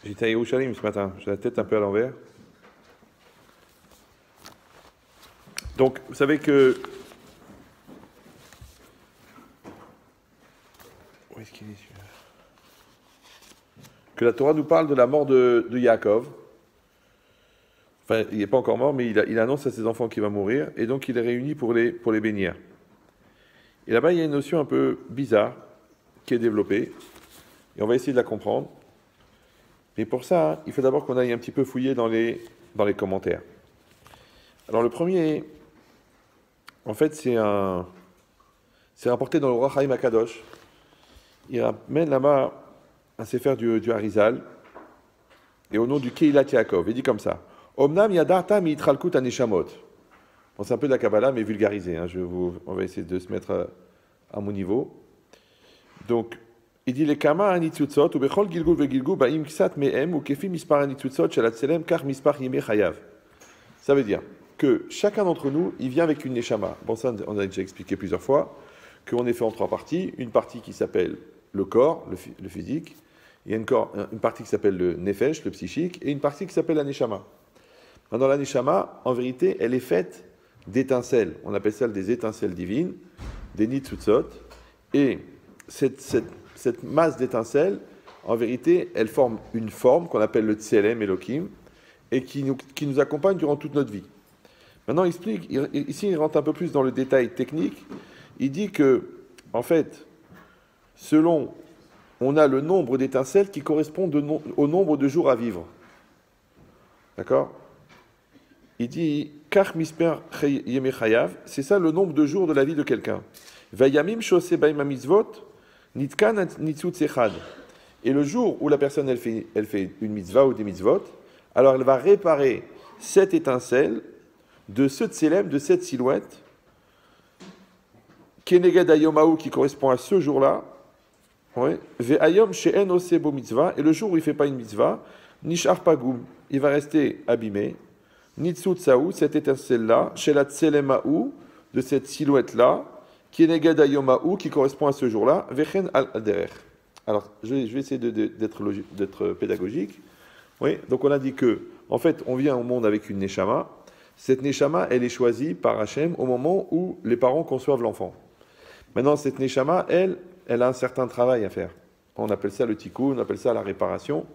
J'étais à Yerushalayim ce matin, j'ai la tête un peu à l'envers. Donc, vous savez que... Où est-ce qu'il est celui-là? Que la Torah nous parle de la mort de Yaakov. Enfin, il n'est pas encore mort, mais il annonce à ses enfants qu'il va mourir, et donc il les réunit pour les bénir. Et là-bas, il y a une notion un peu bizarre qui est développée, et on va essayer de la comprendre. Mais pour ça, il faut d'abord qu'on aille un petit peu fouiller dans les commentaires. Alors le premier, en fait, c'est rapporté dans le Roi Chaim Akadosh. Il ramène là-bas un sefer du Harizal, et au nom du Keilat Yaakov, il dit comme ça. Omnam yadarta mi itralkut aneshamot. Bon, c'est un peu de la Kabbalah, mais vulgarisé. Hein. On va essayer de se mettre à mon niveau. Donc, il dit les kama anitzutzot ou bechol gilgul vegilgul ba'im ksat me'em ou kefi mispar anitzutzot shel hatzelem kar mispar yemei chayav. Ça veut dire que chacun d'entre nous, il vient avec une neshama. Bon, ça, on a déjà expliqué plusieurs fois qu'on est fait en trois parties. Une partie qui s'appelle le corps, le physique. Il y a une partie qui s'appelle le nefesh, le psychique, et une partie qui s'appelle la neshama. Maintenant, la neshama, en vérité, elle est faite d'étincelles. On appelle ça des étincelles divines, des nitzutzot. Et cette masse d'étincelles, en vérité, elle forme une forme qu'on appelle le tselem Elohim, et qui nous accompagne durant toute notre vie. Maintenant, il explique, ici, il rentre un peu plus dans le détail technique. Il dit que, en fait, selon, on a le nombre d'étincelles qui correspond au nombre de jours à vivre. D'accord? Il dit, Kach misper yemei chayav, c'est ça le nombre de jours de la vie de quelqu'un. Vayamim shose baim mitzvot, nitkan nitzutz echad. Et le jour où la personne elle fait une mitzvah ou des mitzvot, alors elle va réparer cette étincelle de ce tselem, de cette silhouette, keneged ayomahu qui correspond à ce jour-là, ve'ayom she'en ose bo mitzvah, et le jour où il ne fait pas une mitzvah, nishar pagum, il va rester abîmé. Nitzutzaou, cette étincelle-là, Shelat Tselemaou, de cette silhouette-là, qui est Neged Ayomaou, qui correspond à ce jour-là, Vechen al-Derech. Alors, je vais essayer d'être pédagogique. Oui, donc on a dit que, en fait, on vient au monde avec une Neshama. Cette Neshama, elle est choisie par Hachem au moment où les parents conçoivent l'enfant. Maintenant, cette Neshama, elle a un certain travail à faire. On appelle ça le tikkun, on appelle ça la réparation.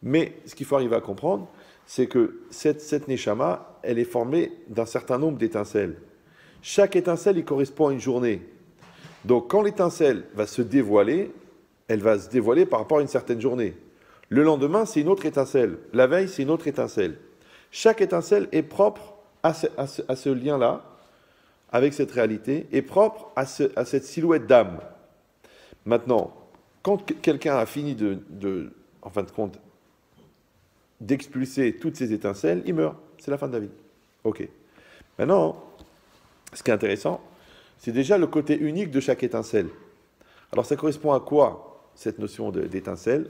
Mais ce qu'il faut arriver à comprendre, c'est que cette neshama, elle est formée d'un certain nombre d'étincelles. Chaque étincelle, il correspond à une journée. Donc, quand l'étincelle va se dévoiler, elle va se dévoiler par rapport à une certaine journée. Le lendemain, c'est une autre étincelle. La veille, c'est une autre étincelle. Chaque étincelle est propre à ce lien-là, avec cette réalité, est propre à cette silhouette d'âme. Maintenant, quand quelqu'un a fini en fin de compte, d'expulser toutes ces étincelles, il meurt. C'est la fin de la vie. Ok. Maintenant, ce qui est intéressant, c'est déjà le côté unique de chaque étincelle. Alors, ça correspond à quoi, cette notion d'étincelle?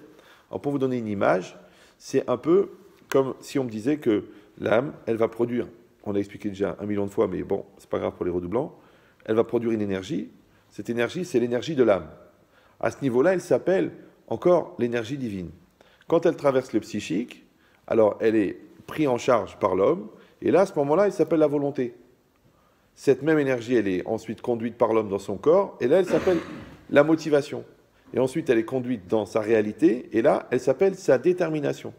Alors, pour vous donner une image, c'est un peu comme si on me disait que l'âme, elle va produire, on l'a expliqué déjà 1 million de fois, mais bon, c'est pas grave pour les redoublants, elle va produire une énergie. Cette énergie, c'est l'énergie de l'âme. À ce niveau-là, elle s'appelle encore l'énergie divine. Quand elle traverse le psychique, alors elle est prise en charge par l'homme, et là, à ce moment-là, elle s'appelle la volonté. Cette même énergie, elle est ensuite conduite par l'homme dans son corps, et là, elle s'appelle la motivation. Et ensuite, elle est conduite dans sa réalité, et là, elle s'appelle sa détermination.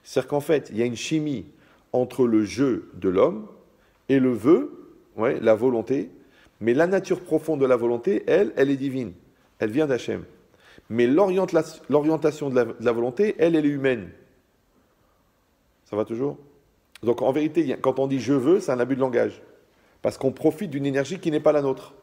C'est-à-dire qu'en fait, il y a une chimie entre le jeu de l'homme et le vœu, la volonté, mais la nature profonde de la volonté, elle est divine. Elle vient d'Hachem. Mais l'orientation de la volonté, elle est humaine. Ça va toujours? Donc en vérité, quand on dit je veux, c'est un abus de langage. Parce qu'on profite d'une énergie qui n'est pas la nôtre.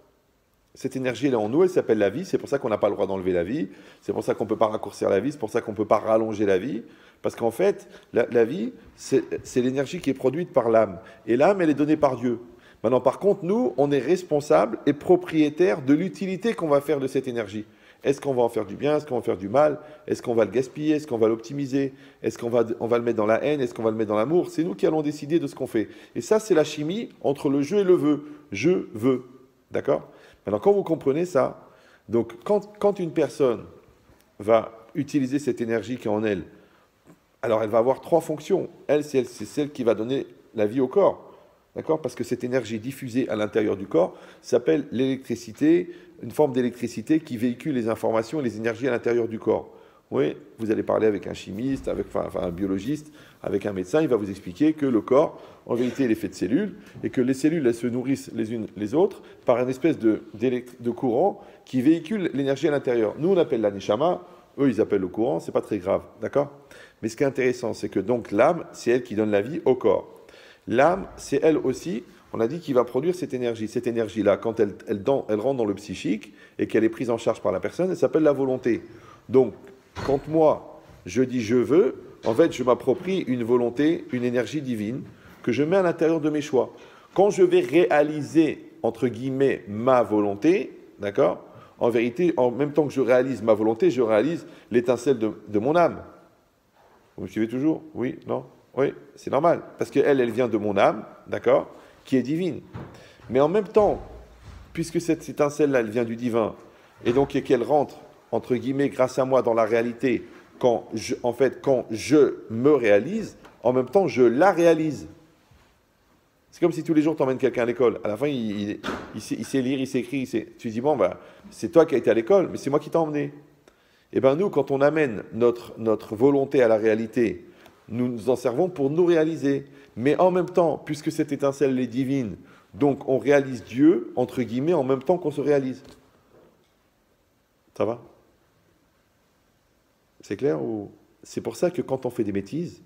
Cette énergie, elle est en nous, elle s'appelle la vie. C'est pour ça qu'on n'a pas le droit d'enlever la vie. C'est pour ça qu'on ne peut pas raccourcir la vie. C'est pour ça qu'on ne peut pas rallonger la vie. Parce qu'en fait, la vie, c'est l'énergie qui est produite par l'âme. Et l'âme, elle est donnée par Dieu. Maintenant, par contre, nous, on est responsable et propriétaire de l'utilité qu'on va faire de cette énergie. Est-ce qu'on va en faire du bien? Est-ce qu'on va en faire du mal? Est-ce qu'on va le gaspiller? Est-ce qu'on va l'optimiser? Est-ce qu'on va le mettre dans la haine? Est-ce qu'on va le mettre dans l'amour? C'est nous qui allons décider de ce qu'on fait. Et ça, c'est la chimie entre le je et le veux. Je veux. D'accord? Maintenant, quand vous comprenez ça, donc quand une personne va utiliser cette énergie qui est en elle, alors elle va avoir trois fonctions. Elle, c'est celle qui va donner la vie au corps. D'accord? Parce que cette énergie diffusée à l'intérieur du corps s'appelle l'électricité, une forme d'électricité qui véhicule les informations et les énergies à l'intérieur du corps. Oui, vous allez parler avec un chimiste, avec un biologiste, avec un médecin, il va vous expliquer que le corps, en vérité, il est fait de cellules, et que les cellules, elles se nourrissent les unes les autres par une espèce de courant qui véhicule l'énergie à l'intérieur. Nous, on appelle la neshama, eux, ils appellent le courant, c'est pas très grave, d'accord? Mais ce qui est intéressant, c'est que donc l'âme, c'est elle qui donne la vie au corps. L'âme, c'est elle aussi, on a dit, qui va produire cette énergie. Cette énergie-là, quand elle rentre dans le psychique et qu'elle est prise en charge par la personne, elle s'appelle la volonté. Donc, quand moi, je dis je veux, en fait, je m'approprie une volonté, une énergie divine que je mets à l'intérieur de mes choix. Quand je vais réaliser, entre guillemets, ma volonté, d'accord? En vérité, en même temps que je réalise ma volonté, je réalise l'étincelle de mon âme. Vous me suivez toujours? Oui? Non? Oui? C'est normal. Parce qu'elle, elle vient de mon âme, d'accord? Qui est divine. Mais en même temps, puisque cette étincelle-là, elle vient du divin, et donc qu'elle rentre, entre guillemets, grâce à moi dans la réalité, quand je me réalise, en même temps, je la réalise. C'est comme si tous les jours, tu emmènes quelqu'un à l'école. À la fin, il sait lire, il sait écrire. Tu dis, bon, c'est toi qui as été à l'école, mais c'est moi qui t'ai emmené. Et bien nous, quand on amène notre volonté à la réalité, nous nous en servons pour nous réaliser. Mais en même temps, puisque cette étincelle est divine, donc on réalise Dieu, entre guillemets, en même temps qu'on se réalise. Ça va? C'est clair ou... C'est pour ça que quand on fait des bêtises,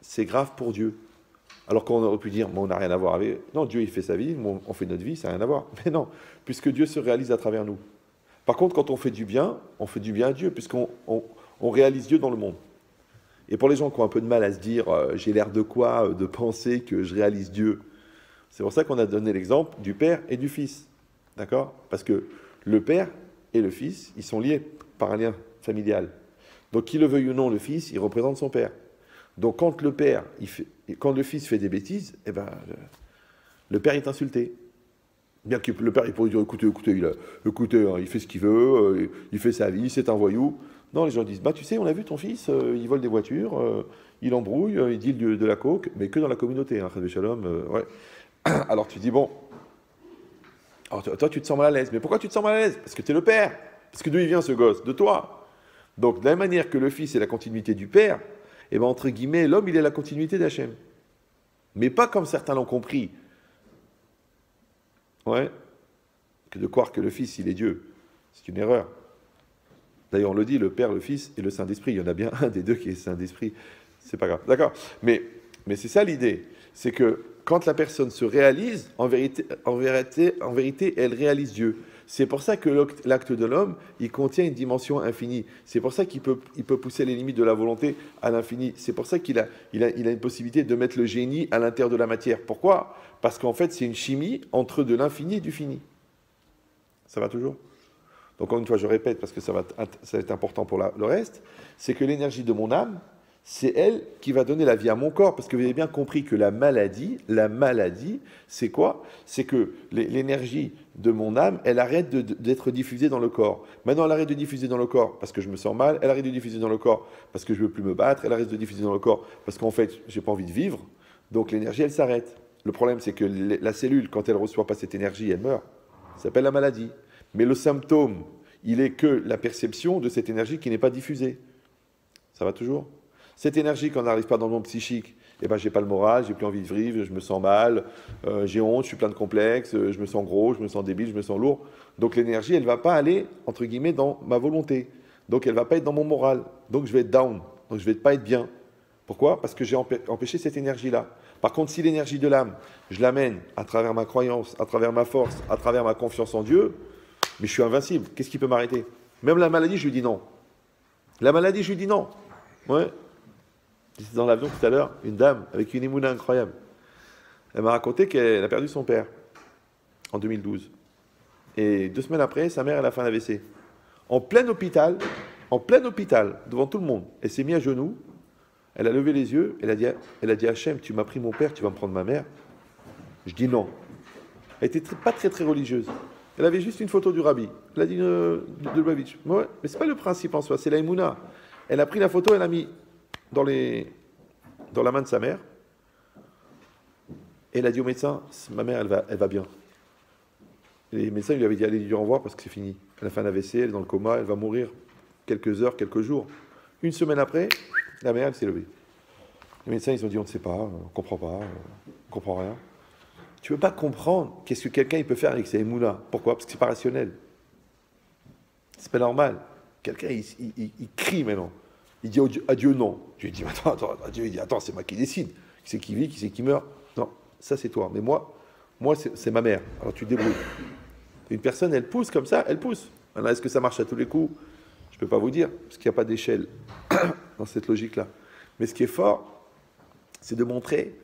c'est grave pour Dieu. Alors qu'on aurait pu dire, on n'a rien à voir avec... Non, Dieu il fait sa vie, on fait notre vie, ça n'a rien à voir. Mais non, puisque Dieu se réalise à travers nous. Par contre, quand on fait du bien à Dieu, puisqu'on réalise Dieu dans le monde. Et pour les gens qui ont un peu de mal à se dire, j'ai l'air de quoi, de penser que je réalise Dieu, c'est pour ça qu'on a donné l'exemple du Père et du Fils. D'accord? Parce que le Père et le Fils, ils sont liés par un lien familial. Donc, qu'il le veuille ou non, le Fils, il représente son Père. Donc, quand le Fils fait des bêtises, eh ben, le Père est insulté. Bien que le Père, il pourrait dire, écoutez, il fait ce qu'il veut, il fait sa vie, c'est un voyou. Non, les gens disent, tu sais, on a vu ton fils, il vole des voitures, il embrouille, il deal de la coke, mais que dans la communauté, hein, Chadvé Shalom, ouais. Alors tu dis, bon, alors, toi tu te sens mal à l'aise, mais pourquoi tu te sens mal à l'aise? Parce que tu es le Père. Parce que d'où il vient ce gosse? De toi. Donc de la même manière que le Fils est la continuité du Père, et ben entre guillemets, l'homme, il est la continuité d'Hachem. Mais pas comme certains l'ont compris. Ouais, que de croire que le Fils, il est Dieu. C'est une erreur. D'ailleurs, on le dit, le Père, le Fils et le Saint-Esprit. Il y en a bien un des deux qui est Saint-Esprit. C'est pas grave. D'accord. Mais c'est ça l'idée. C'est que quand la personne se réalise, en vérité, elle réalise Dieu. C'est pour ça que l'acte de l'homme, il contient une dimension infinie. C'est pour ça qu'il peut pousser les limites de la volonté à l'infini. C'est pour ça qu'il a une possibilité de mettre le génie à l'intérieur de la matière. Pourquoi? Parce qu'en fait, c'est une chimie entre de l'infini et du fini. Ça va toujours? Donc, encore une fois, je répète, parce que ça va être important pour le reste, c'est que l'énergie de mon âme, c'est elle qui va donner la vie à mon corps. Parce que vous avez bien compris que la maladie, c'est quoi? C'est que l'énergie de mon âme, elle arrête d'être diffusée dans le corps. Maintenant, elle arrête de diffuser dans le corps parce que je me sens mal, elle arrête de diffuser dans le corps parce que je ne veux plus me battre, elle arrête de diffuser dans le corps parce qu'en fait, j'ai pas envie de vivre. Donc l'énergie, elle s'arrête. Le problème, c'est que la cellule, quand elle ne reçoit pas cette énergie, elle meurt. Ça s'appelle la maladie. Mais le symptôme, il est que la perception de cette énergie qui n'est pas diffusée. Ça va toujours? Cette énergie, quand elle n'arrive pas dans le monde psychique, eh ben, j'ai pas le moral, j'ai plus envie de vivre, je me sens mal, j'ai honte, je suis plein de complexes, je me sens gros, je me sens débile, je me sens lourd. Donc l'énergie, elle ne va pas aller, entre guillemets, dans ma volonté. Donc elle ne va pas être dans mon moral. Donc je vais être down. Donc je ne vais pas être bien. Pourquoi? Parce que j'ai empêché cette énergie-là. Par contre, si l'énergie de l'âme, je l'amène à travers ma croyance, à travers ma force, à travers ma confiance en Dieu, mais je suis invincible. Qu'est-ce qui peut m'arrêter? Même la maladie, je lui dis non. La maladie, je lui dis non. Ouais. J'étais dans l'avion tout à l'heure, une dame avec une émouna incroyable. Elle m'a raconté qu'elle a perdu son père en 2012. Et 2 semaines après, sa mère, elle a fait un AVC. En plein hôpital, devant tout le monde. Elle s'est mise à genoux, elle a levé les yeux, elle a dit Hachem, tu m'as pris mon père, tu vas me prendre ma mère. Je dis non. Elle était pas très très religieuse. Elle avait juste une photo du rabbi. Elle a dit de Lubavitch. Ouais, mais ce n'est pas le principe en soi, c'est la Emouna. Elle a pris la photo, elle l'a mis dans la main de sa mère. Et elle a dit au médecin, ma mère, elle va bien. Et les médecins lui avaient dit, allez lui dire au revoir parce que c'est fini. Elle a fait un AVC, elle est dans le coma, elle va mourir quelques heures, quelques jours. Une semaine après, la mère, elle s'est levée. Les médecins, ils ont dit, on ne sait pas, on ne comprend pas, on ne comprend rien. Tu ne veux pas comprendre qu'est-ce que quelqu'un il peut faire avec sa émouna. Pourquoi? Parce que ce n'est pas rationnel. C'est pas normal. Quelqu'un, il crie maintenant. Il dit à Dieu non. Dieu dit, attends, Dieu il dit, attends, c'est moi qui décide. Qui c'est qui vit, qui c'est qui meurt? Non, ça c'est toi. Mais moi c'est ma mère. Alors tu te débrouilles. Une personne, elle pousse comme ça, elle pousse. Maintenant, est-ce que ça marche à tous les coups? Je ne peux pas vous dire, parce qu'il n'y a pas d'échelle dans cette logique-là. Mais ce qui est fort, c'est de montrer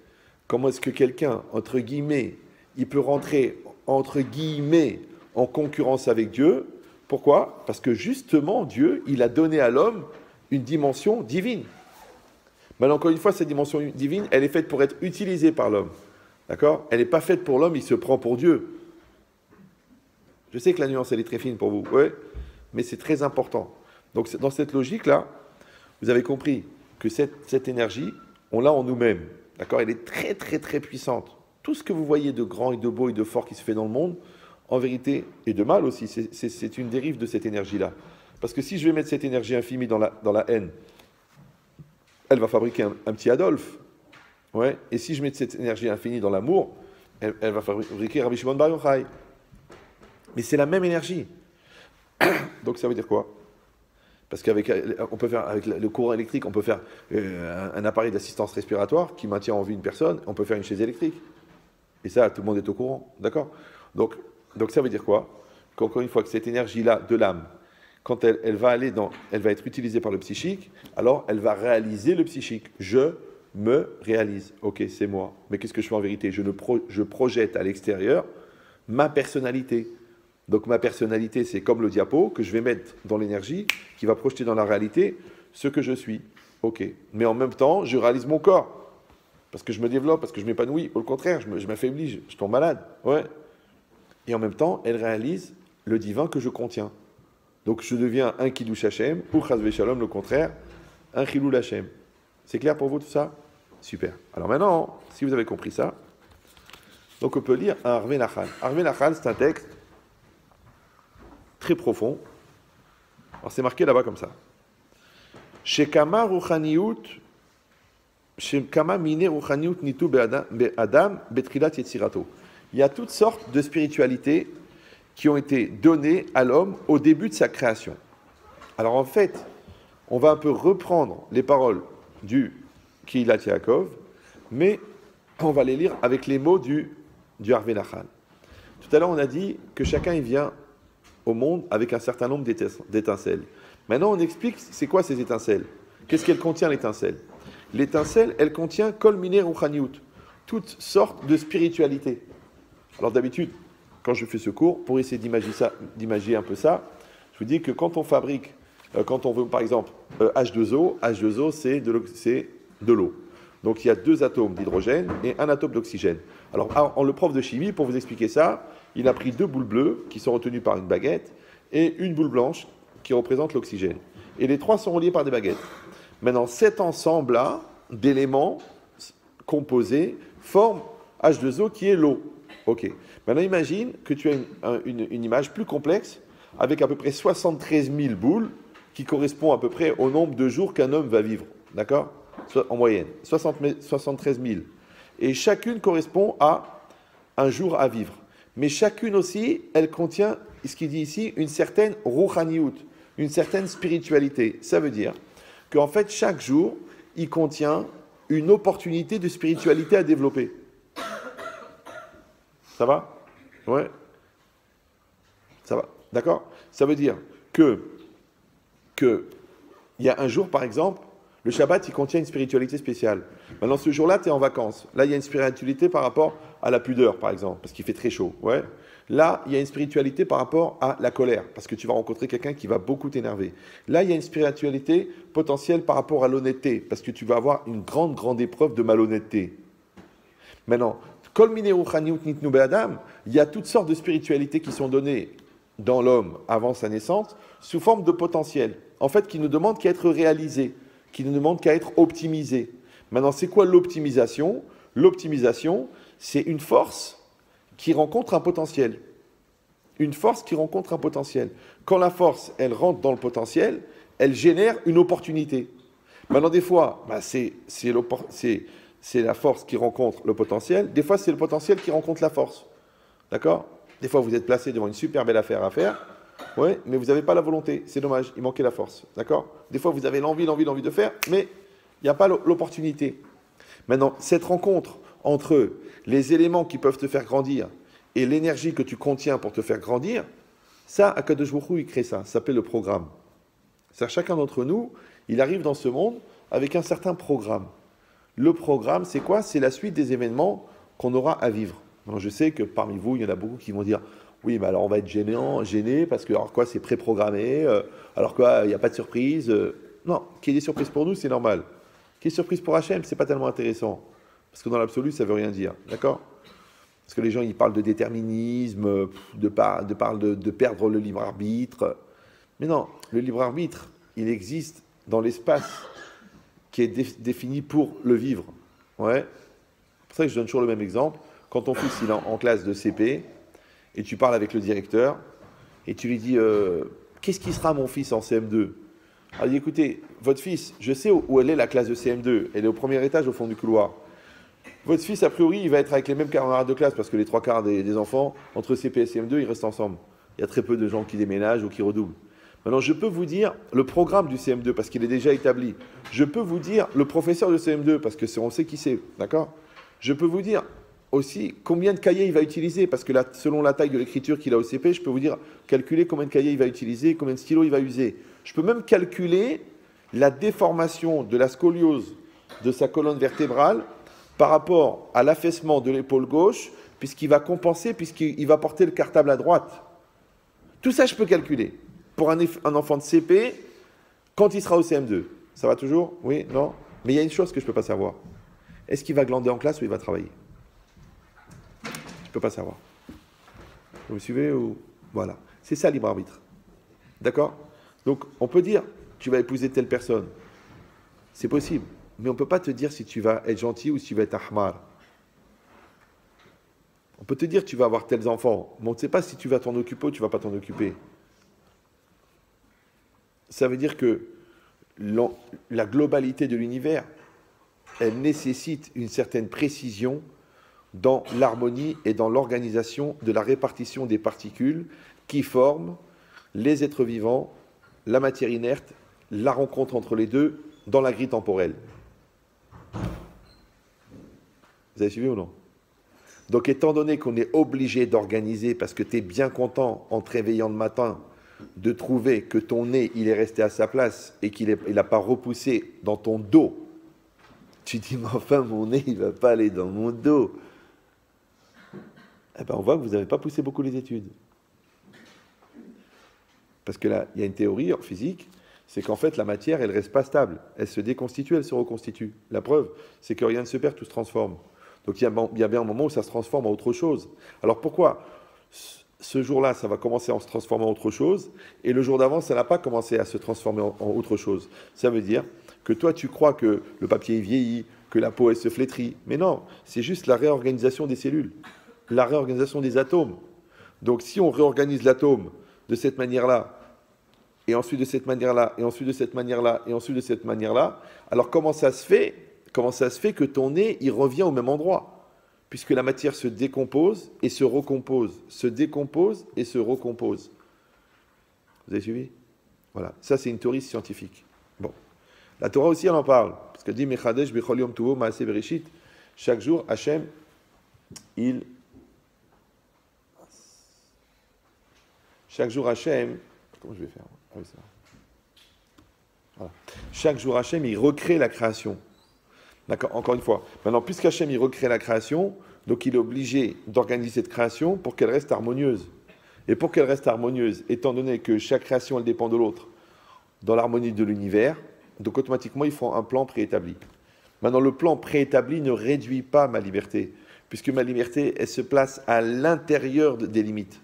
comment est-ce que quelqu'un, entre guillemets, il peut rentrer, entre guillemets, en concurrence avec Dieu. Pourquoi? Parce que justement, Dieu, il a donné à l'homme une dimension divine. Maintenant, encore une fois, cette dimension divine, elle est faite pour être utilisée par l'homme. D'accord? Elle n'est pas faite pour l'homme, il se prend pour Dieu. Je sais que la nuance, elle est très fine pour vous, ouais, mais c'est très important. Donc, dans cette logique-là, vous avez compris que cette énergie, on l'a en nous-mêmes. D'accord? Elle est très, très, très puissante. Tout ce que vous voyez de grand et de beau et de fort qui se fait dans le monde, en vérité, et de mal aussi, c'est une dérive de cette énergie-là. Parce que si je vais mettre cette énergie infinie dans la haine, elle va fabriquer un petit Adolphe. Ouais. Et si je mets cette énergie infinie dans l'amour, elle va fabriquer Rabbi Shimon Bar Yochai. Mais c'est la même énergie. Donc ça veut dire quoi? Parce on peut faire, avec le courant électrique, on peut faire un appareil d'assistance respiratoire qui maintient en vie une personne, on peut faire une chaise électrique. Et ça, tout le monde est au courant. D'accord? Donc ça veut dire quoi? Qu'encore une fois, que cette énergie-là de l'âme, quand elle va être utilisée par le psychique, alors elle va réaliser le psychique. Je me réalise. Ok, c'est moi. Mais qu'est-ce que je fais en vérité? Je projette à l'extérieur ma personnalité. Donc ma personnalité, c'est comme le diapo que je vais mettre dans l'énergie, qui va projeter dans la réalité ce que je suis. Ok. Mais en même temps, je réalise mon corps. Parce que je me développe, parce que je m'épanouis. Au contraire, je m'affaiblis, je tombe malade. Ouais. Et en même temps, elle réalise le divin que je contiens. Donc je deviens un Kiddush Hashem, ou Chazve Shalom, le contraire, un Chilul Hashem. C'est clair pour vous tout ça? Super. Alors maintenant, si vous avez compris ça, donc on peut lire un Harvey Nachal. Harvey Nachal, c'est un texte très profond. Alors c'est marqué là-bas comme ça. Shekama ruchaniyut, shekama mine ruchaniyut nitu be'adam betrilat yetzirato. Il y a toutes sortes de spiritualités qui ont été données à l'homme au début de sa création. Alors en fait, on va un peu reprendre les paroles du Kehilat Yaakov, mais on va les lire avec les mots du Harvey Nachal. Tout à l'heure, on a dit que chacun il vient au monde avec un certain nombre d'étincelles. Maintenant, on explique c'est quoi ces étincelles. Qu'est-ce qu'elle contient, l'étincelle? L'étincelle, elle contient kol miner ruchaniyut, toutes sortes de spiritualités. Alors d'habitude, quand je fais ce cours, pour essayer d'imaginer un peu ça, je vous dis que quand on fabrique, quand on veut par exemple H2O, c'est de l'eau. Donc il y a 2 atomes d'hydrogène et un atome d'oxygène. Alors le prof de chimie, pour vous expliquer ça, il a pris 2 boules bleues qui sont retenues par une baguette et une boule blanche qui représente l'oxygène. Et les 3 sont reliés par des baguettes. Maintenant, cet ensemble-là d'éléments composés forme H2O qui est l'eau. Ok. Maintenant, imagine que tu as une image plus complexe avec à peu près 73 000 boules qui correspond à peu près au nombre de jours qu'un homme va vivre. D'accord? En moyenne. 73 000. Et chacune correspond à un jour à vivre. Mais chacune aussi, elle contient, ce qu'il dit ici, une certaine ruchaniyut, une certaine spiritualité. Ça veut dire qu'en fait, chaque jour, il contient une opportunité de spiritualité à développer. Ça va? Ouais. Ça va. D'accord? Ça veut dire que il y a un jour, par exemple, le Shabbat, il contient une spiritualité spéciale. Maintenant, ce jour-là, tu es en vacances. Là, il y a une spiritualité par rapport à la pudeur, par exemple, parce qu'il fait très chaud. Ouais. Là, il y a une spiritualité par rapport à la colère, parce que tu vas rencontrer quelqu'un qui va beaucoup t'énerver. Là, il y a une spiritualité potentielle par rapport à l'honnêteté, parce que tu vas avoir une grande, grande épreuve de malhonnêteté. Maintenant, Kol mine ruchaniyut nitnu be'adam, il y a toutes sortes de spiritualités qui sont données dans l'homme avant sa naissance sous forme de potentiel, en fait, qui ne demandent qu'à être réalisées, qui ne demandent qu'à être optimisées. Maintenant, c'est quoi l'optimisation? L'optimisation, c'est une force qui rencontre un potentiel. Une force qui rencontre un potentiel. Quand la force, elle rentre dans le potentiel, elle génère une opportunité. Maintenant, des fois, c'est la force qui rencontre le potentiel. Des fois, c'est le potentiel qui rencontre la force. D'accord? Des fois, vous êtes placé devant une super belle affaire à faire, ouais, mais vous n'avez pas la volonté. C'est dommage, il manquait la force. D'accord? Des fois, vous avez l'envie de faire, mais il n'y a pas l'opportunité. Maintenant, cette rencontre entre les éléments qui peuvent te faire grandir et l'énergie que tu contiens pour te faire grandir, ça, Akadosh Baruch Hu, il crée ça. Ça s'appelle le programme. C'est-à-dire, chacun d'entre nous, il arrive dans ce monde avec un certain programme. Le programme, c'est quoi? C'est la suite des événements qu'on aura à vivre. Alors, je sais que parmi vous, il y en a beaucoup qui vont dire « Oui, mais alors on va être gêné parce que alors quoi, c'est préprogrammé, alors quoi, il n'y a pas de surprise. Non, qu'il y ait des surprises pour nous, c'est normal. Qu'il y ait des surprises pour Hachem, c'est pas tellement intéressant. Parce que dans l'absolu, ça ne veut rien dire. D'accord? Parce que les gens, ils parlent de déterminisme, de perdre le libre arbitre. Mais non, le libre arbitre, il existe dans l'espace qui est défini pour le vivre. Ouais. C'est pour ça que je donne toujours le même exemple. Quand ton fils il est en classe de CP, et tu parles avec le directeur, et tu lui dis qu'est-ce qui sera mon fils en CM2? Alors il dit écoutez, votre fils, je sais où elle est la classe de CM2, elle est au premier étage au fond du couloir. Votre fils, a priori, il va être avec les mêmes camarades de classe, parce que les 3/4 des enfants, entre CP et CM2, ils restent ensemble. Il y a très peu de gens qui déménagent ou qui redoublent. Maintenant, je peux vous dire le programme du CM2, parce qu'il est déjà établi. Je peux vous dire le professeur de CM2, parce qu'on sait qui c'est, d'accord? Je peux vous dire aussi combien de cahiers il va utiliser, parce que selon la taille de l'écriture qu'il a au CP, je peux vous dire, calculer combien de cahiers il va utiliser, combien de stylos il va user. Je peux même calculer la déformation de la scoliose de sa colonne vertébrale par rapport à l'affaissement de l'épaule gauche, puisqu'il va compenser, puisqu'il va porter le cartable à droite. Tout ça, je peux calculer. Pour un enfant de CP, quand il sera au CM2. Ça va toujours? Oui? Non? Mais il y a une chose que je ne peux pas savoir. Est-ce qu'il va glander en classe ou il va travailler? Je ne peux pas savoir. Vous me suivez ou... Voilà. C'est ça, libre arbitre. D'accord? Donc, on peut dire, tu vas épouser telle personne. C'est possible. Mais on ne peut pas te dire si tu vas être gentil ou si tu vas être ahmar. On peut te dire tu vas avoir tels enfants, mais on ne sait pas si tu vas t'en occuper ou tu ne vas pas t'en occuper. Ça veut dire que la globalité de l'univers, elle nécessite une certaine précision dans l'harmonie et dans l'organisation de la répartition des particules qui forment les êtres vivants, la matière inerte, la rencontre entre les deux dans la grille temporelle. Vous avez suivi ou non? Donc, étant donné qu'on est obligé d'organiser, parce que tu es bien content en te réveillant le matin, de trouver que ton nez, il est resté à sa place et qu'il n'a pas repoussé dans ton dos, tu dis, mais enfin, mon nez, il ne va pas aller dans mon dos. Eh bien, on voit que vous n'avez pas poussé beaucoup les études. Parce que là, il y a une théorie en physique, c'est qu'en fait, la matière, elle ne reste pas stable. Elle se déconstitue, elle se reconstitue. La preuve, c'est que rien ne se perd, tout se transforme. Donc il y a bien un moment où ça se transforme en autre chose. Alors pourquoi ce jour-là, ça va commencer en se transformant en autre chose, et le jour d'avant, ça n'a pas commencé à se transformer en autre chose? Ça veut dire que toi, tu crois que le papier est vieilli, que la peau, elle se flétrit. Mais non, c'est juste la réorganisation des cellules, la réorganisation des atomes. Donc si on réorganise l'atome de cette manière-là, et ensuite de cette manière-là, et ensuite de cette manière-là, et ensuite de cette manière-là, alors comment ça se fait que ton nez, il revient au même endroit? Puisque la matière se décompose et se recompose, se décompose et se recompose. Vous avez suivi? Voilà, ça c'est une théorie scientifique. Bon, la Torah aussi elle en parle, parce qu'elle dit Mechadesh bechol yom tuvo maaseh bereshit. Chaque jour, Hachem, chaque jour Hachem, comment je vais faire? Ah oui, c'est vrai. Voilà. Chaque jour Hachem, il recrée la création. D'accord, encore une fois. Maintenant, puisqu'Hachem, il recrée la création, donc il est obligé d'organiser cette création pour qu'elle reste harmonieuse. Et pour qu'elle reste harmonieuse, étant donné que chaque création, elle dépend de l'autre, dans l'harmonie de l'univers, donc automatiquement, il faut un plan préétabli. Maintenant, le plan préétabli ne réduit pas ma liberté, puisque ma liberté, elle se place à l'intérieur des limites.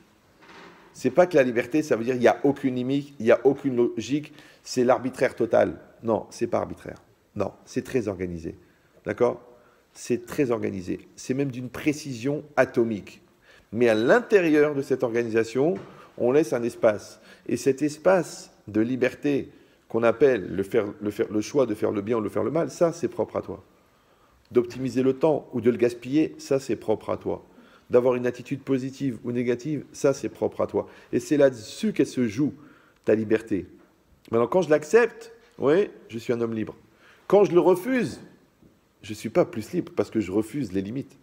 C'est pas que la liberté, ça veut dire qu'il n'y a aucune limite, il n'y a aucune logique, c'est l'arbitraire total. Non, c'est pas arbitraire. Non, c'est très organisé. D'accord? C'est très organisé. C'est même d'une précision atomique. Mais à l'intérieur de cette organisation, on laisse un espace. Et cet espace de liberté qu'on appelle le choix de faire le bien ou de faire le mal, ça, c'est propre à toi. D'optimiser le temps ou de le gaspiller, ça, c'est propre à toi. D'avoir une attitude positive ou négative, ça, c'est propre à toi. Et c'est là-dessus qu'elle se joue, ta liberté. Maintenant, quand je l'accepte, oui, je suis un homme libre. Quand je le refuse, je ne suis pas plus libre parce que je refuse les limites.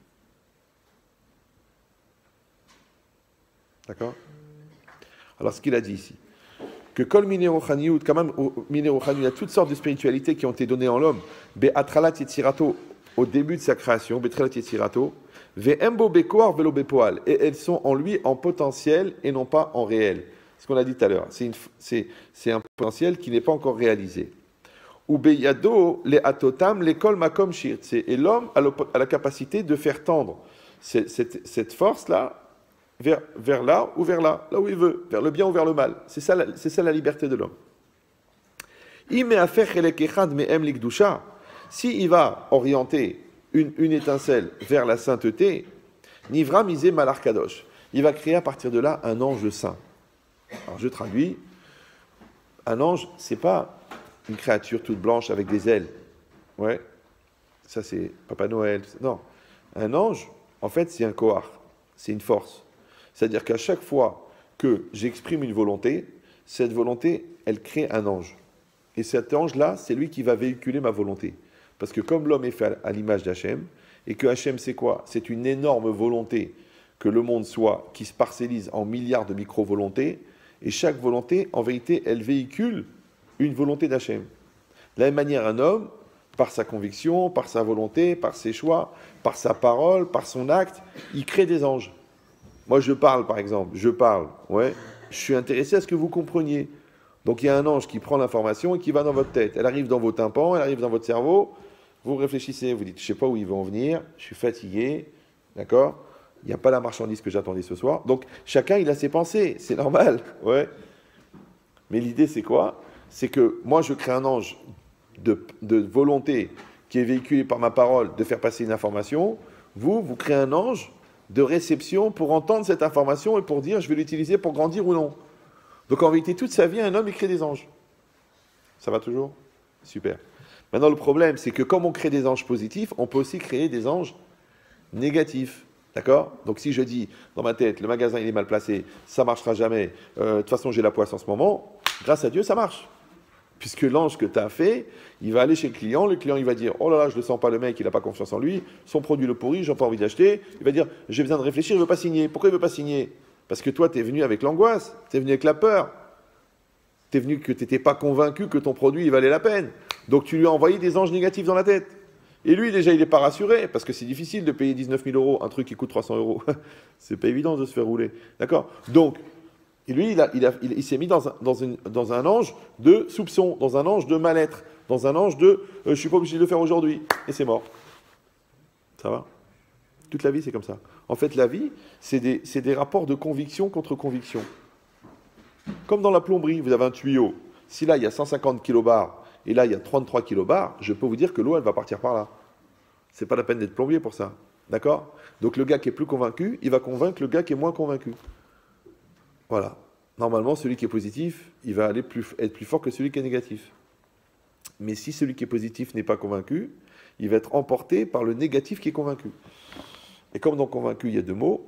D'accord? Alors, ce qu'il a dit ici, que Kol Miné Rochaniut, quand même, Miné Rochaniut, il y a toutes sortes de spiritualités qui ont été données en l'homme. Be'atralat Yetzirato, au début de sa création, Be'atralat Yetzirato, Ve'embo Bekoar Velo Bepoal, et elles sont en lui en potentiel et non pas en réel. Ce qu'on a dit tout à l'heure, c'est un potentiel qui n'est pas encore réalisé. Ou Beyado, les Atotam, l'école Makom Shirtse, et l'homme a la capacité de faire tendre cette force-là vers là ou vers là où il veut, vers le bien ou vers le mal. C'est ça la liberté de l'homme. S'il va orienter une étincelle vers la sainteté, Nivra misé Malar Kadosh, il va créer à partir de là un ange saint. Alors je traduis, un ange, c'est pas une créature toute blanche avec des ailes. Ouais, ça c'est Papa Noël. Non, un ange, en fait, c'est un kohar, c'est une force. C'est-à-dire qu'à chaque fois que j'exprime une volonté, cette volonté, elle crée un ange. Et cet ange-là, c'est lui qui va véhiculer ma volonté. Parce que comme l'homme est fait à l'image d'Hachem, et que Hachem, c'est quoi? C'est une énorme volonté que le monde soit, qui se parcellise en milliards de micro-volontés, et chaque volonté, en vérité, elle véhicule une volonté d'Hachem. De la même manière, un homme, par sa conviction, par sa volonté, par ses choix, par sa parole, par son acte, il crée des anges. Moi, je parle, par exemple, ouais, je suis intéressé à ce que vous compreniez. Donc, il y a un ange qui prend l'information et qui va dans votre tête. Elle arrive dans vos tympans, elle arrive dans votre cerveau, vous réfléchissez, vous dites, je ne sais pas où ils vont en venir, je suis fatigué, d'accord? Il n'y a pas la marchandise que j'attendais ce soir. Donc, chacun, il a ses pensées, c'est normal, ouais. Mais l'idée, c'est quoi? C'est que moi, je crée un ange de volonté qui est véhiculé par ma parole de faire passer une information. Vous créez un ange de réception pour entendre cette information et pour dire je vais l'utiliser pour grandir ou non. Donc en vérité, toute sa vie, un homme, il crée des anges. Ça va toujours? Super. Maintenant, le problème, c'est que comme on crée des anges positifs, on peut aussi créer des anges négatifs. D'accord? Donc si je dis dans ma tête, le magasin il est mal placé, ça ne marchera jamais, de toute façon j'ai la poisse en ce moment, grâce à Dieu, ça marche. Puisque l'ange que tu as fait, il va aller chez le client il va dire, oh là là, je ne le sens pas, le mec, il n'a pas confiance en lui, son produit le pourrit, j'ai pas envie d'acheter. Il va dire, j'ai besoin de réfléchir, il ne veut pas signer. Pourquoi il ne veut pas signer? Parce que toi, tu es venu avec l'angoisse, tu es venu avec la peur, tu es venu que tu n'étais pas convaincu que ton produit il valait la peine. Donc tu lui as envoyé des anges négatifs dans la tête. Et lui, déjà, il n'est pas rassuré, parce que c'est difficile de payer 19 000 euros, un truc qui coûte 300 euros. C'est pas évident de se faire rouler. D'accord? Donc, et lui, il s'est mis dans un ange de soupçon, dans un ange de mal-être, dans un ange de je ne suis pas obligé de le faire aujourd'hui, et c'est mort. Ça va? Toute la vie, c'est comme ça. En fait, la vie, c'est des rapports de conviction contre conviction. Comme dans la plomberie, vous avez un tuyau. Si là, il y a 150 kilobars, et là, il y a 33 kilobars, je peux vous dire que l'eau, elle va partir par là. C'est pas la peine d'être plombier pour ça. D'accord? Donc le gars qui est plus convaincu, il va convaincre le gars qui est moins convaincu. Voilà. Normalement, celui qui est positif, il va être plus fort que celui qui est négatif. Mais si celui qui est positif n'est pas convaincu, il va être emporté par le négatif qui est convaincu. Et comme dans convaincu, il y a deux mots,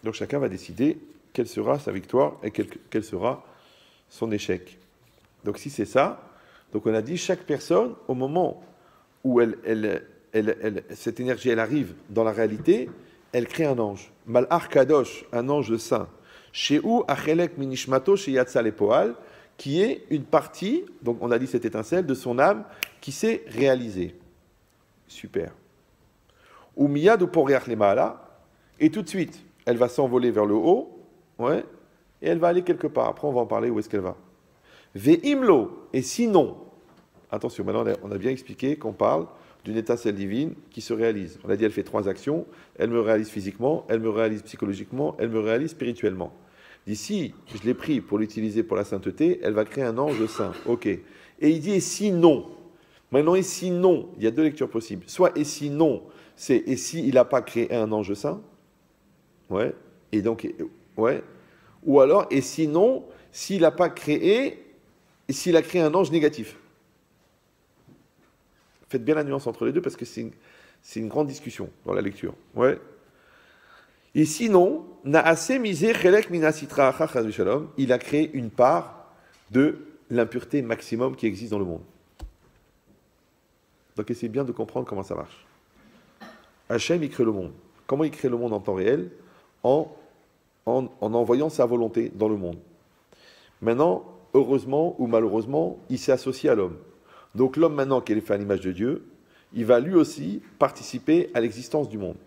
donc chacun va décider quelle sera sa victoire et quel sera son échec. Donc si c'est ça, donc on a dit chaque personne, au moment où cette énergie elle arrive dans la réalité, elle crée un ange. Malach Kadosh, un ange saint. Sheu Achelek Minishmato Sheyatsa Lepoal, qui est une partie, donc on a dit cette étincelle, de son âme qui s'est réalisée. Super. Ou Miyad Uporiach Lemaala, et tout de suite, elle va s'envoler vers le haut, ouais, et elle va aller quelque part. Après, on va en parler où est-ce qu'elle va. Ve'imlo, et sinon, attention, maintenant on a bien expliqué qu'on parle d'une étincelle divine qui se réalise. On a dit, elle fait 3 actions. Elle me réalise physiquement, elle me réalise psychologiquement, elle me réalise spirituellement. D'ici, je l'ai pris pour l'utiliser pour la sainteté, elle va créer un ange saint. Ok. Et il dit, et sinon, maintenant, et sinon, il y a 2 lectures possibles. Soit, et sinon, c'est, et s'il n'a pas créé un ange saint, ouais, et donc, ouais, ou alors, et sinon, s'il n'a pas créé, et s'il a créé un ange négatif. Faites bien la nuance entre les deux parce que c'est une grande discussion dans la lecture. Ouais. Et sinon, Naase misé chelek mina sitra acha chas v'shalom, il a créé une part de l'impureté maximum qui existe dans le monde. Donc essayez bien de comprendre comment ça marche. Hachem, il crée le monde. Comment il crée le monde en temps réel? En envoyant sa volonté dans le monde. Maintenant, heureusement ou malheureusement, il s'est associé à l'homme. Donc l'homme maintenant qui est fait à l'image de Dieu, il va lui aussi participer à l'existence du monde.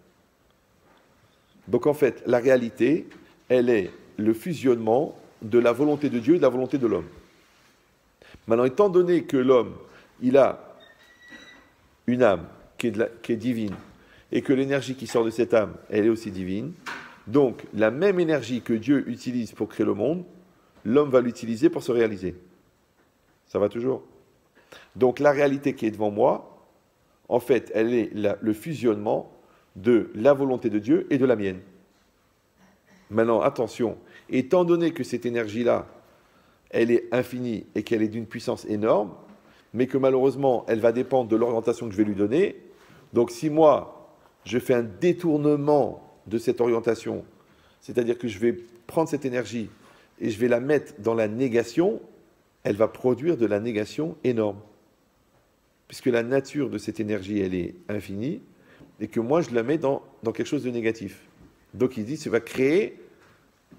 Donc en fait, la réalité, elle est le fusionnement de la volonté de Dieu et de la volonté de l'homme. Maintenant, étant donné que l'homme, il a une âme qui est divine, et que l'énergie qui sort de cette âme, elle est aussi divine, donc la même énergie que Dieu utilise pour créer le monde, l'homme va l'utiliser pour se réaliser. Ça va toujours? Donc la réalité qui est devant moi, en fait, elle est le fusionnement de la volonté de Dieu et de la mienne. Maintenant, attention, étant donné que cette énergie-là, elle est infinie et qu'elle est d'une puissance énorme, mais que malheureusement, elle va dépendre de l'orientation que je vais lui donner. Donc si moi, je fais un détournement de cette orientation, c'est-à-dire que je vais prendre cette énergie et je vais la mettre dans la négation, elle va produire de la négation énorme. Puisque la nature de cette énergie, elle est infinie, et que moi, je la mets dans quelque chose de négatif. Donc il dit, tu vas créer,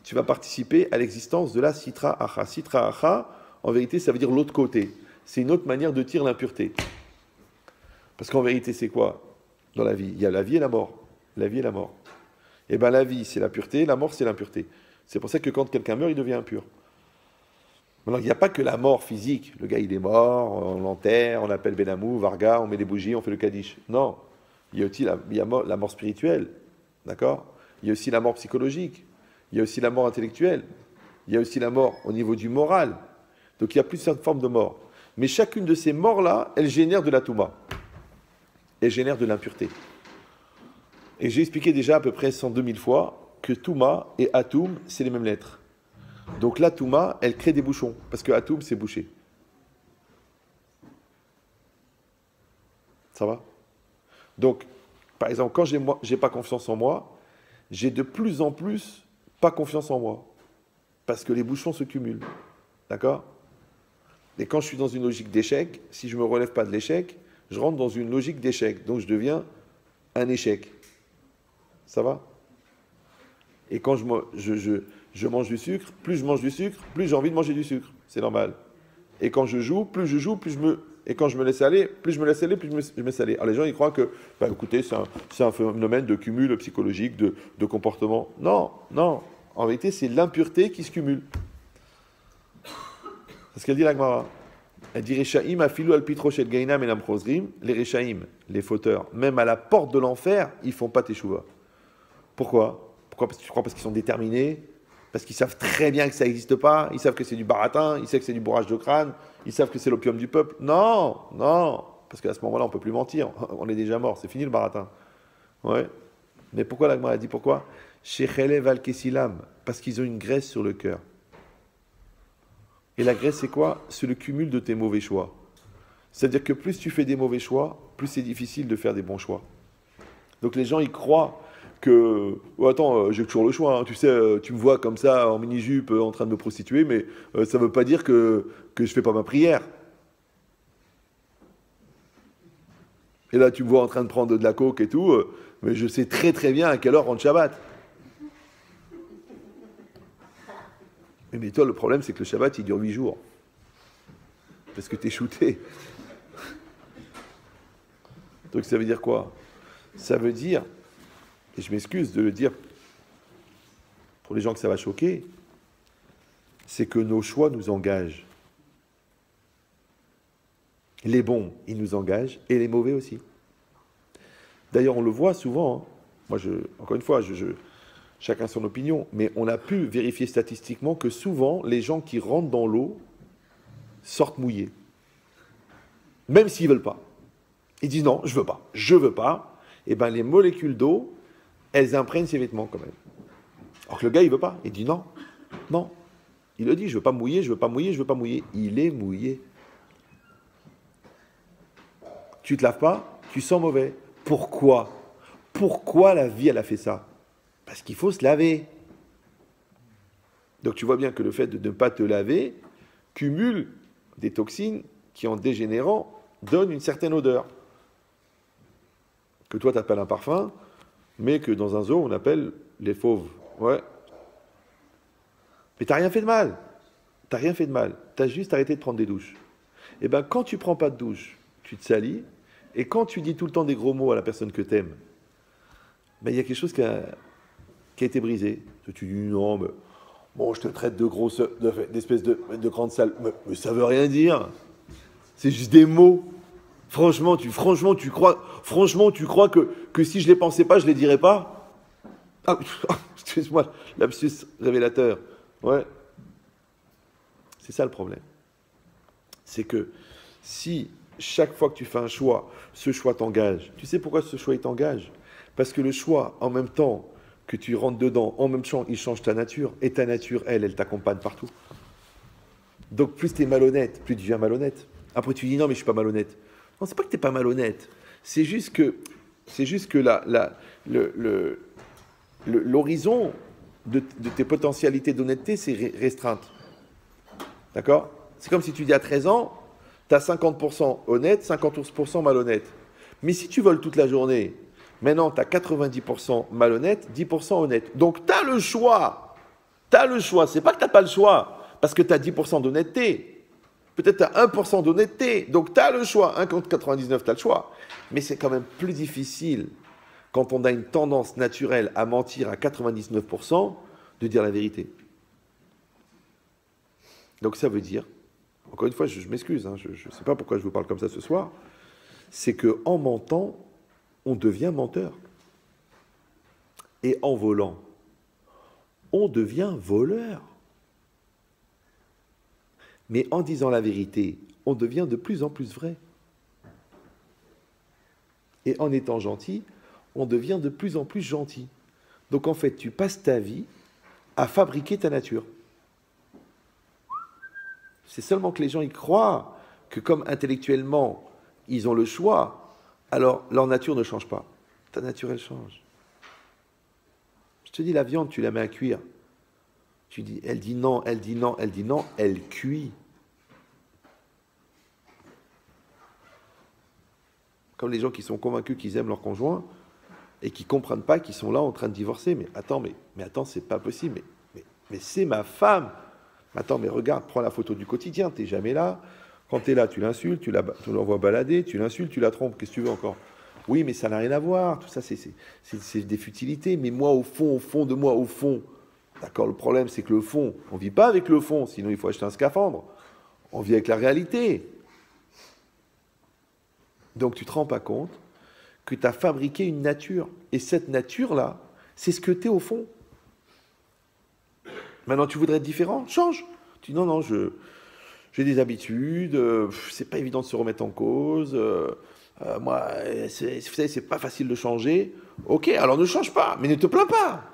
tu vas participer à l'existence de la Sitra Acha. Sitra Acha, en vérité, ça veut dire l'autre côté. C'est une autre manière de tirer l'impureté. Parce qu'en vérité, c'est quoi dans la vie? Il y a la vie et la mort. La vie et la mort. Et bien la vie, c'est la pureté, la mort, c'est l'impureté. C'est pour ça que quand quelqu'un meurt, il devient impur. Maintenant, il n'y a pas que la mort physique. Le gars, il est mort, on l'enterre, on appelle Benamou, Varga, on met des bougies, on fait le Kaddish. Non. Il y a aussi la mort spirituelle. D'accord? Il y a aussi la mort psychologique. Il y a aussi la mort intellectuelle. Il y a aussi la mort au niveau du moral. Donc il y a plusieurs formes de mort. Mais chacune de ces morts-là, elle génère de la Touma. Elle génère de l'impureté. Et j'ai expliqué déjà à peu près 102 000 fois que Touma et Atoum, c'est les mêmes lettres. Donc la Touma, elle crée des bouchons, parce que Atoum, c'est bouché. Ça va? Donc, par exemple, quand j'ai pas confiance en moi, j'ai de plus en plus pas confiance en moi, parce que les bouchons se cumulent. D'accord? Et quand je suis dans une logique d'échec, si je ne me relève pas de l'échec, je rentre dans une logique d'échec. Donc je deviens un échec. Ça va? Et quand je mange du sucre, plus je mange du sucre, plus j'ai envie de manger du sucre. C'est normal. Et quand je joue, plus je joue, Et quand je me laisse aller, plus je me laisse aller, plus je me laisse aller. Alors les gens, ils croient que, bah, écoutez, c'est un phénomène de cumul psychologique, de comportement. Non, non. En vérité, c'est l'impureté qui se cumule. C'est ce qu'elle dit la Gemara. Elle dit Rechaim afilou al pitro shel gainam elam chosrim. Les Rechaim, les fauteurs, même à la porte de l'enfer, ils font pas teshuva. Pourquoi? Parce que tu crois parce qu'ils sont déterminés, parce qu'ils savent très bien que ça n'existe pas, ils savent que c'est du baratin, ils savent que c'est du bourrage de crâne, ils savent que c'est l'opium du peuple. Non, non, parce qu'à ce moment-là, on peut plus mentir. On est déjà mort, c'est fini le baratin. Ouais. Mais pourquoi la Gemara a dit pourquoi? Shechelev al kesilam, parce qu'ils ont une graisse sur le cœur. Et la graisse, c'est quoi? C'est le cumul de tes mauvais choix. C'est-à-dire que plus tu fais des mauvais choix, plus c'est difficile de faire des bons choix. Donc les gens, ils croient que... Oh, attends, j'ai toujours le choix. Hein. Tu sais, tu me vois comme ça, en mini-jupe, en train de me prostituer, mais ça ne veut pas dire que je ne fais pas ma prière. Et là, tu me vois en train de prendre de la coke et tout, mais je sais très très bien à quelle heure rentre Shabbat. Mais toi, le problème, c'est que le Shabbat, il dure 8 jours. Parce que tu es shooté. Donc ça veut dire quoi? Ça veut dire, et je m'excuse de le dire pour les gens que ça va choquer, c'est que nos choix nous engagent. Les bons, ils nous engagent, et les mauvais aussi. D'ailleurs, on le voit souvent. Hein. Moi, encore une fois, chacun son opinion, mais on a pu vérifier statistiquement que souvent, les gens qui rentrent dans l'eau sortent mouillés. Même s'ils ne veulent pas. Ils disent non, je veux pas. Et bien, les molécules d'eau, elles imprègnent ses vêtements quand même. Alors que le gars, il veut pas. Il dit non, non. Il le dit, je veux pas mouiller, je veux pas mouiller, je veux pas mouiller. Il est mouillé. Tu te laves pas, tu sens mauvais. Pourquoi? Pourquoi la vie, elle a fait ça? Parce qu'il faut se laver. Donc tu vois bien que le fait de ne pas te laver cumule des toxines qui, en dégénérant, donnent une certaine odeur. Que toi, tu appelles un parfum, mais que dans un zoo, on appelle les fauves. Ouais. Mais t'as rien fait de mal. T'as rien fait de mal. T'as juste arrêté de prendre des douches. Et bien, quand tu prends pas de douche, tu te salis. Et quand tu dis tout le temps des gros mots à la personne que t'aimes, ben, il y a quelque chose qui a été brisé. Tu dis non, mais bon, je te traite de grosse, d'espèce de grande sale. Mais ça veut rien dire. C'est juste des mots. Franchement, tu crois que si je les pensais pas, je les dirais pas? Ah, excuse-moi, lapsus révélateur. Ouais. C'est ça le problème. C'est que si chaque fois que tu fais un choix, ce choix t'engage. Tu sais pourquoi ce choix il t'engage? Parce que le choix, en même temps que tu rentres dedans, en même temps, il change ta nature. Et ta nature, elle t'accompagne partout. Donc plus tu es malhonnête, plus tu deviens malhonnête. Après tu dis non mais je suis pas malhonnête. Non, c'est pas que tu n'es pas malhonnête. C'est juste que l'horizon de tes potentialités d'honnêteté, c'est restreinte. D'accord? C'est comme si tu dis à 13 ans, tu as 50% honnête, 50% malhonnête. Mais si tu voles toute la journée, maintenant tu as 90% malhonnête, 10% honnête. Donc tu as le choix. Tu as le choix. C'est pas que tu n'as pas le choix, parce que tu as 10% d'honnêteté. Peut-être tu as 1% d'honnêteté. Donc tu as le choix. 1 contre 99, tu as le choix. Mais c'est quand même plus difficile, quand on a une tendance naturelle à mentir à 99%, de dire la vérité. Donc ça veut dire, encore une fois, je m'excuse, hein, je ne sais pas pourquoi je vous parle comme ça ce soir, c'est qu'en mentant, on devient menteur. Et en volant, on devient voleur. Mais en disant la vérité, on devient de plus en plus vrai. Et en étant gentil, on devient de plus en plus gentil. Donc en fait, tu passes ta vie à fabriquer ta nature. C'est seulement que les gens y croient que comme intellectuellement, ils ont le choix, alors leur nature ne change pas. Ta nature, elle change. Je te dis, la viande, tu la mets à cuire. Tu dis, elle dit non, elle dit non, elle dit non, elle cuit. Comme les gens qui sont convaincus qu'ils aiment leur conjoint et qui ne comprennent pas qu'ils sont là en train de divorcer. Mais attends, c'est pas possible. Mais c'est ma femme. Attends, mais regarde, prends la photo du quotidien, t'es jamais là. Quand tu es là, tu l'insultes, tu l'envoies balader, tu l'insultes, tu la trompes, qu'est-ce que tu veux encore? Oui, mais ça n'a rien à voir, tout ça, c'est des futilités. Mais moi, au fond de moi, au fond, d'accord, le problème, c'est que le fond, on ne vit pas avec le fond, sinon il faut acheter un scaphandre. On vit avec la réalité. Donc tu ne te rends pas compte que tu as fabriqué une nature. Et cette nature-là, c'est ce que tu es au fond. Maintenant, tu voudrais être différent? Change. Tu dis non, j'ai des habitudes, c'est pas évident de se remettre en cause. Moi, vous savez, c'est pas facile de changer. Ok, alors ne change pas, mais ne te plains pas.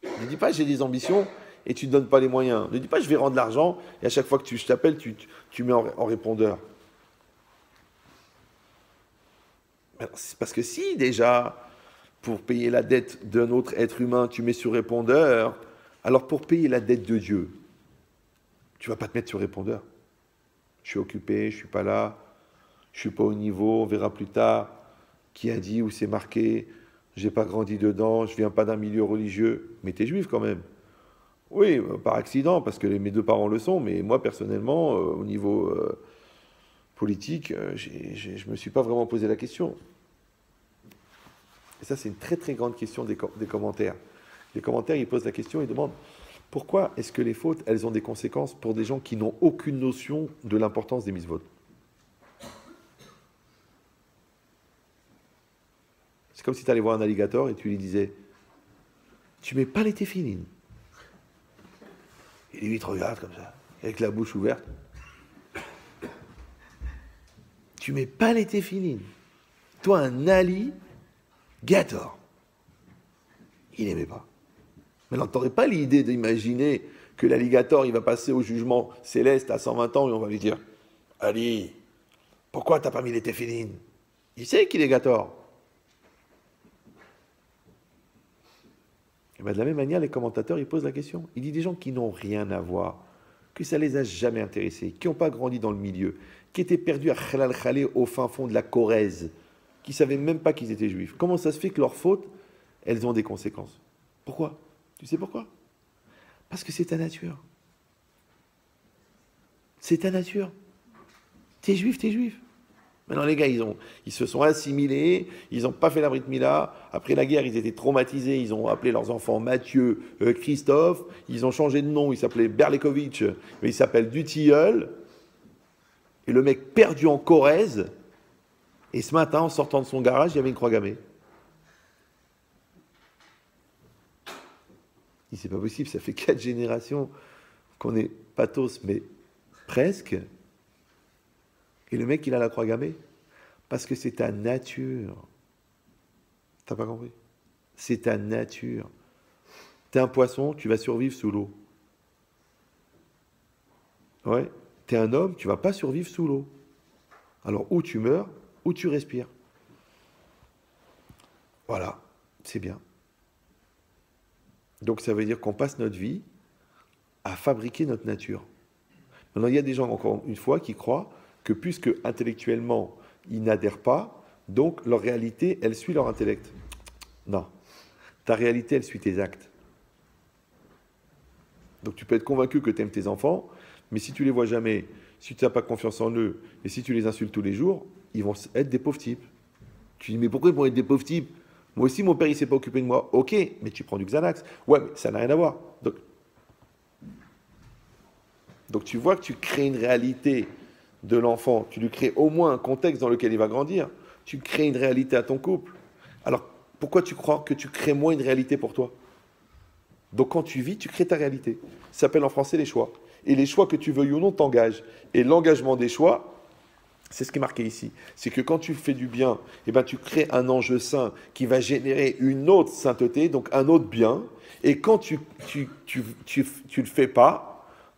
Ne dis pas j'ai des ambitions et tu ne donnes pas les moyens. Ne dis pas je vais rendre l'argent et à chaque fois que je t'appelle, tu mets en répondeur. C'est parce que si déjà, pour payer la dette d'un autre être humain, tu mets sur répondeur, alors pour payer la dette de Dieu, tu ne vas pas te mettre sur répondeur. Je suis occupé, je ne suis pas là, je ne suis pas au niveau, on verra plus tard qui a dit où c'est marqué, je n'ai pas grandi dedans, je ne viens pas d'un milieu religieux, mais tu es juif quand même. Oui, par accident, parce que mes deux parents le sont, mais moi personnellement, au niveau politique, je ne me suis pas vraiment posé la question. Et ça, c'est une très très grande question des commentaires. Les commentaires, ils posent la question, ils demandent pourquoi est-ce que les fautes, elles ont des conséquences pour des gens qui n'ont aucune notion de l'importance des mitzvot? C'est comme si tu allais voir un alligator et tu lui disais, tu mets pas les téfilines. Et lui, il te regarde comme ça, avec la bouche ouverte. Tu mets pas les téfilines. Toi, un alligator. Il n'aimait pas. Maintenant, tu n'aurais pas l'idée d'imaginer que l'alligator, il va passer au jugement céleste à 120 ans et on va lui dire, Ali, pourquoi tu n'as pas mis les téfilines? Il sait qu'il est gator. Et bien de la même manière, les commentateurs, ils posent la question. Il dit des gens qui n'ont rien à voir, que ça les a jamais intéressés, qui n'ont pas grandi dans le milieu, qui étaient perdus à Khalal Khalé au fin fond de la Corrèze, qui ne savaient même pas qu'ils étaient juifs. Comment ça se fait que leurs fautes, elles ont des conséquences? Pourquoi? Tu sais pourquoi? Parce que c'est ta nature. C'est ta nature. T'es juif, t'es juif. Maintenant, les gars, ils se sont assimilés, ils n'ont pas fait la Brit Mila. Après la guerre, ils étaient traumatisés, ils ont appelé leurs enfants Mathieu, Christophe, ils ont changé de nom, ils s'appelaient Berlekovitch, mais ils s'appellent Dutilleul. Et le mec perdu en Corrèze, et ce matin, en sortant de son garage, il y avait une croix gammée. Il dit, c'est pas possible, ça fait 4 générations qu'on est pathos, mais presque. Et le mec, il a la croix gammée. Parce que c'est ta nature. T'as pas compris? C'est ta nature. T'es un poisson, tu vas survivre sous l'eau. Ouais. T'es un homme, tu vas pas survivre sous l'eau. Alors, ou tu meurs, ou tu respires. Voilà, c'est bien. Donc ça veut dire qu'on passe notre vie à fabriquer notre nature. Maintenant, il y a des gens, encore une fois, qui croient que puisque intellectuellement, ils n'adhèrent pas, donc leur réalité, elle suit leur intellect. Non. Ta réalité, elle suit tes actes. Donc tu peux être convaincu que tu aimes tes enfants, mais si tu les vois jamais, si tu n'as pas confiance en eux, et si tu les insultes tous les jours, ils vont être des pauvres types. Tu dis, mais pourquoi ils vont être des pauvres types? Moi aussi, mon père, il ne s'est pas occupé de moi. Ok, mais tu prends du Xanax. Ouais, mais ça n'a rien à voir. Donc tu vois que tu crées une réalité de l'enfant, tu lui crées au moins un contexte dans lequel il va grandir, tu crées une réalité à ton couple. Alors, pourquoi tu crois que tu crées moins une réalité pour toi? Donc quand tu vis, tu crées ta réalité. Ça s'appelle en français les choix. Et les choix que tu veuilles ou non t'engagent. Et l'engagement des choix, c'est ce qui est marqué ici. C'est que quand tu fais du bien, eh ben, tu crées un enjeu saint qui va générer une autre sainteté, donc un autre bien. Et quand tu le fais pas,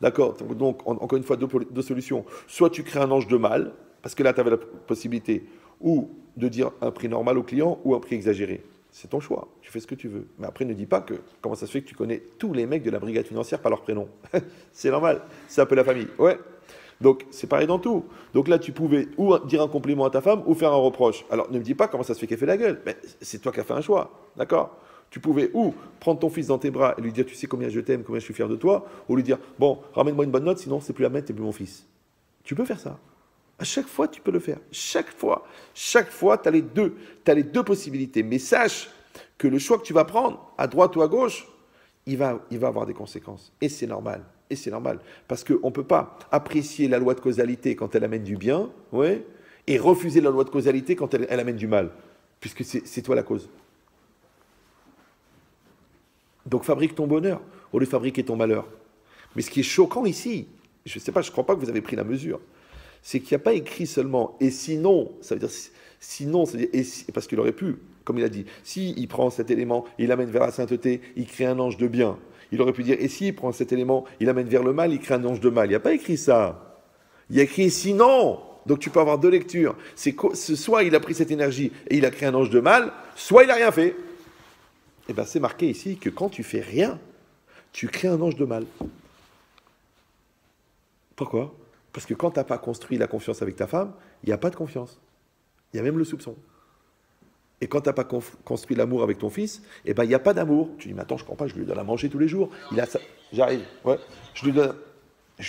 d'accord, donc encore une fois, deux solutions. Soit tu crées un ange de mal, parce que là, tu avais la possibilité, ou de dire un prix normal au client, ou un prix exagéré. C'est ton choix, tu fais ce que tu veux. Mais après, ne dis pas que, comment ça se fait que tu connais tous les mecs de la brigade financière par leur prénom. C'est normal, c'est un peu la famille. Ouais. Donc, c'est pareil dans tout. Donc là, tu pouvais ou dire un compliment à ta femme, ou faire un reproche. Alors, ne me dis pas comment ça se fait qu'elle fait la gueule. Mais c'est toi qui as fait un choix, d'accord? Tu pouvais ou prendre ton fils dans tes bras et lui dire, tu sais combien je t'aime, combien je suis fier de toi, ou lui dire, bon, ramène-moi une bonne note, sinon c'est plus la mienne, t'es plus mon fils. Tu peux faire ça. À chaque fois, tu peux le faire. Chaque fois, tu as les deux possibilités. Mais sache que le choix que tu vas prendre, à droite ou à gauche, il va avoir des conséquences. Et c'est normal. Et c'est normal. Parce qu'on ne peut pas apprécier la loi de causalité quand elle amène du bien, ouais, et refuser la loi de causalité quand elle amène du mal. Puisque c'est toi la cause. Donc fabrique ton bonheur au lieu de fabriquer ton malheur. Mais ce qui est choquant ici, je ne sais pas, je ne crois pas que vous avez pris la mesure, c'est qu'il n'y a pas écrit seulement « et sinon », ça veut dire « sinon », parce qu'il aurait pu, comme il a dit, s'il prend cet élément, il l'amène vers la sainteté, il crée un ange de bien. Il aurait pu dire « et s'il prend cet élément, il l'amène vers le mal, il crée un ange de mal ». Il n'y a pas écrit ça. Il y a écrit « sinon ». Donc tu peux avoir deux lectures. C'est soit il a pris cette énergie et il a créé un ange de mal, soit il n'a rien fait. Et bien c'est marqué ici que quand tu fais rien, tu crées un ange de mal. Pourquoi? Parce que quand tu n'as pas construit la confiance avec ta femme, il n'y a pas de confiance. Il y a même le soupçon. Et quand tu n'as pas construit l'amour avec ton fils, eh ben, il n'y a pas d'amour. Tu dis, mais attends, je ne comprends pas, je lui donne à manger tous les jours. Il a ça. J'arrive. Ouais. Je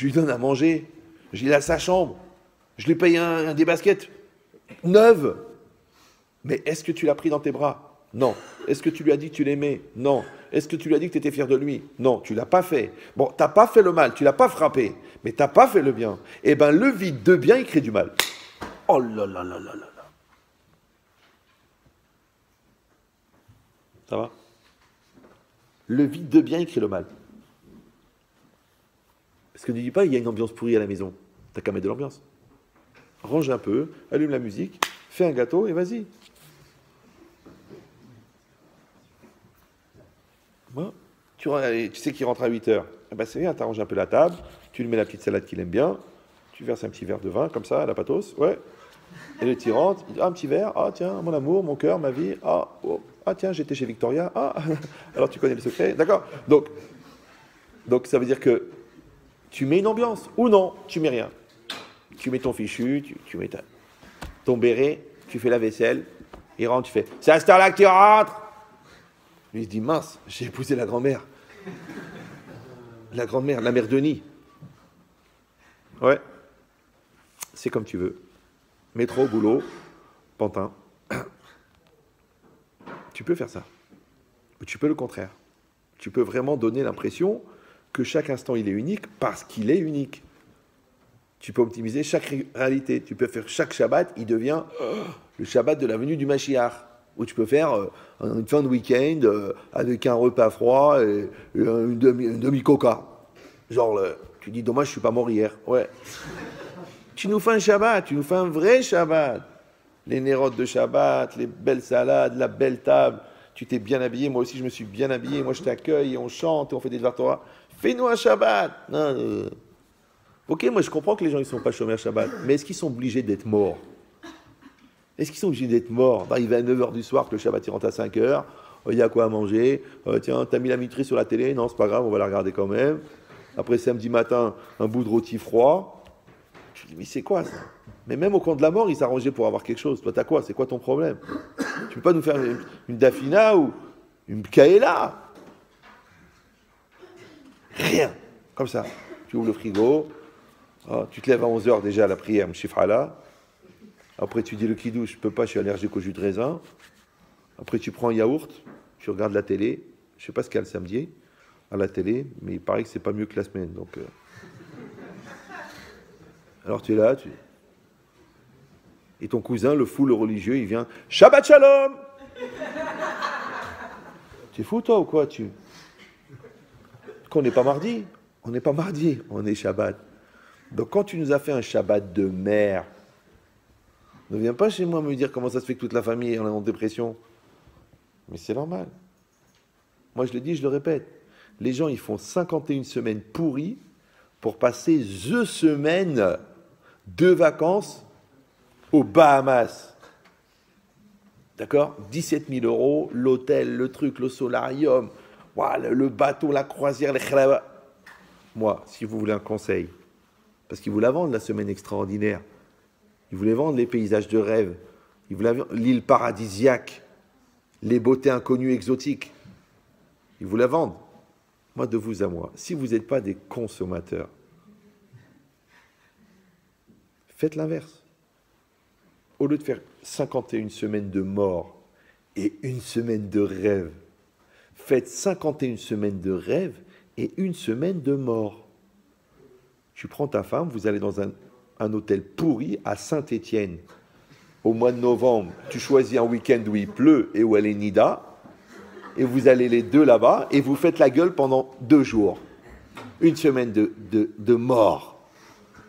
lui donne à manger. Il a sa chambre. Je lui paye des baskets neuves. Mais est-ce que tu l'as pris dans tes bras? Non. Est-ce que tu lui as dit que tu l'aimais? Non. Est-ce que tu lui as dit que tu étais fier de lui? Non, tu ne l'as pas fait. Bon, tu n'as pas fait le mal, tu ne l'as pas frappé, mais tu n'as pas fait le bien. Eh bien, le vide de bien, il crée du mal. Oh là là là là là là. Ça va? Le vide de bien, il crée le mal. Parce que ne dis pas, il y a une ambiance pourrie à la maison. T'as qu'à mettre de l'ambiance. Range un peu, allume la musique, fais un gâteau et vas-y. Bon. Tu sais qu'il rentre à 8h. Eh ben c'est bien, t'arranges un peu la table, tu lui mets la petite salade qu'il aime bien, tu verses un petit verre de vin, comme ça, à la patos, ouais. Et le petit rentre, il dit, ah, un petit verre, ah tiens, mon amour, mon cœur, ma vie, ah, oh, ah tiens, j'étais chez Victoria, ah, alors tu connais le secret, d'accord. Donc ça veut dire que tu mets une ambiance, ou non, tu mets rien. Tu mets ton fichu, tu mets ton béret, tu fais la vaisselle, il rentre, tu fais, c'est à cette heure-là que tu rentres. Lui, il se dit, mince, j'ai épousé la grand-mère. La grand-mère, la mère Denis. Ouais. C'est comme tu veux. Métro, boulot, pantin. Tu peux faire ça. Ou tu peux le contraire. Tu peux vraiment donner l'impression que chaque instant, il est unique parce qu'il est unique. Tu peux optimiser chaque réalité. Tu peux faire chaque Shabbat, il devient le Shabbat de la venue du Mashiach. Ou tu peux faire une fin de week-end avec un repas froid et une demi-coca. Genre, tu dis, dommage, je ne suis pas mort hier. Ouais. Tu nous fais un Shabbat, tu nous fais un vrai Shabbat. Les nérotes de Shabbat, les belles salades, la belle table. Tu t'es bien habillé, moi aussi je me suis bien habillé. Moi je t'accueille, et on chante, et on fait des Dvar Torah. Fais-nous un Shabbat. Non, Ok, moi je comprends que les gens ne sont pas chômeurs Shabbat, mais est-ce qu'ils sont obligés d'être morts? Est-ce qu'ils sont obligés d'être morts, d'arriver à 9h du soir, que le Shabbat il rentre à 5h, il y a quoi à manger, tiens, t'as mis la mitraille sur la télé, non c'est pas grave, on va la regarder quand même. Après samedi matin, un bout de rôti froid. Je dis, mais c'est quoi ça? Mais même au camp de la mort, ils s'arrangeaient pour avoir quelque chose. Toi, t'as quoi? C'est quoi ton problème? Tu peux pas nous faire une dafina ou une kaela? Rien. Comme ça. Tu ouvres le frigo, tu te lèves à 11h déjà à la prière, Mshifhala. Après, tu dis le kidouche, je peux pas, je suis allergique au jus de raisin. Après, tu prends un yaourt, tu regardes la télé. Je sais pas ce qu'il y a le samedi à la télé, mais il paraît que c'est pas mieux que la semaine. Donc, alors tu es là, et ton cousin, le fou, le religieux, il vient Shabbat Shalom. Tu es fou toi ou quoi Qu'on n'est pas mardi? On n'est pas mardi, on est Shabbat. Donc quand tu nous as fait un Shabbat de mer, ne viens pas chez moi me dire comment ça se fait que toute la famille est en dépression. Mais c'est normal. Moi je le dis, je le répète. Les gens, ils font 51 semaines pourries pour passer 2 semaines de vacances aux Bahamas. D'accord? 17 000 €, l'hôtel, le truc, le solarium, voilà, le bateau, la croisière, les khalaba. Moi, si vous voulez un conseil, parce qu'ils vous la vendent la semaine extraordinaire, ils voulaient vendre les paysages de rêve, ils voulaient l'île paradisiaque, les beautés inconnues exotiques, ils vous la vendent. Moi, de vous à moi, si vous n'êtes pas des consommateurs, faites l'inverse. Au lieu de faire 51 semaines de mort et 1 semaine de rêve, faites 51 semaines de rêve et 1 semaine de mort. Tu prends ta femme, vous allez dans un hôtel pourri à Saint-Étienne. Au mois de novembre, tu choisis un week-end où il pleut et où elle est nida, et vous allez les deux là-bas, et vous faites la gueule pendant 2 jours. 1 semaine de mort.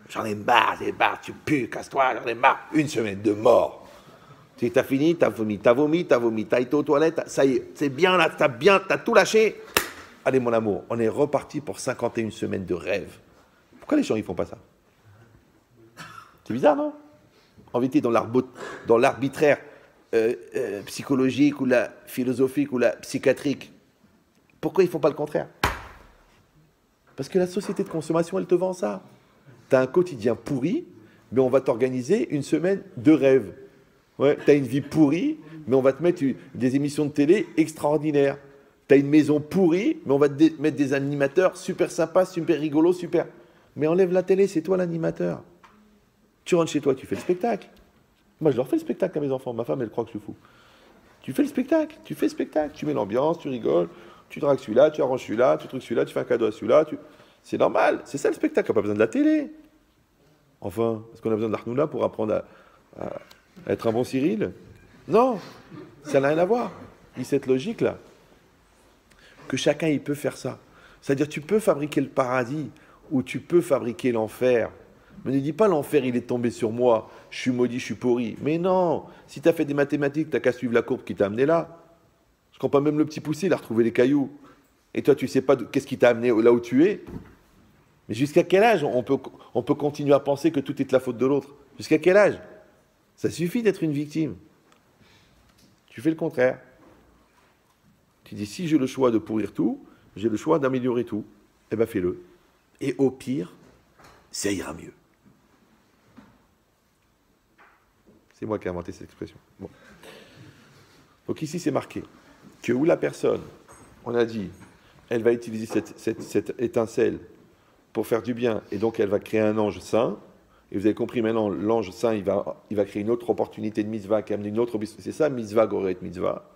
J'en ai marre, tu pues, casse-toi, j'en ai marre. 1 semaine de mort. Tu as fini, t'as vomi, t'as été aux toilettes, ça y est, c'est bien là, t'as tout lâché. Allez mon amour, on est reparti pour 51 semaines de rêve. Pourquoi les gens ils font pas ça? C'est bizarre, non? En vérité, dans l'arbitraire psychologique ou la philosophique ou la psychiatrique, pourquoi ils font pas le contraire? Parce que la société de consommation, elle te vend ça. Tu as un quotidien pourri, mais on va t'organiser 1 semaine de rêve. Ouais, tu as une vie pourrie, mais on va te mettre des émissions de télé extraordinaires. Tu as une maison pourrie, mais on va te mettre des animateurs super sympas, super rigolos, super. Mais enlève la télé, c'est toi l'animateur. Tu rentres chez toi, tu fais le spectacle. Moi, je leur fais le spectacle à mes enfants. Ma femme, elle croit que je suis fou. Tu fais le spectacle, tu mets l'ambiance, tu rigoles, tu dragues celui-là, tu arranges celui-là, tu trucs celui-là, tu fais un cadeau à celui-là. C'est normal, c'est ça le spectacle, on n'a pas besoin de la télé. Enfin, est-ce qu'on a besoin de l'Arnoula pour apprendre à être un bon Cyril? Non, ça n'a rien à voir. Ni cette logique-là. que chacun il peut faire ça. C'est-à-dire tu peux fabriquer le paradis ou tu peux fabriquer l'enfer. Mais ne dis pas l'enfer il est tombé sur moi, je suis maudit, je suis pourri. Mais non, si tu as fait des mathématiques, tu n'as qu'à suivre la courbe qui t'a amené là. Je comprends pas, même le petit poussé, il a retrouvé les cailloux. Et toi tu sais pas qu'est-ce qui t'a amené là où tu es. Mais jusqu'à quel âge on peut continuer à penser que tout est de la faute de l'autre? Jusqu'à quel âge? Ça suffit d'être une victime. Tu fais le contraire. Tu dis, si j'ai le choix de pourrir tout, j'ai le choix d'améliorer tout. Eh bien, fais-le. Et au pire, ça ira mieux. C'est moi qui ai inventé cette expression. Bon. Donc ici, c'est marqué que où la personne, on a dit, elle va utiliser cette étincelle pour faire du bien, et donc elle va créer un ange saint. Et vous avez compris maintenant, l'ange saint, il va créer une autre opportunité de mitzvah, qui amène une autre... C'est ça, mitzvah, goret, mitzvah.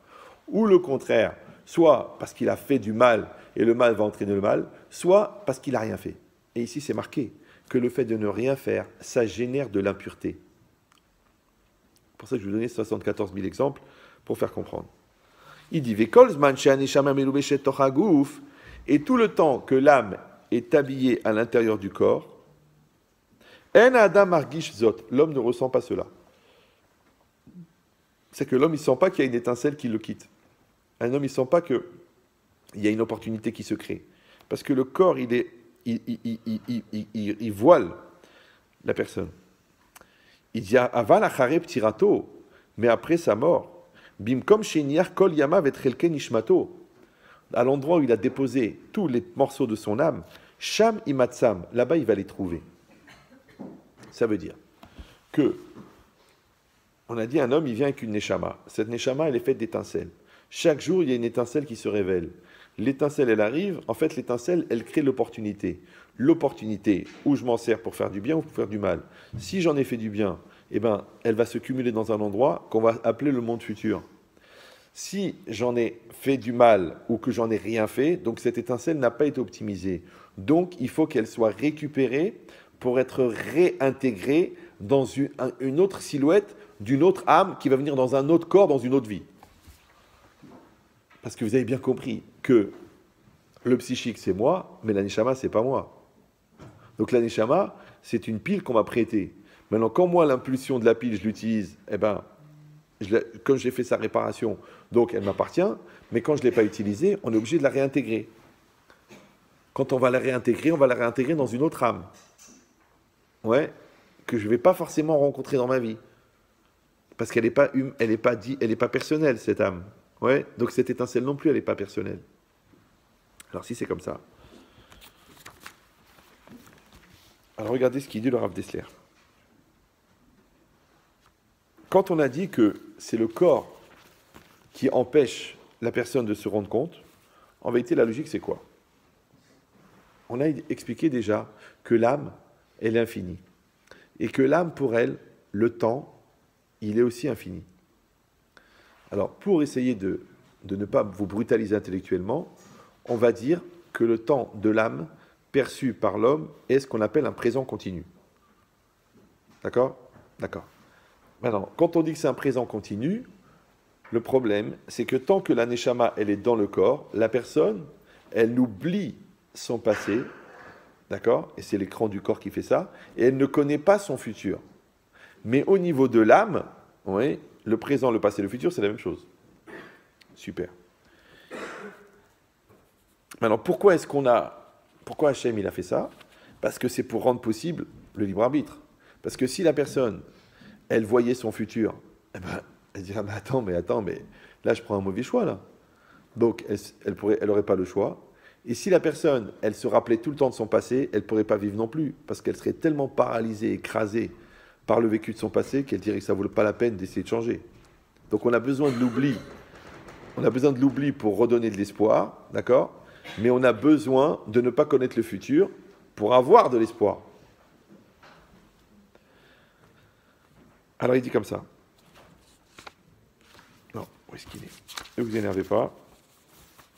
Ou le contraire, soit parce qu'il a fait du mal, et le mal va entraîner le mal, soit parce qu'il n'a rien fait. Et ici, c'est marqué que le fait de ne rien faire, ça génère de l'impureté. C'est pour ça que je vous donnais 74 000 exemples pour faire comprendre. Il dit, et tout le temps que l'âme est habillée à l'intérieur du corps, l'homme ne ressent pas cela. C'est que l'homme, il ne sent pas qu'il y a une étincelle qui le quitte. Un homme, il ne sent pas qu'il y a une opportunité qui se crée. Parce que le corps, il voile la personne. Il dit, aval achareb tirato, mais après sa mort, bimkom sheniar kol yama vetrelke nishmato, à l'endroit où il a déposé tous les morceaux de son âme, sham imatsam, là-bas il va les trouver. Ça veut dire que, on a dit un homme, il vient avec une neshama. Cette neshama, elle est faite d'étincelles. Chaque jour, il y a une étincelle qui se révèle. L'étincelle, elle arrive. En fait, l'étincelle, elle crée l'opportunité. L'opportunité, où je m'en sers pour faire du bien ou pour faire du mal. Si j'en ai fait du bien, eh ben, elle va se cumuler dans un endroit qu'on va appeler le monde futur. Si j'en ai fait du mal ou que j'en ai rien fait, donc cette étincelle n'a pas été optimisée. Donc, il faut qu'elle soit récupérée pour être réintégrée dans une autre silhouette d'une autre âme qui va venir dans un autre corps, dans une autre vie. Parce que vous avez bien compris que le psychique, c'est moi, mais la neshama, c'est pas moi. Donc la neshama, c'est une pile qu'on m'a prêtée. Maintenant, quand moi, l'impulsion de la pile, je l'utilise, eh ben, comme j'ai fait sa réparation, donc elle m'appartient, mais quand je ne l'ai pas utilisée, on est obligé de la réintégrer. Quand on va la réintégrer dans une autre âme. Ouais, que je ne vais pas forcément rencontrer dans ma vie. Parce qu'elle n'est pas, elle est pas personnelle, cette âme. Ouais, donc cette étincelle non plus, elle n'est pas personnelle. Alors si c'est comme ça. Alors regardez ce qu'il dit le Rav Dessler. Quand on a dit que c'est le corps qui empêche la personne de se rendre compte, en vérité la logique c'est quoi? On a expliqué déjà que l'âme, elle est infinie. Et que l'âme, pour elle, le temps, il est aussi infini. Alors, pour essayer de ne pas vous brutaliser intellectuellement, on va dire que le temps de l'âme perçu par l'homme est ce qu'on appelle un présent continu. D'accord? D'accord. Maintenant, quand on dit que c'est un présent continu, le problème, c'est que tant que la neshama, elle est dans le corps, la personne, elle oublie son passé, d'accord? Et c'est l'écran du corps qui fait ça, et elle ne connaît pas son futur. Mais au niveau de l'âme, oui, le présent, le passé, le futur, c'est la même chose. Super. Maintenant, pourquoi Hachem il a fait ça? Parce que c'est pour rendre possible le libre arbitre. Parce que si la personne, elle voyait son futur, eh ben, elle dirait, mais attends, mais là je prends un mauvais choix là. Donc elle n'aurait pas le choix. Et si la personne, elle se rappelait tout le temps de son passé, elle ne pourrait pas vivre non plus, parce qu'elle serait tellement paralysée, écrasée par le vécu de son passé, qu'elle dirait que ça ne vaut pas la peine d'essayer de changer. Donc on a besoin de l'oubli. On a besoin de l'oubli pour redonner de l'espoir, d'accord? Mais on a besoin de ne pas connaître le futur pour avoir de l'espoir. Alors il dit comme ça. Non, où est-ce qu'il est? Ne vous énervez pas.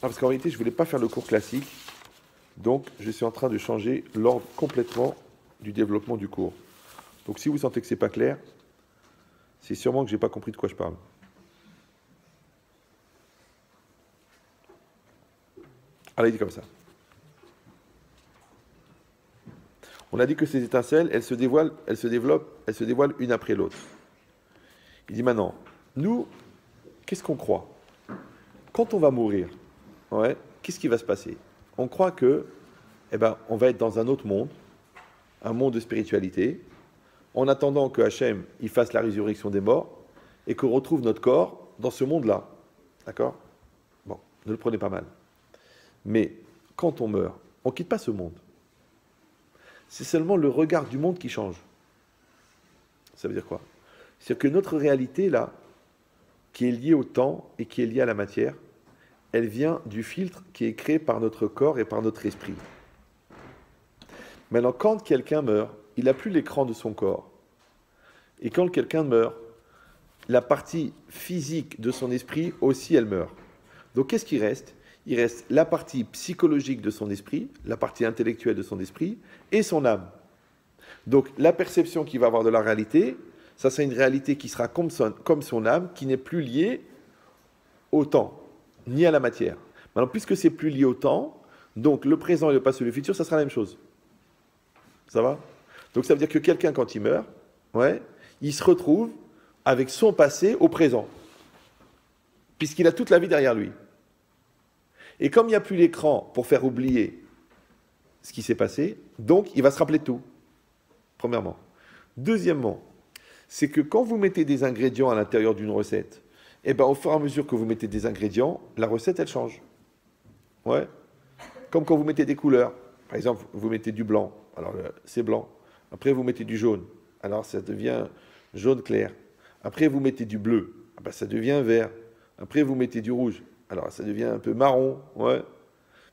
Ah, parce qu'en réalité, je ne voulais pas faire le cours classique. Donc, je suis en train de changer l'ordre complètement du développement du cours. Donc, si vous sentez que ce n'est pas clair, c'est sûrement que je n'ai pas compris de quoi je parle. Alors il dit comme ça. On a dit que ces étincelles, elles se dévoilent, elles se développent, elles se dévoilent une après l'autre. Il dit maintenant, nous, qu'est-ce qu'on croit? Quand on va mourir, ouais, qu'est-ce qui va se passer? On croit que, on va être dans un autre monde, un monde de spiritualité, en attendant que Hachem il fasse la résurrection des morts et qu'on retrouve notre corps dans ce monde-là. D'accord? Bon, ne le prenez pas mal. Mais quand on meurt, on ne quitte pas ce monde. C'est seulement le regard du monde qui change. Ça veut dire quoi? C'est-à-dire que notre réalité, là, qui est liée au temps et qui est liée à la matière, elle vient du filtre qui est créé par notre corps et par notre esprit. Maintenant, quand quelqu'un meurt, il n'a plus l'écran de son corps. Et quand quelqu'un meurt, la partie physique de son esprit aussi, elle meurt. Donc, qu'est-ce qui reste? Il reste la partie psychologique de son esprit, la partie intellectuelle de son esprit, et son âme. Donc, la perception qu'il va avoir de la réalité, ça c'est une réalité qui sera comme son âme, qui n'est plus liée au temps, ni à la matière. Maintenant, puisque c'est plus lié au temps, donc le présent et le passé et le futur, ça sera la même chose. Ça va? Donc ça veut dire que quelqu'un, quand il meurt, ouais, il se retrouve avec son passé au présent, puisqu'il a toute la vie derrière lui. Et comme il n'y a plus l'écran pour faire oublier ce qui s'est passé, donc il va se rappeler de tout, premièrement. Deuxièmement, c'est que quand vous mettez des ingrédients à l'intérieur d'une recette, au fur et à mesure que vous mettez des ingrédients, la recette, elle change. Ouais. Comme quand vous mettez des couleurs. Par exemple, vous mettez du blanc, alors c'est blanc. Après, vous mettez du jaune, alors ça devient jaune clair. Après, vous mettez du bleu, ça devient vert. Après, vous mettez du rouge, alors ça devient un peu marron. Ouais.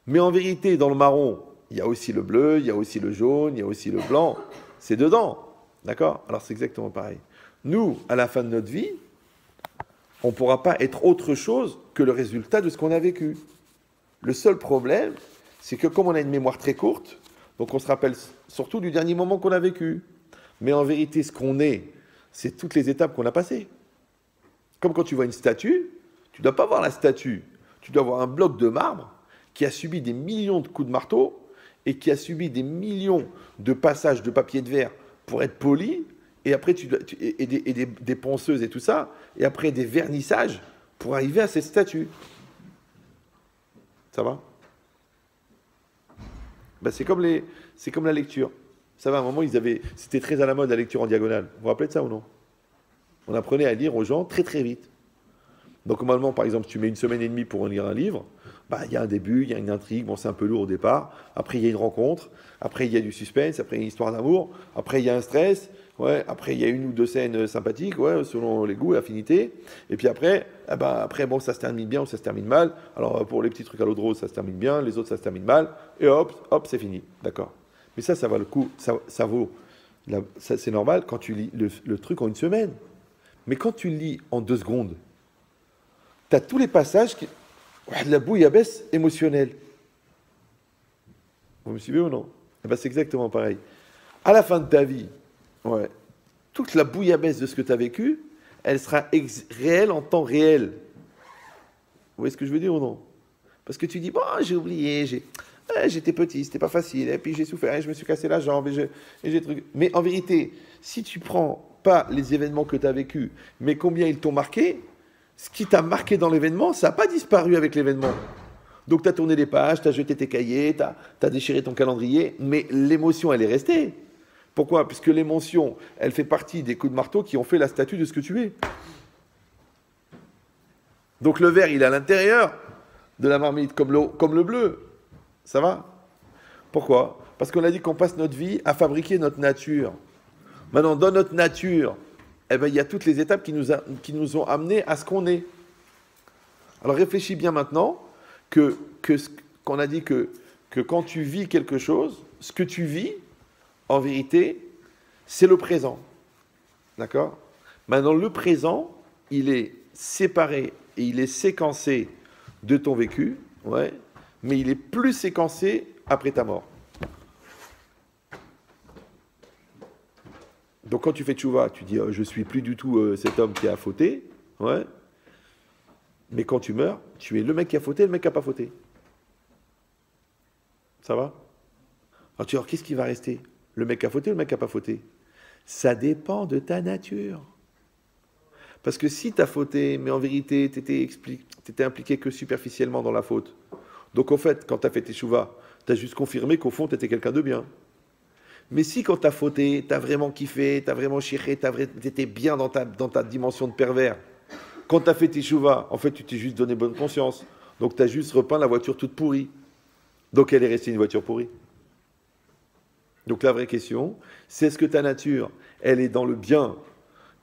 Mais en vérité, dans le marron, il y a aussi le bleu, il y a aussi le jaune, il y a aussi le blanc. C'est dedans. D'accord? Alors c'est exactement pareil. Nous, à la fin de notre vie, on ne pourra pas être autre chose que le résultat de ce qu'on a vécu. Le seul problème, c'est que comme on a une mémoire très courte, donc on se rappelle surtout du dernier moment qu'on a vécu. Mais en vérité, ce qu'on est, c'est toutes les étapes qu'on a passées. Comme quand tu vois une statue, tu ne dois pas voir la statue, tu dois voir un bloc de marbre qui a subi des millions de coups de marteau et qui a subi des millions de passages de papier de verre pour être poli, et après des ponceuses et tout ça, et après des vernissages pour arriver à cette statue. Ça va? C'est comme la lecture. Ça va, à un moment, c'était très à la mode la lecture en diagonale. Vous vous rappelez de ça ou non? On apprenait à lire aux gens très très vite. Donc normalement, par exemple, si tu mets 1 semaine et demie pour lire un livre, il y a un début, il y a une intrigue, bon c'est un peu lourd au départ, après il y a une rencontre, après il y a du suspense, après il y a une histoire d'amour, après il y a un stress, ouais, après il y a 1 ou 2 scènes sympathiques, ouais, selon les goûts et affinités, et puis après, bon ça se termine bien ou ça se termine mal, alors pour les petits trucs à l'eau de rose ça se termine bien, les autres ça se termine mal, et hop, c'est fini, d'accord. Mais ça va le coup, ça vaut, c'est normal quand tu lis le truc en 1 semaine, mais quand tu le lis en 2 secondes, tu as tous les passages qui... de la bouillabaisse émotionnelle. Vous me suivez ou non? C'est exactement pareil. À la fin de ta vie, ouais, toute la bouillabaisse de ce que tu as vécu, elle sera réelle en temps réel. Vous voyez ce que je veux dire ou non? Parce que tu dis, bon, j'ai oublié, j'étais petit, c'était pas facile, et puis j'ai souffert, et je me suis cassé la jambe, et j'ai truc. Mais en vérité, si tu prends pas les événements que tu as vécus, mais combien ils t'ont marqué, ce qui t'a marqué dans l'événement, ça n'a pas disparu avec l'événement. Donc tu as tourné les pages, tu as jeté tes cahiers, tu as déchiré ton calendrier, mais l'émotion, elle est restée. Pourquoi? Puisque l'émotion, elle fait partie des coups de marteau qui ont fait la statue de ce que tu es. Donc le vert, il est à l'intérieur de la marmite, comme le bleu. Ça va? Pourquoi? Parce qu'on a dit qu'on passe notre vie à fabriquer notre nature. Maintenant, dans notre nature, il y a toutes les étapes qui nous ont amenés à ce qu'on est. Alors réfléchis bien maintenant qu'on a dit que quand tu vis quelque chose, ce que tu vis, en vérité, c'est le présent. D'accord? Maintenant, le présent, il est séparé et il est séquencé de ton vécu, ouais, mais il est plus séquencé après ta mort. Donc quand tu fais tchouva, tu dis je suis plus du tout cet homme qui a fauté, ouais. Mais quand tu meurs, tu es le mec qui a fauté et le mec qui n'a pas fauté. Ça va? Alors tu vas voir, qu'est-ce qui va rester? Le mec a fauté ou le mec a pas fauté? Ça dépend de ta nature. Parce que si tu as fauté, mais en vérité, tu étais impliqué que superficiellement dans la faute. Donc, en fait, quand tu as fait tes chouvas, tu as juste confirmé qu'au fond, tu étais quelqu'un de bien. Mais si, quand tu as fauté, tu as vraiment kiffé, tu as vraiment chiré, tu étais bien dans ta dimension de pervers, quand tu as fait tes chouvas, en fait, tu t'es juste donné bonne conscience. Donc, tu as juste repeint la voiture toute pourrie. Donc, elle est restée une voiture pourrie. Donc, la vraie question, c'est est-ce que ta nature, elle est dans le bien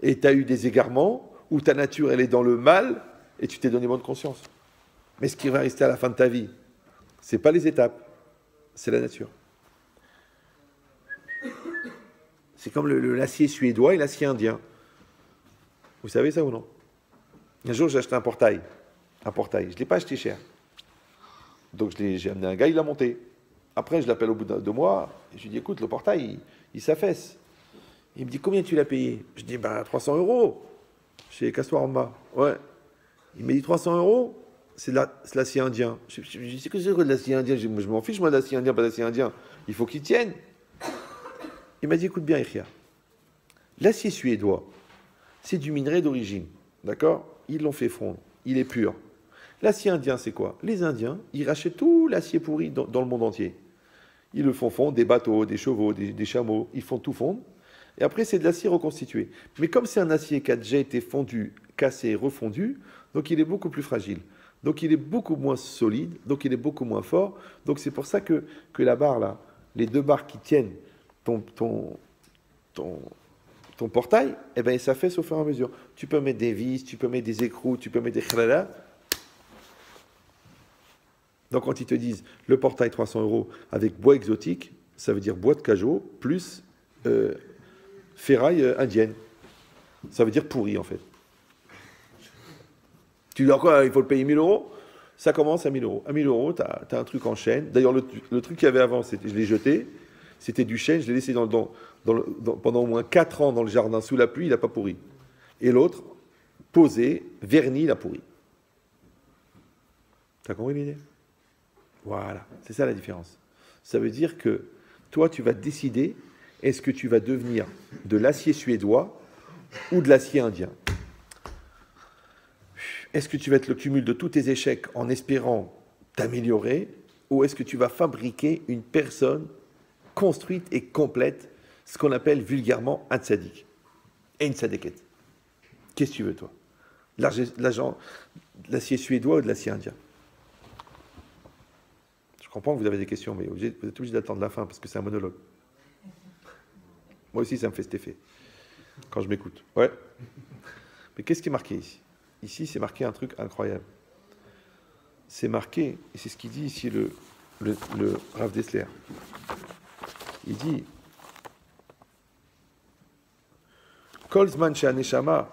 et tu as eu des égarements, ou ta nature, elle est dans le mal, et tu t'es donné bonne conscience. Mais ce qui va rester à la fin de ta vie, ce n'est pas les étapes, c'est la nature. C'est comme l'acier suédois et l'acier indien. Vous savez ça ou non? Un jour, j'ai acheté un portail. Je ne l'ai pas acheté cher. Donc, j'ai amené un gars, il l'a monté. Après, je l'appelle au bout de 2 mois, et je lui dis, écoute, le portail, il s'affaisse. Il me dit, combien tu l'as payé? Je dis, 300 € chez Castoire en bas. Ouais. Il m'a dit 300 €, c'est l'acier indien. Je dis, c'est que c'est quoi de l'acier indien? Je m'en fiche, moi, de l'acier indien, pas d'acier indien. Il faut qu'il tienne. Il m'a dit, écoute bien, Ichia. L'acier suédois, c'est du minerai d'origine. D'accord? Ils l'ont fait fondre. Il est pur. L'acier indien, c'est quoi? Les Indiens, ils rachètent tout l'acier pourri dans le monde entier. Ils le font fondre, des bateaux, des chevaux, des chameaux. Ils font tout fondre. Et après, c'est de l'acier reconstitué. Mais comme c'est un acier qui a déjà été fondu, cassé, refondu, donc il est beaucoup plus fragile. Donc il est beaucoup moins solide, donc il est beaucoup moins fort. Donc c'est pour ça que la barre, là, les 2 barres qui tiennent ton portail, eh ben, ça fait au fur et à mesure. Tu peux mettre des vis, tu peux mettre des écrous, tu peux mettre des khlala. Donc quand ils te disent le portail 300 € avec bois exotique, ça veut dire bois de cajot plus ferraille indienne. Ça veut dire pourri en fait. Tu dis quoi, il faut le payer 1000 €? Ça commence à 1000 €. À 1000 €, tu as un truc en chêne. D'ailleurs, le truc qu'il y avait avant, je l'ai jeté. C'était du chêne, je l'ai laissé pendant au moins 4 ans dans le jardin sous la pluie, il n'a pas pourri. Et l'autre, posé, verni, il a pourri. T'as compris l'idée? Voilà, c'est ça la différence. Ça veut dire que toi, tu vas décider, est-ce que tu vas devenir de l'acier suédois ou de l'acier indien? Est-ce que tu vas être le cumul de tous tes échecs en espérant t'améliorer, ou est-ce que tu vas fabriquer une personne construite et complète, ce qu'on appelle vulgairement un tzaddik et une tzadékette? Qu'est-ce que tu veux, toi? L'acier suédois ou de l'acier indien? Je comprends que vous avez des questions, mais vous êtes obligé d'attendre la fin parce que c'est un monologue. Moi aussi, ça me fait cet effet quand je m'écoute. Ouais. Mais qu'est-ce qui est marqué ici? Ici, c'est marqué un truc incroyable. C'est marqué, et c'est ce qu'il dit ici le Rav Dessler. Il dit Kolzman Neshama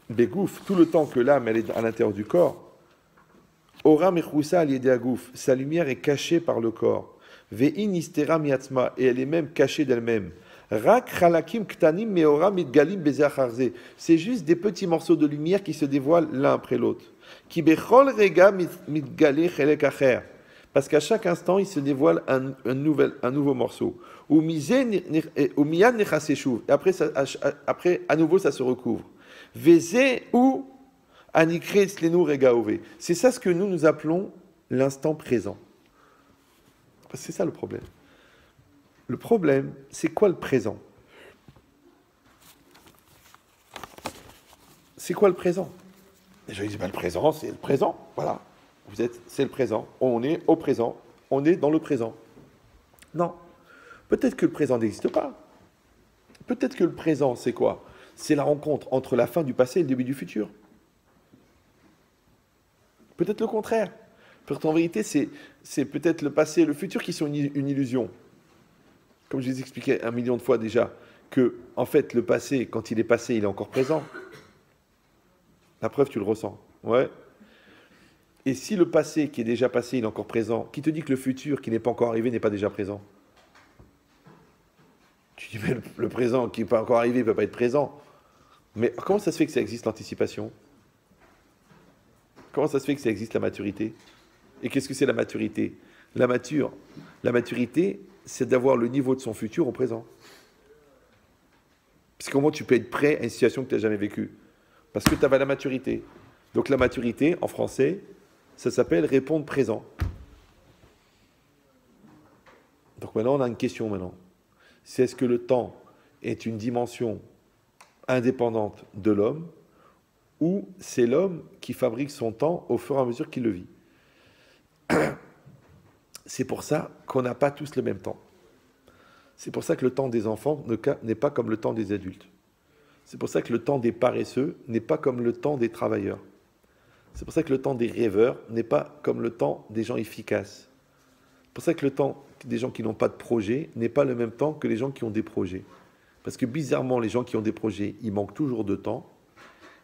Begouf, tout le temps que l'âme elle est à l'intérieur du corps, Ora Mechoussa Aliedeagouf, sa lumière est cachée par le corps. Ve'in Istera Miatzma, et elle est même cachée d'elle-même. Rak Chalakim Ktanim Meora Mitgalim Bezacharze, c'est juste des petits morceaux de lumière qui se dévoilent l'un après l'autre. Ki Bechol Rega Mitgale Chelek Acher, parce qu'à chaque instant il se dévoile un nouveau morceau. Ou Miyan Nechaseshuv, et après à nouveau ça se recouvre. Veze ou Anikre Tzlenu Regaove. C'est ça ce que nous appelons l'instant présent. C'est ça le problème. Le problème, c'est quoi le présent? C'est quoi le présent? Les gens disent, le présent, c'est le présent. Voilà. C'est le présent. On est au présent. On est dans le présent. Non. Peut-être que le présent n'existe pas. Peut-être que le présent, c'est quoi? C'est la rencontre entre la fin du passé et le début du futur. Peut-être le contraire. Pourtant, en vérité, c'est peut-être le passé et le futur qui sont une illusion. Comme je vous ai expliqué 1 million de fois déjà, que, en fait, le passé, quand il est passé, il est encore présent. La preuve, tu le ressens. Ouais. Et si le passé qui est déjà passé, il est encore présent, qui te dit que le futur qui n'est pas encore arrivé n'est pas déjà présent? Tu dis, mais le présent qui n'est pas encore arrivé ne peut pas être présent. Mais comment ça se fait que ça existe l'anticipation? Comment ça se fait que ça existe la maturité? Et qu'est-ce que c'est la maturité? La maturité, c'est d'avoir le niveau de son futur au présent. Parce que comment tu peux être prêt à une situation que tu n'as jamais vécue? Parce que tu avais la maturité. Donc la maturité, en français, ça s'appelle répondre présent. Donc maintenant, on a une question maintenant. C'est est-ce que le temps est une dimension indépendante de l'homme ou c'est l'homme qui fabrique son temps au fur et à mesure qu'il le vit? C'est pour ça qu'on n'a pas tous le même temps. C'est pour ça que le temps des enfants n'est pas comme le temps des adultes. C'est pour ça que le temps des paresseux n'est pas comme le temps des travailleurs. C'est pour ça que le temps des rêveurs n'est pas comme le temps des gens efficaces. C'est pour ça que le temps des gens qui n'ont pas de projet n'est pas le même temps que les gens qui ont des projets. Parce que bizarrement, les gens qui ont des projets, ils manquent toujours de temps.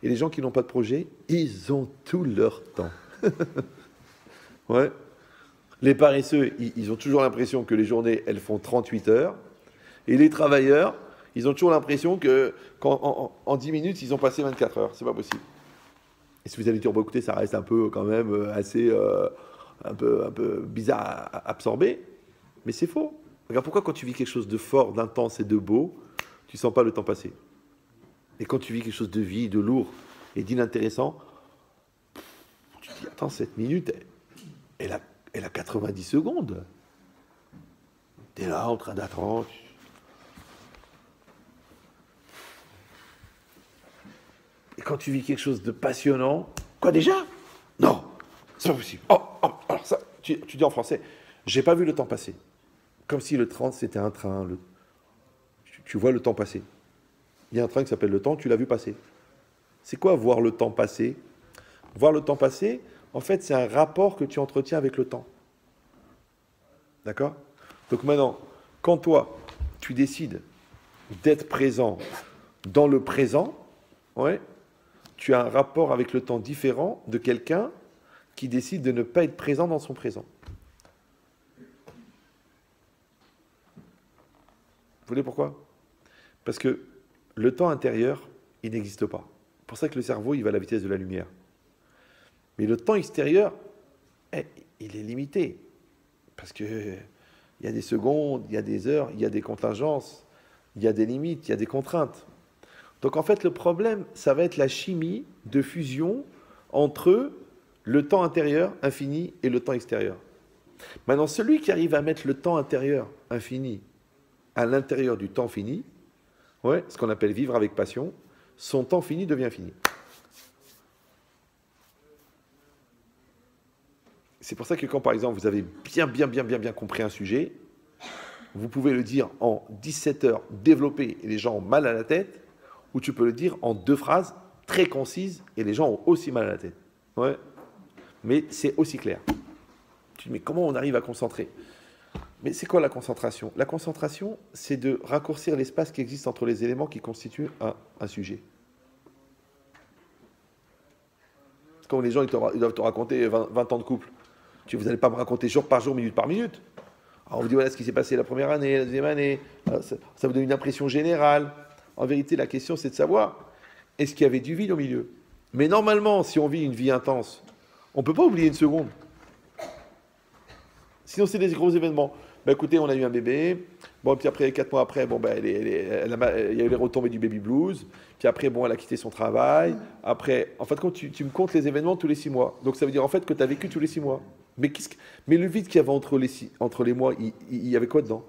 Et les gens qui n'ont pas de projet, ils ont tout leur temps. Ouais. Les paresseux, ils ont toujours l'impression que les journées, elles font 38 heures. Et les travailleurs, ils ont toujours l'impression qu'en 10 minutes, ils ont passé 24 heures. C'est pas possible. Et si vous allez dire, bon, écoutez, ça reste un peu quand même assez un peu bizarre à absorber. Mais c'est faux. Regarde, pourquoi quand tu vis quelque chose de fort, d'intense et de beau, tu ne sens pas le temps passer? Et quand tu vis quelque chose de vide, de lourd et d'inintéressant, tu te dis, attends, cette minute, elle a 90 secondes. Tu es là en train d'attendre. Et quand tu vis quelque chose de passionnant, quoi déjà? Non, c'est pas possible. Alors ça, tu dis en français, j'ai pas vu le temps passer. Comme si le train, c'était un train. Tu vois le temps passer. Il y a un train qui s'appelle le temps, tu l'as vu passer. C'est quoi voir le temps passer? Voir le temps passer, en fait, c'est un rapport que tu entretiens avec le temps. D'accord? Donc maintenant, quand toi, tu décides d'être présent dans le présent, ouais, tu as un rapport avec le temps différent de quelqu'un qui décide de ne pas être présent dans son présent. Vous voulez pourquoi? Parce que le temps intérieur, il n'existe pas. C'est pour ça que le cerveau, il va à la vitesse de la lumière. Mais le temps extérieur, il est limité. Parce qu'il y a des secondes, il y a des heures, il y a des contingences, il y a des limites, il y a des contraintes. Donc en fait, le problème, ça va être la chimie de fusion entre le temps intérieur infini et le temps extérieur. Maintenant, celui qui arrive à mettre le temps intérieur infini à l'intérieur du temps fini, ouais, ce qu'on appelle vivre avec passion, son temps fini devient fini. C'est pour ça que quand, par exemple, vous avez bien compris un sujet, vous pouvez le dire en 17 heures développé et les gens ont mal à la tête, ou tu peux le dire en 2 phrases très concises et les gens ont aussi mal à la tête. Ouais. Mais c'est aussi clair. Tu te dis, mais comment on arrive à concentrer? Mais c'est quoi la concentration? La concentration, c'est de raccourcir l'espace qui existe entre les éléments qui constituent un sujet. Comme les gens ils doivent te raconter 20 ans de couple. Vous n'allez pas me raconter jour par jour, minute par minute. Alors on vous dit voilà ce qui s'est passé la première année, la deuxième année. Ça vous donne une impression générale. En vérité, la question c'est de savoir, est-ce qu'il y avait du vide au milieu? Mais normalement, si on vit une vie intense, on ne peut pas oublier une seconde. Sinon, c'est des gros événements. Ben, écoutez, on a eu un bébé. Bon, puis après, 4 mois après, bon, ben, il y a eu les retombées du baby blues. Puis après, bon, elle a quitté son travail. Après, en fait, quand tu me comptes les événements tous les 6 mois. Donc, ça veut dire en fait que tu as vécu tous les 6 mois. Mais le vide qu'il y avait entre les mois, il y avait quoi dedans?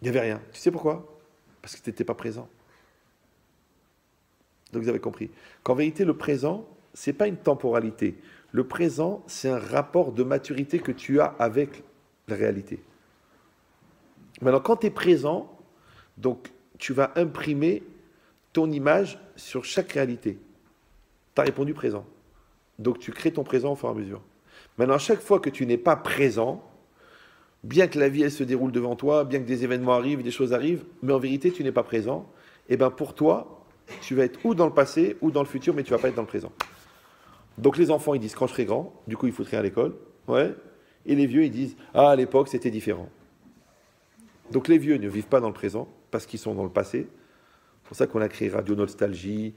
Il n'y avait rien. Tu sais pourquoi? Parce que tu n'étais pas présent. Donc, vous avez compris. Qu'en vérité, le présent, ce n'est pas une temporalité. Le présent, c'est un rapport de maturité que tu as avec la réalité. Maintenant, quand tu es présent, donc tu vas imprimer ton image sur chaque réalité. Tu as répondu présent. Donc tu crées ton présent au fur et à mesure. Maintenant, à chaque fois que tu n'es pas présent, bien que la vie elle se déroule devant toi, bien que des événements arrivent, des choses arrivent, mais en vérité tu n'es pas présent, et bien pour toi, tu vas être ou dans le passé ou dans le futur, mais tu ne vas pas être dans le présent. Donc les enfants, ils disent quand je serai grand, du coup ils foutraient à l'école, ouais. Et les vieux, ils disent ah à l'époque c'était différent. Donc les vieux ne vivent pas dans le présent parce qu'ils sont dans le passé. C'est pour ça qu'on a créé Radio Nostalgie,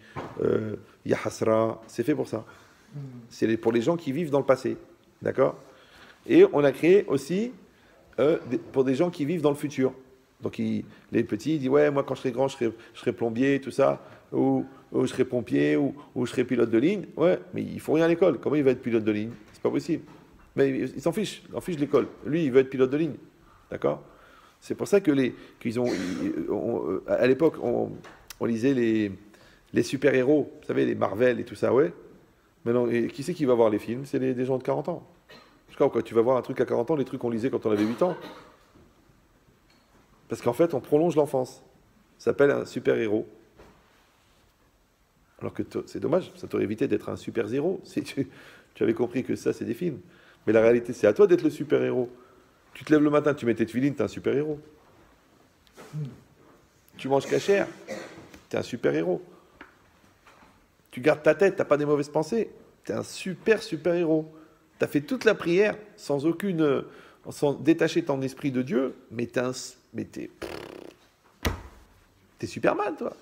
Yahasra, c'est fait pour ça. C'est pour les gens qui vivent dans le passé, D'accord? Et on a créé aussi pour des gens qui vivent dans le futur. Donc les petits, ils disent ouais, moi quand je serai grand, je serai plombier, tout ça, ou je serai pompier, ou je serai pilote de ligne. Ouais, mais il faut rien à l'école. Comment il va être pilote de ligne? C'est pas possible. Mais il s'en fiche de l'école. Lui, il veut être pilote de ligne. D'accord? C'est pour ça que à l'époque, on lisait les super-héros, vous savez, les Marvel et tout ça, ouais. Maintenant, et qui c'est qui va voir les films? C'est des gens de 40 ans. Je crois, quand tu vas voir un truc à 40 ans, les trucs qu'on lisait quand on avait 8 ans. Parce qu'en fait, on prolonge l'enfance. Ça s'appelle un super-héros. Alors que c'est dommage, ça t'aurait évité d'être un super-zéro si tu avais compris que ça, c'est des films. Mais la réalité, c'est à toi d'être le super-héros. Tu te lèves le matin, tu mets tes tuilines, t'es un super-héros. Tu manges cachère, t'es un super-héros. Tu gardes ta tête, t'as pas des mauvaises pensées, t'es un super-héros. T'as fait toute la prière sans détacher ton esprit de Dieu, mais t'es Superman, toi.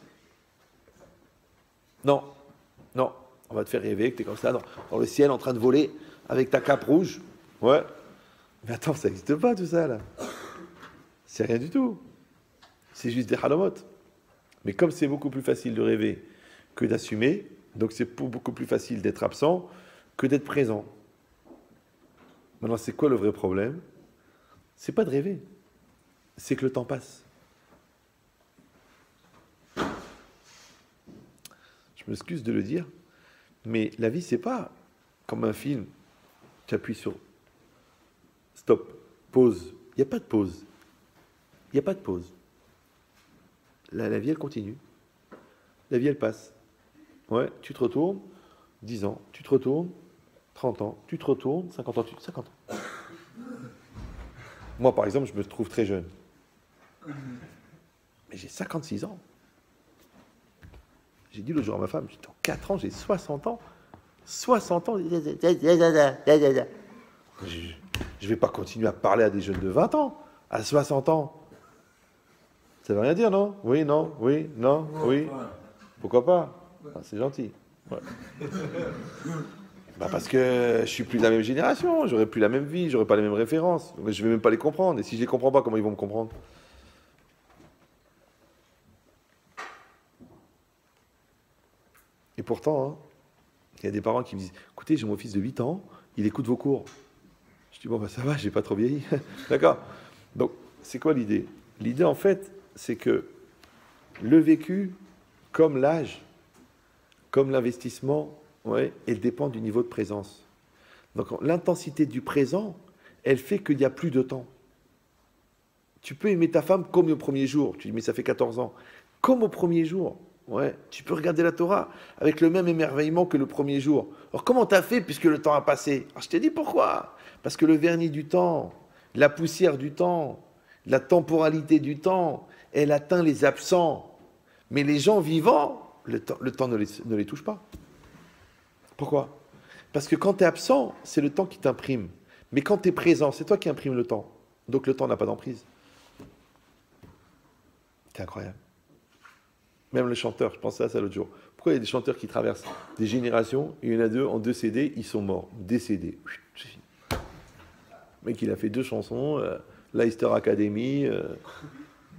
Non, on va te faire rêver que t'es comme ça, dans le ciel, en train de voler, avec ta cape rouge. Ouais. Mais attends, ça n'existe pas tout ça, là. C'est rien du tout. C'est juste des halomot. Mais comme c'est beaucoup plus facile de rêver que d'assumer, donc c'est beaucoup plus facile d'être absent que d'être présent. Maintenant, c'est quoi le vrai problème? C'est pas de rêver, c'est que le temps passe. Je m'excuse de le dire, mais la vie, c'est pas comme un film. Tu appuies sur stop, pause. Il n'y a pas de pause. Il n'y a pas de pause. La vie, elle continue. La vie, elle passe. Ouais, tu te retournes, 10 ans, tu te retournes, 30 ans, tu te retournes, 50 ans, 50 ans. Moi, par exemple, je me trouve très jeune. Mais j'ai 56 ans. J'ai dit l'autre jour à ma femme, dans 4 ans, j'ai 60 ans. 60 ans. Je ne vais pas continuer à parler à des jeunes de 20 ans. À 60 ans. Ça ne veut rien dire, non? Oui, non, oui, non, oui. Pourquoi pas? Ah, c'est gentil. Ouais. Bah parce que je suis plus de la même génération, j'aurai plus la même vie, j'aurai pas les mêmes références. Donc je vais même pas les comprendre. Et si je les comprends pas, comment ils vont me comprendre? Et pourtant, hein, il y a des parents qui me disent écoutez, j'ai mon fils de 8 ans, il écoute vos cours. Je dis bon, bah ça va, j'ai pas trop vieilli. D'accord? Donc, c'est quoi l'idée? L'idée, en fait, c'est que le vécu, comme l'âge, comme l'investissement, ouais, elle dépend du niveau de présence. Donc, l'intensité du présent, elle fait qu'il n'y a plus de temps. Tu peux aimer ta femme comme au premier jour. Tu dis, mais ça fait 14 ans. Comme au premier jour. Ouais, tu peux regarder la Torah avec le même émerveillement que le premier jour. Alors comment t'as fait puisque le temps a passé? Alors je t'ai dit pourquoi. Parce que le vernis du temps, la poussière du temps, la temporalité du temps, elle atteint les absents. Mais les gens vivants, le temps ne les touche pas. Pourquoi? Parce que quand tu es absent, c'est le temps qui t'imprime. Mais quand tu es présent, c'est toi qui imprimes le temps. Donc le temps n'a pas d'emprise. C'est incroyable. Même le chanteur, je pensais à ça l'autre jour. Pourquoi il y a des chanteurs qui traversent des générations, il y en a deux, en 2 CD, ils sont morts, décédés. Le mec, il a fait 2 chansons, Leicester Academy,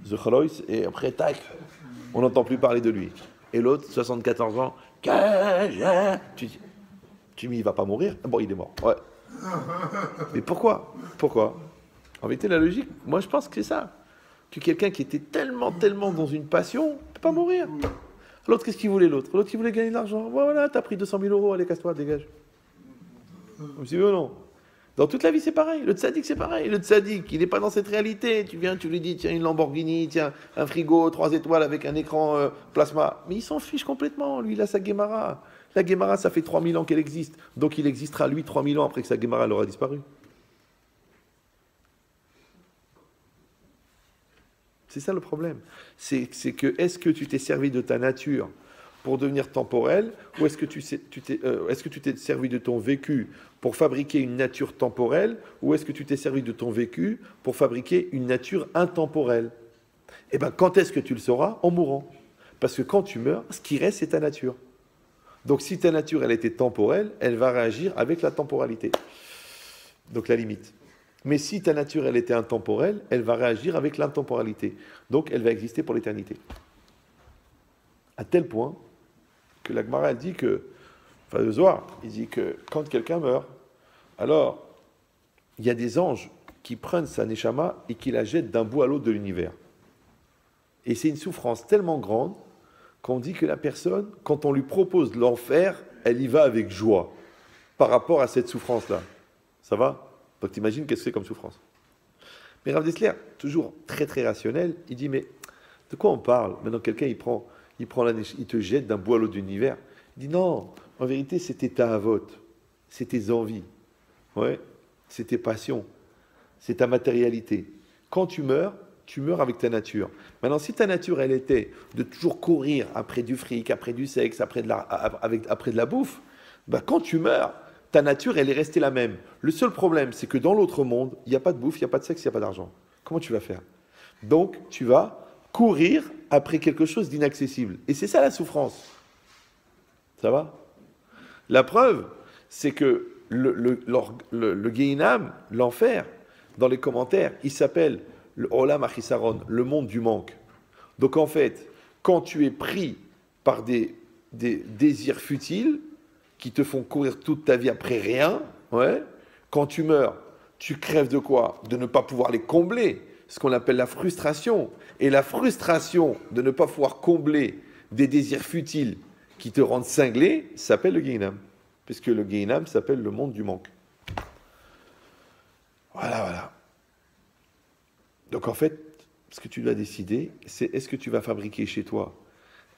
The Royce, et après, tac, on n'entend plus parler de lui. Et l'autre, 74 ans, tu dis, il va pas mourir? Bon, il est mort, ouais. Mais pourquoi? En vérité, la logique, moi, je pense que c'est ça. Que quelqu'un qui était tellement dans une passion, ne peut pas mourir. L'autre, qu'est-ce qu'il voulait, l'autre? L'autre, il voulait gagner de l'argent. Voilà, t'as pris 200 000 euros, allez, casse-toi, dégage. Vous me suivez ou non? Dans toute la vie, c'est pareil. Le tzaddik, c'est pareil. Le tzaddik, il n'est pas dans cette réalité. Tu viens, tu lui dis, tiens, une Lamborghini, tiens, un frigo, 3 étoiles avec un écran plasma. Mais il s'en fiche complètement. Lui, il a sa Guémara. La Guémara, ça fait 3000 ans qu'elle existe. Donc, il existera, lui, 3000 ans après que sa Guémara aura disparu. C'est ça le problème. C'est que, est-ce que tu t'es servi de ta nature pour devenir temporel, ou est-ce que tu t'es servi de ton vécu pour fabriquer une nature temporelle, ou est-ce que tu t'es servi de ton vécu pour fabriquer une nature intemporelle? Eh bien, quand est-ce que tu le sauras? En mourant. Parce que quand tu meurs, ce qui reste, c'est ta nature. Donc si ta nature, elle était temporelle, elle va réagir avec la temporalité. Donc la limite. Mais si ta nature, elle était intemporelle, elle va réagir avec l'intemporalité. Donc elle va exister pour l'éternité. À tel point que la Gemara, elle dit que, enfin le Zohar, il dit que quand quelqu'un meurt, alors il y a des anges qui prennent sa neshama et qui la jettent d'un bout à l'autre de l'univers. Et c'est une souffrance tellement grande qu'on dit que la personne, quand on lui propose l'enfer, elle y va avec joie par rapport à cette souffrance-là. Ça va? Donc t'imagines qu'est-ce que c'est comme souffrance. Mais Rav Dessler, toujours très très rationnel, il dit mais de quoi on parle? Maintenant quelqu'un il te jette d'un bout à l'autre de l'univers. Il dit non, en vérité c'était ta avote, c'est tes envies, ouais, c'est tes passions, c'est ta matérialité. Quand tu meurs avec ta nature. Maintenant, si ta nature, elle était de toujours courir après du fric, après du sexe, après de la bouffe, bah, quand tu meurs, ta nature, elle est restée la même. Le seul problème, c'est que dans l'autre monde, il n'y a pas de bouffe, il n'y a pas de sexe, il n'y a pas d'argent. Comment tu vas faire? Donc, tu vas courir après quelque chose d'inaccessible. Et c'est ça la souffrance. Ça va? La preuve, c'est que le Gehinam, l'enfer, dans les commentaires, il s'appelle le Olam Achisaron, le monde du manque. Donc en fait, quand tu es pris par des désirs futiles qui te font courir toute ta vie après rien, ouais, quand tu meurs, tu crèves de quoi? De ne pas pouvoir les combler, ce qu'on appelle la frustration. Et la frustration de ne pas pouvoir combler des désirs futiles qui te rendent cinglé s'appelle le Gehinam, puisque le Gehinam s'appelle le monde du manque. Voilà. Donc en fait, ce que tu dois décider, c'est est-ce que tu vas fabriquer chez toi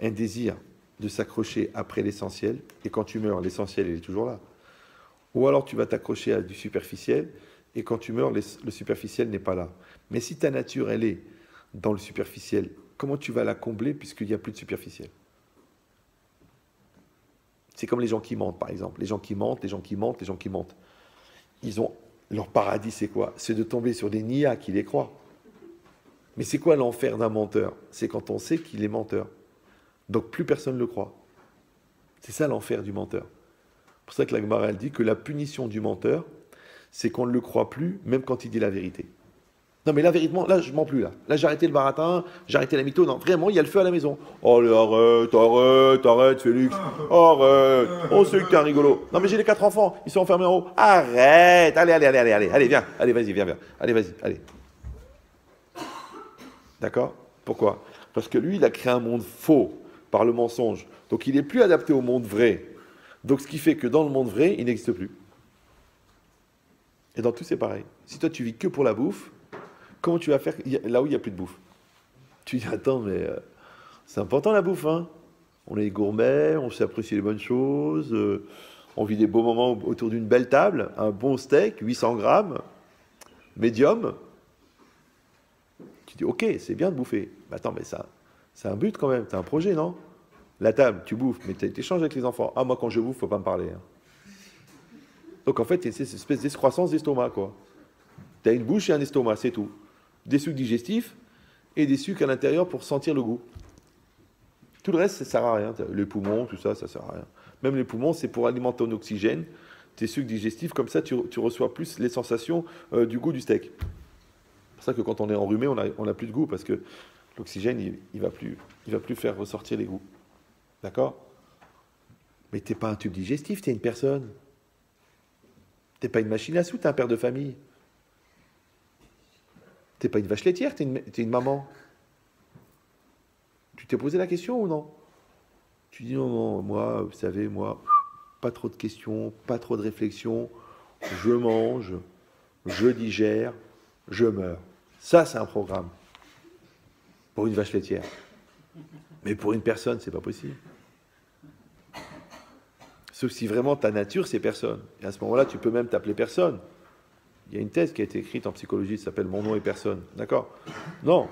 un désir de s'accrocher après l'essentiel, et quand tu meurs, l'essentiel il est toujours là. Ou alors tu vas t'accrocher à du superficiel, et quand tu meurs, le superficiel n'est pas là. Mais si ta nature, elle est dans le superficiel, comment tu vas la combler puisqu'il n'y a plus de superficiel? C'est comme les gens qui mentent, par exemple. Les gens qui mentent. Ils ont leur paradis, c'est quoi? C'est de tomber sur des nias qui les croient. Mais c'est quoi l'enfer d'un menteur? C'est quand on sait qu'il est menteur. Donc plus personne ne le croit. C'est ça l'enfer du menteur. C'est pour ça que la Gemara elle dit que la punition du menteur, c'est qu'on ne le croit plus, même quand il dit la vérité. Non mais là, véritablement, là je mens plus là. Là j'ai arrêté le baratin, j'ai arrêté la mytho. Non, vraiment, il y a le feu à la maison. Oh arrête, Félix. Arrête. On sait que t'es un rigolo. Non mais j'ai les 4 enfants, ils sont enfermés en haut. Arrête. Allez, viens. Allez, vas-y, viens. Allez. D'accord? Pourquoi? Parce que lui, il a créé un monde faux par le mensonge. Donc il n'est plus adapté au monde vrai. Donc ce qui fait que dans le monde vrai, il n'existe plus. Et dans tout, c'est pareil. Si toi, tu vis que pour la bouffe, comment tu vas faire là où il n'y a plus de bouffe? Tu dis, attends, mais c'est important la bouffe, hein? On est gourmets, on sait apprécier les bonnes choses, on vit des beaux moments autour d'une belle table, un bon steak, 800 grammes, médium. Tu dis, ok, c'est bien de bouffer. Mais attends, mais ça, c'est un but quand même, c'est un projet, non? La table, tu bouffes, mais tu échanges avec les enfants. Ah, moi, quand je bouffe, faut pas me parler. Hein. Donc, en fait, c'est cette espèce d'escroissance d'estomac, quoi. Tu as une bouche et un estomac, c'est tout. Des sucs digestifs et des sucs à l'intérieur pour sentir le goût. Tout le reste, ça sert à rien. Les poumons, tout ça, ça sert à rien. Même les poumons, c'est pour alimenter en oxygène tes sucs digestifs. Comme ça, tu reçois plus les sensations du goût du steak. C'est pour ça que quand on est enrhumé, on n'a plus de goût parce que l'oxygène, il va plus faire ressortir les goûts. D'accord? Mais t'es pas un tube digestif, t'es une personne. T'es pas une machine à sous, t'es un père de famille. T'es pas une vache laitière, t'es une maman. Tu t'es posé la question ou non? Tu dis non, moi, vous savez, moi, pas trop de questions, pas trop de réflexions. Je mange, je digère, je meurs. Ça, c'est un programme. Pour une vache laitière. Mais pour une personne, c'est pas possible. Sauf si vraiment ta nature, c'est personne. Et à ce moment-là, tu peux même t'appeler personne. Il y a une thèse qui a été écrite en psychologie qui s'appelle Mon nom est personne. D'accord? Non.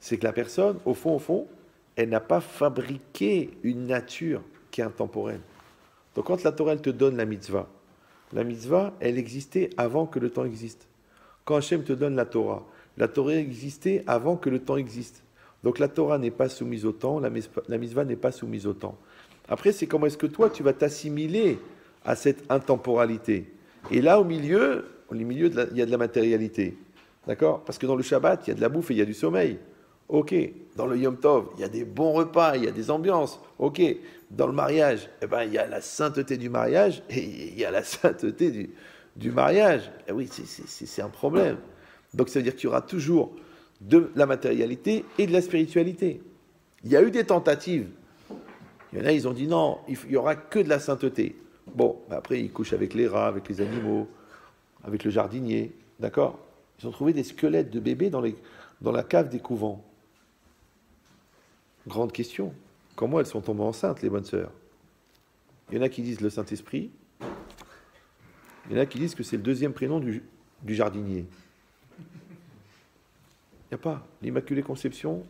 C'est que la personne, au fond, elle n'a pas fabriqué une nature qui est intemporelle. Donc quand la Torah, elle te donne la mitzvah, elle existait avant que le temps existe. Quand Hachem te donne la Torah existait avant que le temps existe. Donc la Torah n'est pas soumise au temps, la mitzvah n'est pas soumise au temps. Après, c'est comment est-ce que toi, tu vas t'assimiler à cette intemporalité. Et là, au milieu, au milieu, il y a de la matérialité. D'accord? Parce que dans le Shabbat, il y a de la bouffe et il y a du sommeil. Ok. Dans le Yom Tov, il y a des bons repas, il y a des ambiances. Ok. Dans le mariage, eh ben, il y a la sainteté du mariage et il y a la sainteté du mariage. Et oui, c'est un problème. Donc ça veut dire qu'il y aura toujours de la matérialité et de la spiritualité. Il y a eu des tentatives. Il y en a, ils ont dit non, il n'y aura que de la sainteté. Bon, après, ils couchent avec les rats, avec les animaux, avec le jardinier. D'accord? Ils ont trouvé des squelettes de bébés dans la cave des couvents. Grande question. Comment elles sont tombées enceintes, les bonnes sœurs? Il y en a qui disent le Saint-Esprit. Il y en a qui disent que c'est le deuxième prénom du jardinier. Il n'y a pas. L'Immaculée Conception,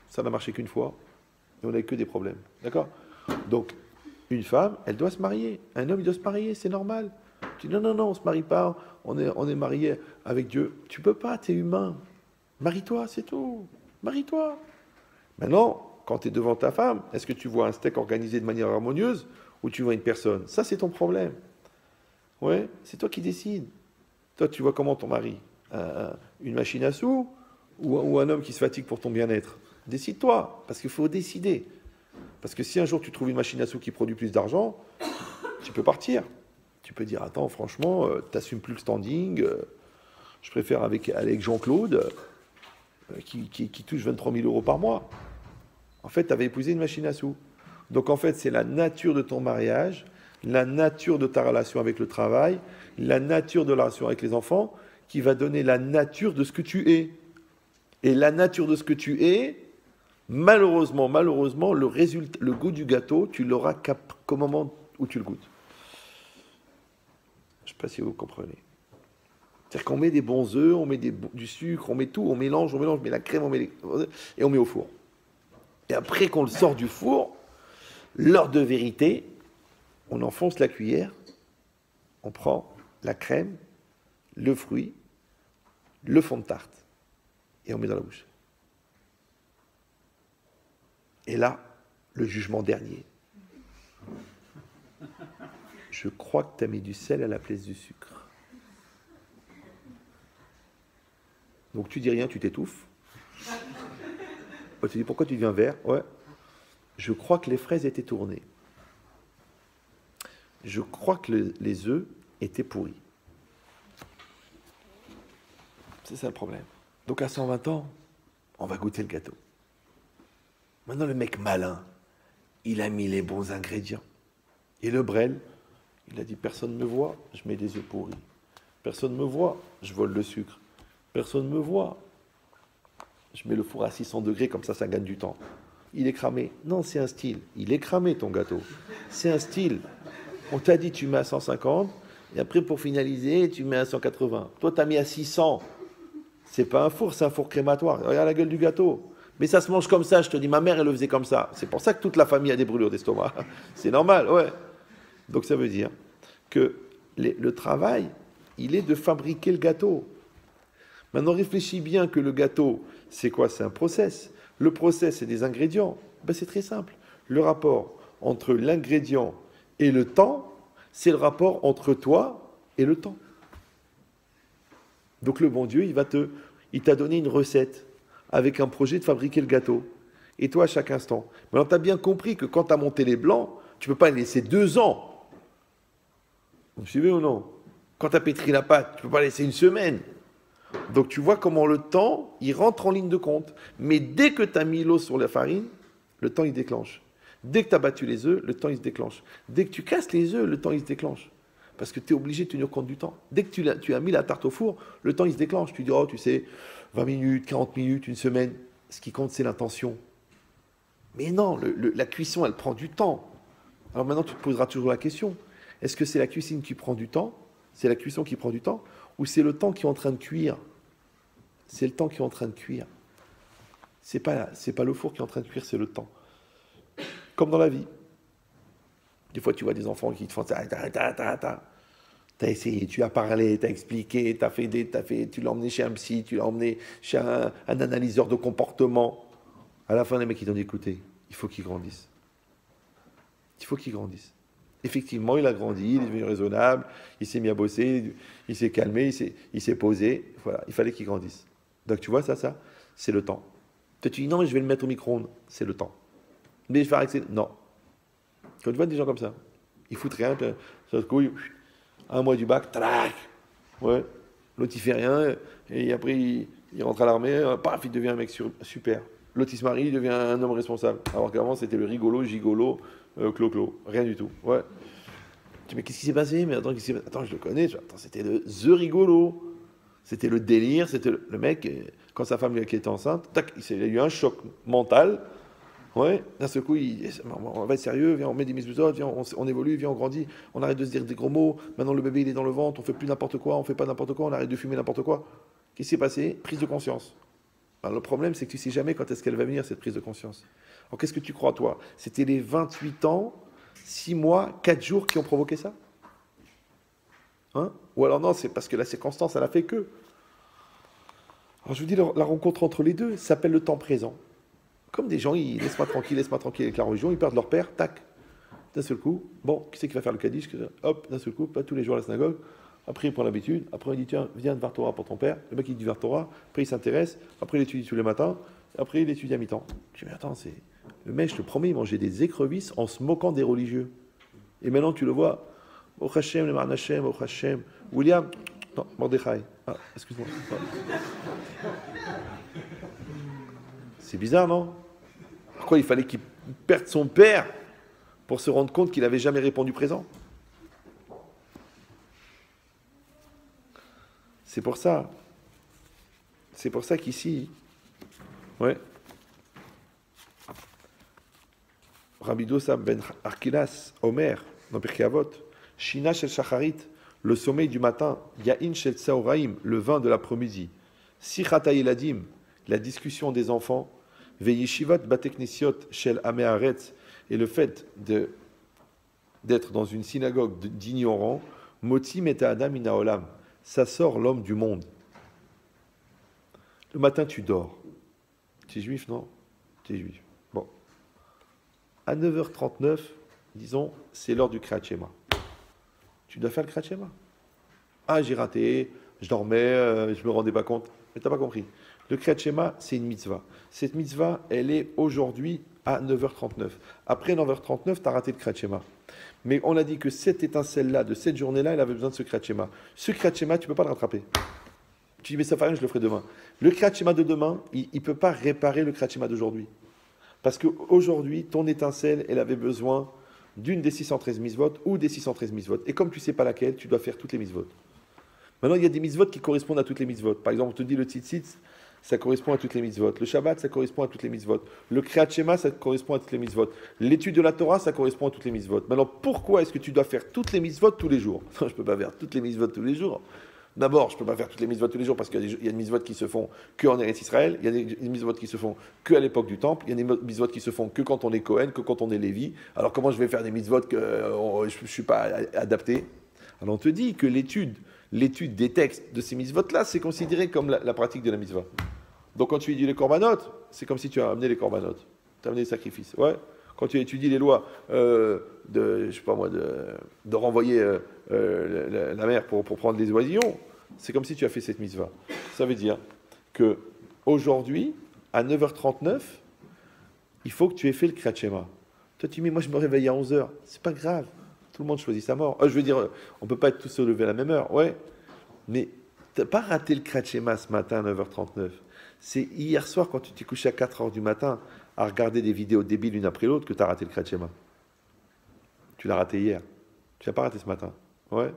ça n'a marché qu'une fois. Et on n'a eu que des problèmes. D'accord? Donc, une femme, elle doit se marier. Un homme, il doit se marier, c'est normal. Tu dis non, non, non, on ne se marie pas, on est marié avec Dieu. Tu peux pas, tu es humain. Marie-toi, c'est tout. Marie-toi. Maintenant, quand tu es devant ta femme, est-ce que tu vois un steak organisé de manière harmonieuse ou tu vois une personne? Ça, c'est ton problème. Ouais, c'est toi qui décides. Toi, tu vois comment ton mari? Une machine à sous ou un homme qui se fatigue pour ton bien-être? Décide-toi, parce qu'il faut décider. Parce que si un jour tu trouves une machine à sous qui produit plus d'argent, tu peux partir. Tu peux dire, attends, franchement, t'assumes plus le standing, je préfère avec Jean-Claude, qui touche 23 000 euros par mois. En fait, tu avais épousé une machine à sous. Donc en fait, c'est la nature de ton mariage, la nature de ta relation avec le travail, la nature de la relation avec les enfants, qui va donner la nature de ce que tu es. Et la nature de ce que tu es, malheureusement, le goût du gâteau, tu l'auras qu'au moment où tu le goûtes. Je ne sais pas si vous comprenez. C'est-à-dire qu'on met des bons œufs, on met du sucre, on met tout, on mélange, on met la crème, et on met au four. Et après qu'on le sort du four, l'heure de vérité, on enfonce la cuillère, on prend la crème, le fruit, le fond de tarte, et on met dans la bouche. Et là, le jugement dernier. Je crois que tu as mis du sel à la place du sucre. Donc tu dis rien, tu t'étouffes. Tu dis pourquoi tu deviens vert? Ouais. Je crois que les fraises étaient tournées. Je crois que les œufs étaient pourris. C'est ça le problème. Donc à 120 ans, on va goûter le gâteau. Maintenant le mec malin, il a mis les bons ingrédients. Et le Brel, il a dit personne ne me voit, je mets des œufs pourris. Personne ne me voit, je vole le sucre. Personne ne me voit, je mets le four à 600 degrés, comme ça gagne du temps. Il est cramé. Non, c'est un style. Il est cramé, ton gâteau. C'est un style. On t'a dit, tu mets à 150, et après, pour finaliser, tu mets à 180. Toi, tu as mis à 600. C'est pas un four, c'est un four crématoire. Regarde la gueule du gâteau. Mais ça se mange comme ça, je te dis. Ma mère, elle le faisait comme ça. C'est pour ça que toute la famille a des brûlures d'estomac. C'est normal, ouais. Donc, ça veut dire que le travail, il est de fabriquer le gâteau. Maintenant, réfléchis bien que le gâteau, c'est quoi? C'est un process. Le process, c'est des ingrédients. Ben, c'est très simple. Le rapport entre l'ingrédient et le temps, c'est le rapport entre toi et le temps. Donc le bon Dieu, il t'a donné une recette avec un projet de fabriquer le gâteau. Et toi, à chaque instant. Maintenant, tu as bien compris que quand tu as monté les blancs, tu ne peux pas les laisser 2 ans. Vous me suivez ou non? Quand tu as pétri la pâte, tu ne peux pas laisser une semaine. Donc tu vois comment le temps, il rentre en ligne de compte. Mais dès que tu as mis l'eau sur la farine, le temps, il déclenche. Dès que tu as battu les œufs, le temps, il se déclenche. Dès que tu casses les œufs, le temps, il se déclenche. Parce que tu es obligé de tenir compte du temps. Dès que tu as mis la tarte au four, le temps, il se déclenche. Tu dis, oh, tu sais, 20 minutes, 40 minutes, une semaine. Ce qui compte, c'est l'intention. Mais non, la cuisson, elle prend du temps. Alors maintenant, tu te poseras toujours la question. Est-ce que c'est la cuisine qui prend du temps? C'est la cuisson qui prend du temps? Ou c'est le temps qui est en train de cuire? C'est le temps qui est en train de cuire. C'est pas le four qui est en train de cuire, c'est le temps. Comme dans la vie. Des fois, tu vois des enfants qui te font ça. T'as essayé, tu as parlé, t'as expliqué, tu l'as emmené chez un psy, tu l'as emmené chez un analyseur de comportement. À la fin, les mecs, ils t'ont dit, écoutez, il faut qu'ils grandissent. Il faut qu'ils grandissent. Effectivement, il a grandi, il est devenu raisonnable, il s'est mis à bosser, il s'est calmé, il s'est posé. Voilà, il fallait qu'il grandisse. Donc tu vois, ça, c'est le temps. Toi, tu dis non, mais je vais le mettre au micro-ondes. C'est le temps. Mais je vais faire accélérer. Non. Quand tu vois des gens comme ça, ils foutent rien, puis, sur le coup, un mois du bac, tac. Ouais. L'autre, il fait rien, et après, il rentre à l'armée, paf, il devient un mec super. L'autre, il se marie, il devient un homme responsable. Alors qu'avant, c'était le rigolo, gigolo, clo-clo. Rien du tout. Ouais. Tu dis, mais qu'est-ce qui s'est passé? Mais attends, attends, je le connais. Attends, c'était The Rigolo. C'était le délire, c'était le mec, quand sa femme qui était enceinte, tac, il a eu un choc mental. Ouais, d'un seul coup, on va être sérieux, viens, on met des mises-autres, viens, on évolue, viens, on grandit, on arrête de se dire des gros mots. Maintenant, le bébé, il est dans le ventre, on fait plus n'importe quoi, on fait pas n'importe quoi, on arrête de fumer n'importe quoi. Qu'est-ce qui s'est passé? Prise de conscience. Alors, le problème, c'est que tu sais jamais quand est-ce qu'elle va venir, cette prise de conscience. Alors, qu'est-ce que tu crois, toi? C'était les 28 ans, 6 mois, 4 jours qui ont provoqué ça? Hein? Ou alors non, c'est parce que la circonstance, elle a fait que. Alors je vous dis, la rencontre entre les deux s'appelle le temps présent. Comme des gens, ils laisse-moi tranquille avec la religion, ils perdent leur père, tac. D'un seul coup, bon, qui c'est qui va faire le kaddish? Hop, d'un seul coup, pas tous les jours à la synagogue. Après, il prend l'habitude. Après, on dit, tiens, viens de Var Torah pour ton père. Le mec, il dit Var Torah. Après, il s'intéresse. Après, il étudie tous les matins. Après, il étudie à mi-temps. Je dis, mais attends, c'est. Le mec, je te promets, il mangeait des écrevisses en se moquant des religieux. Et maintenant, tu le vois. Au Hashem, le Marnachem, au Hashem. William, non, Mordechai. Ah, excuse-moi. C'est bizarre, non? Pourquoi il fallait qu'il perde son père pour se rendre compte qu'il n'avait jamais répondu présent? C'est pour ça. C'est pour ça qu'ici, ouais, Rabbi Dosa ben Arkilas, Omer, dans Pirkei Avot, Shina shel Shacharit, le sommeil du matin, Ya'in shel Tsaoraim, le vin de l'après-midi, Sichata Eladim, la discussion des enfants, Ve'yeshivat bateknesiot shel Amei Haaretz, et le fait d'être dans une synagogue d'ignorants, Moti meta Adam min haolam, ça sort l'homme du monde. Le matin, tu dors. Tu es juif, non? Tu es juif. Bon. À 9h39, disons, c'est l'heure du Kriyat Shema. Tu dois faire le Kriyat Shema. Ah, j'ai raté, je dormais, je me rendais pas compte. Mais tu n'as pas compris. Le Kriyat Shema, c'est une mitzvah. Cette mitzvah, elle est aujourd'hui à 9h39. Après 9h39, tu as raté le Kriyat Shema. Mais on a dit que cette étincelle-là, de cette journée-là, elle avait besoin de ce Kriyat Shema. Ce Kriyat Shema, tu ne peux pas le rattraper. Tu dis, mais ça fait rien, je le ferai demain. Le Kriyat Shema de demain, il ne peut pas réparer le Kriyat Shema d'aujourd'hui. Parce qu'aujourd'hui, ton étincelle, elle avait besoin d'une des 613 mitzvot ou des 613 mitzvot. Et comme tu ne sais pas laquelle, tu dois faire toutes les mitzvot. Maintenant, il y a des mitzvot qui correspondent à toutes les mitzvot. Par exemple, on te dit le tzitzit, ça correspond à toutes les mitzvot. Le Shabbat, ça correspond à toutes les mitzvot. Le Kriyat Shema, ça correspond à toutes les mitzvot. L'étude de la Torah, ça correspond à toutes les mitzvot. Maintenant, pourquoi est-ce que tu dois faire toutes les mitzvot tous les jours? Non, je ne peux pas faire toutes les mitzvot tous les jours. D'abord, je ne peux pas faire toutes les mitzvot tous les jours parce qu'il y a des mitzvot qui se font qu'en Eretz Israël, il y a des mitzvot qui se font qu'à l'époque du Temple, il y a des mitzvot qui se font que quand on est Cohen, que quand on est Lévi. Alors comment je vais faire des mitzvot que je ne suis pas adapté? Alors on te dit que l'étude des textes de ces mitzvot-là, c'est considéré comme la pratique de la mitzvah. Donc quand tu étudies les corbanotes, c'est comme si tu as amené les corbanotes, tu as amené les sacrifices. Ouais. Quand tu étudies les lois je sais pas moi, de renvoyer la mer pour prendre les oisillons, c'est comme si tu as fait cette mitzvah. Ça veut dire que aujourd'hui, à 9h39, il faut que tu aies fait le Kriyat Shema. Toi, tu dis, mais moi, je me réveille à 11h. C'est pas grave. Tout le monde choisit sa mort. Je veux dire, on peut pas être tous se lever à la même heure. Ouais. Mais tu n'as pas raté le Kriyat Shema ce matin à 9h39. C'est hier soir, quand tu t'es couché à 4h du matin, à regarder des vidéos débiles l'une après l'autre, que tu as raté le Kriyat Shema. Tu l'as raté hier. Tu l'as pas raté ce matin. Ouais.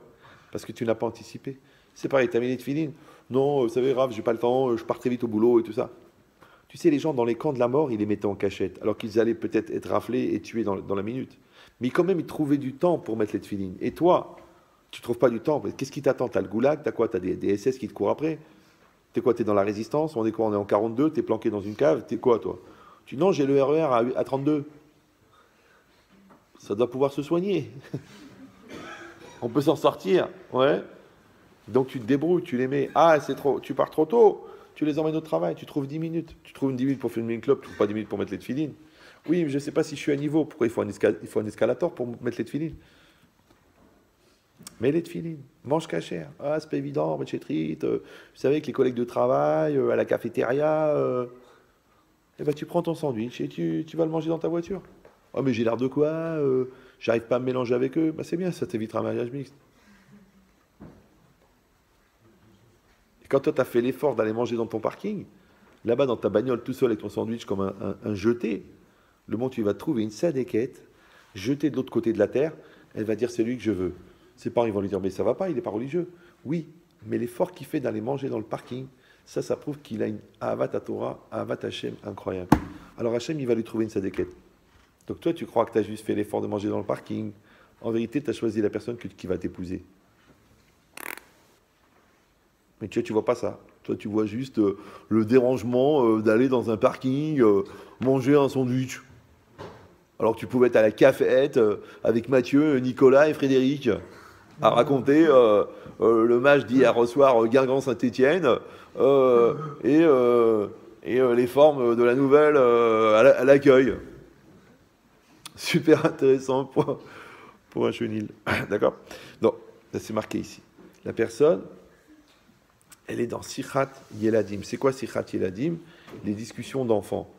Parce que tu n'as pas anticipé. C'est pareil, tu as mis les tefilines. Non, vous savez, Rav, j'ai pas le temps, je pars très vite au boulot et tout ça. Tu sais, les gens dans les camps de la mort, ils les mettaient en cachette, alors qu'ils allaient peut-être être raflés et tués dans la minute. Mais quand même, ils trouvaient du temps pour mettre les tefilines. Et toi, tu trouves pas du temps. Qu'est-ce qui t'attend? T'as le goulag, t'as quoi? T'as des SS qui te courent après. T'es quoi? T'es dans la résistance? On est quoi? On est en 42, t'es planqué dans une cave, t'es quoi, toi? Tu dis non, j'ai le RER à 32. Ça doit pouvoir se soigner. On peut s'en sortir, ouais. Donc tu te débrouilles, tu les mets. Ah, c'est trop, tu pars trop tôt, tu les emmènes au travail, tu trouves 10 minutes. Tu trouves 10 minutes pour filmer une clope, tu trouves pas 10 minutes pour mettre les tefilines. Oui, mais je ne sais pas si je suis à niveau. Pourquoi il faut un escalator pour mettre les tefilines? Mets les tefilines, mange cachère. Ah, c'est pas évident, Betchetrit, vous savez, avec les collègues de travail, à la cafétéria, eh ben, tu prends ton sandwich et tu vas le manger dans ta voiture. Oh, mais j'ai l'air de quoi j'arrive pas à me mélanger avec eux. Bah, c'est bien, ça t'évitera un mariage mixte. Et quand toi, tu as fait l'effort d'aller manger dans ton parking, là-bas, dans ta bagnole, tout seul avec ton sandwich comme un jeté, le moment où tu vas trouver une sadéquette, jetée de l'autre côté de la terre, elle va dire c'est lui que je veux. Ses parents ils vont lui dire mais ça va pas, il n'est pas religieux. Oui, mais l'effort qu'il fait d'aller manger dans le parking, ça prouve qu'il a une Ahavat Torah, Ahavat Hashem incroyable. Alors Hashem, il va lui trouver une sadéquette. Donc toi, tu crois que tu as juste fait l'effort de manger dans le parking. En vérité, tu as choisi la personne qui va t'épouser. Mais tu vois pas ça. Toi, tu vois juste le dérangement d'aller dans un parking, manger un sandwich. Alors que tu pouvais être à la cafette avec Mathieu, Nicolas et Frédéric à raconter le match d'hier soir Guingamp-Saint-Étienne et les formes de la nouvelle à l'accueil. Super intéressant pour un chenil. D'accord? Donc, ça c'est marqué ici. La personne, elle est dans Sichat Yeladim. C'est quoi Sichat Yeladim? Les discussions d'enfants.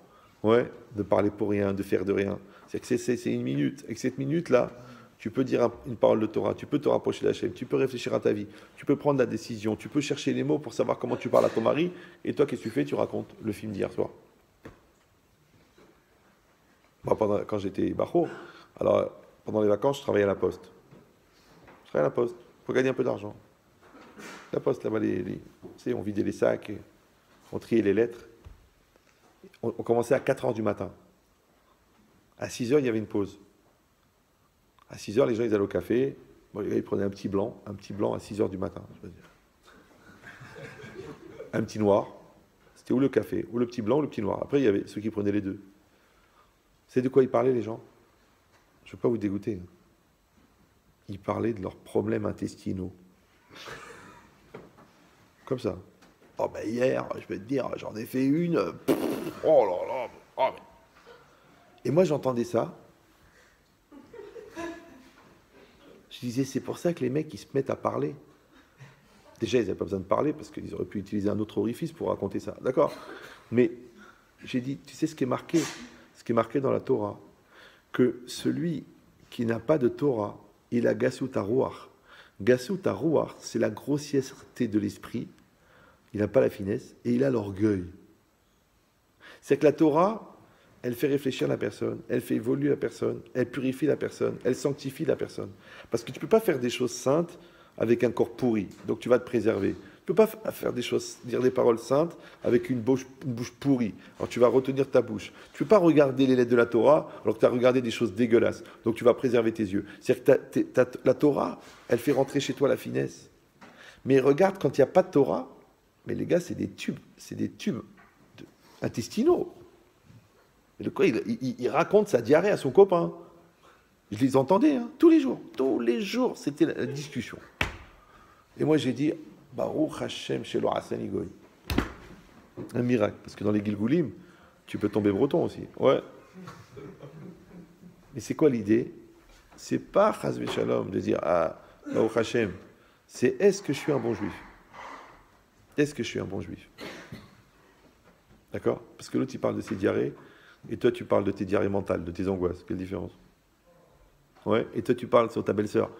Ouais, de parler pour rien, de faire de rien. C'est une minute. Avec cette minute-là, tu peux dire une parole de Torah, tu peux te rapprocher d'Hachem, tu peux réfléchir à ta vie, tu peux prendre la décision, tu peux chercher les mots pour savoir comment tu parles à ton mari. Et toi, qu'est-ce que tu fais? Tu racontes le film d'hier soir. Moi, quand j'étais Bacho, alors pendant les vacances, je travaillais à la poste. Je travaillais à la poste pour gagner un peu d'argent. La poste, là-bas, tu sais, on vidait les sacs, on triait les lettres. On commençait à 4 heures du matin. À 6 heures, il y avait une pause. À 6 heures, les gens, ils allaient au café. Bon, ils prenaient un petit blanc à 6 heures du matin, je veux dire. Un petit noir. C'était ou le café, ou le petit blanc, ou le petit noir. Après, il y avait ceux qui prenaient les deux. C'est de quoi ils parlaient, les gens? Je ne veux pas vous dégoûter. Ils parlaient de leurs problèmes intestinaux. Comme ça. Oh ben hier, je vais te dire, j'en ai fait une. Oh là là. Oh, mais... Et moi j'entendais ça. Je disais, c'est pour ça que les mecs ils se mettent à parler. Déjà, ils n'avaient pas besoin de parler parce qu'ils auraient pu utiliser un autre orifice pour raconter ça. D'accord? Mais j'ai dit, tu sais ce qui est marqué? Ce qui est marqué dans la Torah, que celui qui n'a pas de Torah, il a Gassut HaRuach. Gassut HaRuach, c'est la grossièreté de l'esprit. Il n'a pas la finesse et il a l'orgueil. C'est que la Torah, elle fait réfléchir la personne, elle fait évoluer la personne, elle purifie la personne, elle sanctifie la personne. Parce que tu ne peux pas faire des choses saintes avec un corps pourri, donc tu vas te préserver. Tu ne peux pas faire des choses, dire des paroles saintes avec une bouche pourrie. Alors tu vas retenir ta bouche. Tu ne peux pas regarder les lettres de la Torah alors que tu as regardé des choses dégueulasses. Donc tu vas préserver tes yeux. C'est-à-dire que la Torah, elle fait rentrer chez toi la finesse. Mais regarde, quand il n'y a pas de Torah, mais les gars, c'est des tubes intestinaux. Et le quoi, il raconte sa diarrhée à son copain. Je les entendais, hein, tous les jours, c'était la discussion. Et moi, j'ai dit, Baruch Hashem Shelo Asani Goy. Un miracle, parce que dans les Gilgulim, tu peux tomber breton aussi. Ouais. Mais c'est quoi l'idée? C'est pas Chazve Shalom de dire, ah, Baruch Hashem, c'est est-ce que je suis un bon juif? Est-ce que je suis un bon juif? D'accord? Parce que l'autre, il parle de ses diarrhées, et toi, tu parles de tes diarrhées mentales, de tes angoisses. Quelle différence? Ouais, et toi, tu parles sur ta belle-sœur,